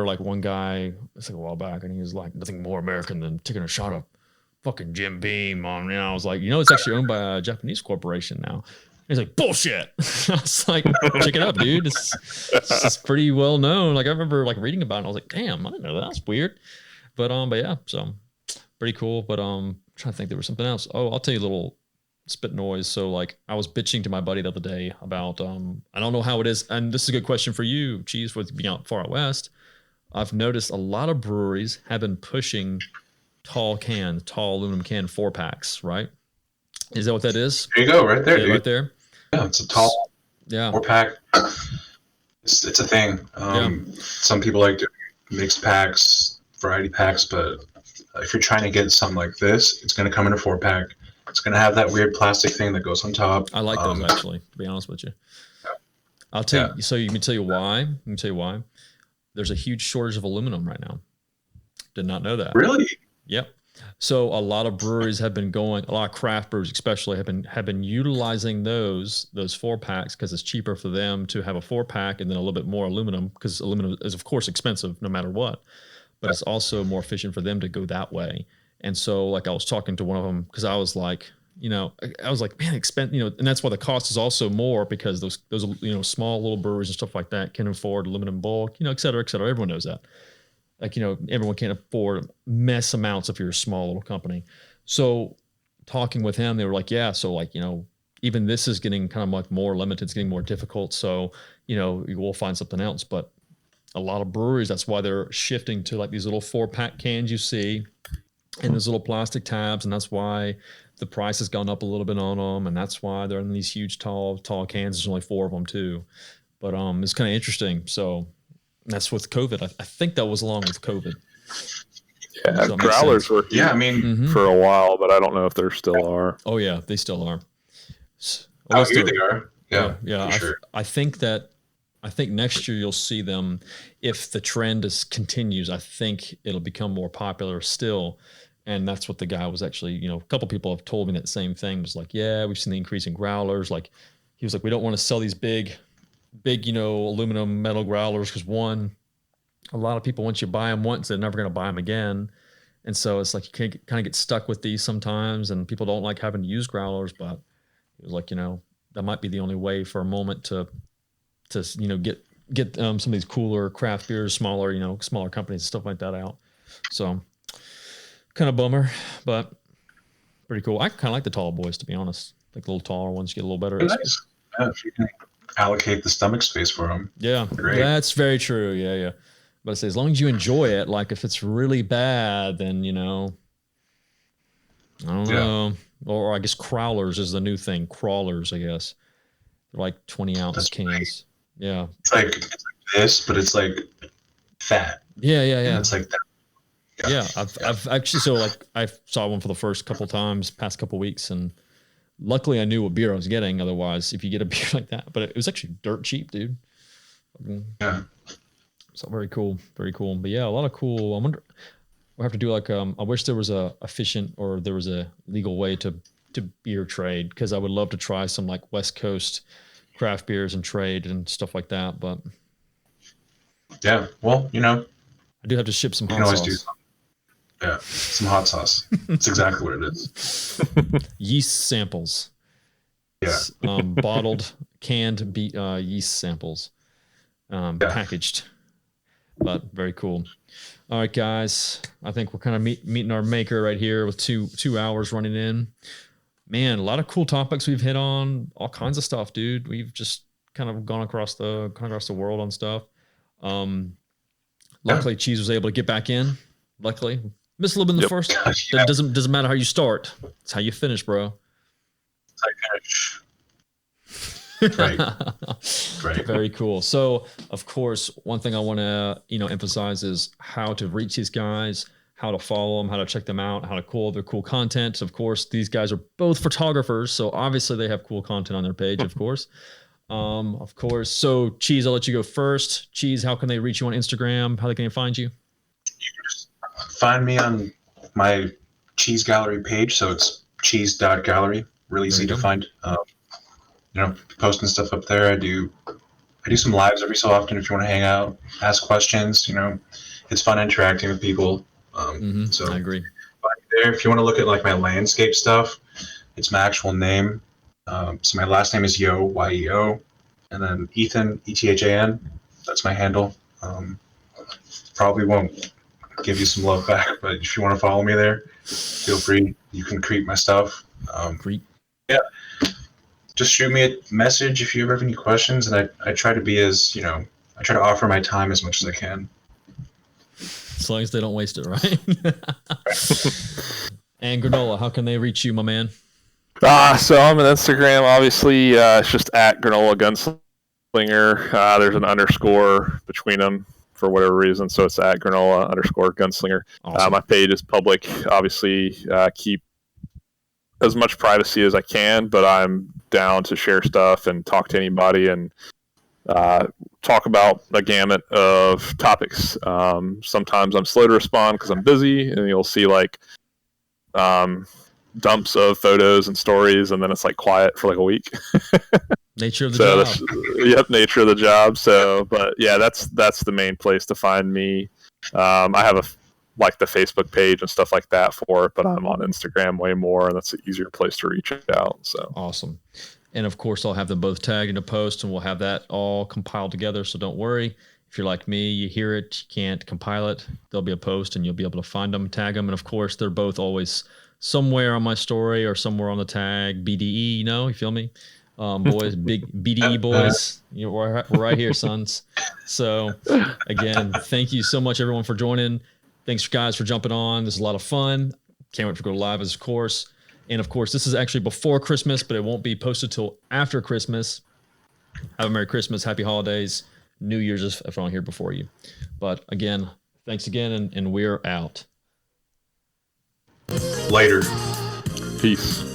like one guy, it's like a while back, and he was like, nothing more American than taking a shot of fucking Jim Beam on, I was like, it's actually owned by a Japanese corporation now. He's like, bullshit. I was like, check it out, dude. It's pretty well known. Like I remember like reading about it. And I was like, damn, I didn't know that. That's weird. But yeah, so pretty cool. But I'm trying to think there was something else. Oh, I'll tell you a little spit noise. So like I was bitching to my buddy the other day about I don't know how it is, and this is a good question for you, Cheese, with being out far out west. I've noticed a lot of breweries have been pushing tall aluminum can 4-packs, right? Is that what that is? There you go, right there, dude. Right there. Yeah, it's a tall 4-pack. It's a thing. Some people like mixed packs, variety packs, but if you're trying to get something like this, it's going to come in a 4-pack. It's going to have that weird plastic thing that goes on top. I like those, actually, to be honest with you. I'll tell you. So you can tell you why. There's a huge shortage of aluminum right now. Did not know that. Really? Yep. So a lot of breweries have been a lot of craft breweries especially have been utilizing those 4-packs because it's cheaper for them to have a 4-pack and then a little bit more aluminum, because aluminum is of course expensive no matter what, but it's also more efficient for them to go that way. And so like I was talking to one of them because I was like, man, and that's why the cost is also more, because those small little breweries and stuff like that can afford aluminum bulk, et cetera, et cetera. Everyone knows that. Like, everyone can't afford mess amounts if you're a small little company. So talking with him, they were like, yeah, so like, even this is getting kind of like more limited. It's getting more difficult. So, we'll find something else. But a lot of breweries, that's why they're shifting to like these little 4-pack cans you see and those little plastic tabs. And that's why the price has gone up a little bit on them. And that's why they're in these huge, tall cans. There's only 4 of them too. But it's kind of interesting. So that's with COVID. I think that was along with COVID. Yeah, so growlers were for a while, but I don't know if there still are. Oh yeah, they still are. Here they are. Yeah. Sure. I think next year you'll see them. If the trend continues, I think it'll become more popular still. And that's what the guy was actually. A couple people have told me that same thing. It was like, yeah, we've seen the increase in growlers. Like he was like, we don't want to sell these big, aluminum metal growlers because one, a lot of people, once you buy them once, they're never going to buy them again. And so it's like you can kind of get stuck with these sometimes, and people don't like having to use growlers. But it was like, that might be the only way for a moment to get some of these cooler craft beers, smaller companies and stuff like that out. So kind of bummer, but pretty cool. I kind of like the tall boys, to be honest. Like the little taller ones get a little better. Nice. Yeah, if you can allocate the stomach space for them. Yeah, that's very true. Yeah. But I say, as long as you enjoy it, like if it's really bad, then, I don't know. Or I guess crowlers is the new thing. Crawlers, I guess. They're like 20-ounce cans. Right. Yeah. It's like this, but it's like fat. Yeah. And it's like that. Yeah. I've actually, I saw one for the first couple times, past couple weeks, and luckily I knew what beer I was getting. Otherwise, if you get a beer like that, but it was actually dirt cheap, dude. Yeah. So very cool. But yeah, a lot of cool. I wonder, we'll have to do like, I wish there was a efficient or there was a legal way to beer trade, because I would love to try some like West Coast craft beers and trade and stuff like that. But yeah, well, I do have to ship some hot sauce. Yeah, some hot sauce. That's exactly what it is. Yeast samples. Yeah. Bottled, canned yeast samples. Packaged. But very cool. All right, guys. I think we're kind of meeting our maker right here with two hours running in. Man, a lot of cool topics we've hit on. All kinds of stuff, dude. We've just kind of gone across the world on stuff. Luckily, Cheese was able to get back in. Luckily, missed a little bit in the first. Yeah. Doesn't matter how you start. It's how you finish, bro. Right. Very cool. So, of course, one thing I want to emphasize is how to reach these guys, how to follow them, how to check them out, how to cool their cool content. Of course, these guys are both photographers, so obviously they have cool content on their page. Of course. So, Cheese, I'll let you go first. Cheese, how can they reach you on Instagram? How can they find you? You can just find me on my Cheese Gallery page. So it's cheese.gallery. Really easy to find. Posting stuff up there. I do some lives every so often if you want to hang out, ask questions. It's fun interacting with people. So I agree. Find me there. If you want to look at like my landscape stuff, it's my actual name. So my last name is Yo, Y-E-O, and then Ethan, E-T-H-A-N. That's my handle. Probably won't give you some love back, but if you want to follow me there, feel free. You can creep my stuff. Creep. Yeah. Just shoot me a message if you ever have any questions, and I try to be as, I try to offer my time as much as I can. As long as they don't waste it, right? And Granola, how can they reach you, my man? So I'm on Instagram, obviously. It's just at Granola Gunslinger. There's an underscore between them for whatever reason, so it's at Granola _Gunslinger. Awesome. My page is public. Obviously, keep as much privacy as I can, but I'm down to share stuff and talk to anybody and talk about a gamut of topics. Sometimes I'm slow to respond because I'm busy, and you'll see like dumps of photos and stories, and then it's like quiet for like a week. Nature of the job. Yep, nature of the job. So, but yeah, that's the main place to find me. I have like the Facebook page and stuff like that for it, but I'm on Instagram way more, and that's an easier place to reach out. So awesome. And of course, I'll have them both tagged in a post, and we'll have that all compiled together. So don't worry. If you're like me, you hear it, you can't compile it, there'll be a post, and you'll be able to find them, tag them. And of course, they're both always somewhere on my story or somewhere on the tag. BDE, you feel me? Boys, big BDE boys. We're right here, sons. So again, thank you so much, everyone, for joining. Thanks, guys, for jumping on. This is a lot of fun. Can't wait to go live, of course. And of course, this is actually before Christmas, but it won't be posted till after Christmas. Have a Merry Christmas, Happy Holidays, New Year's if I'm not here before you. But again, thanks again, and we're out. Later. Peace.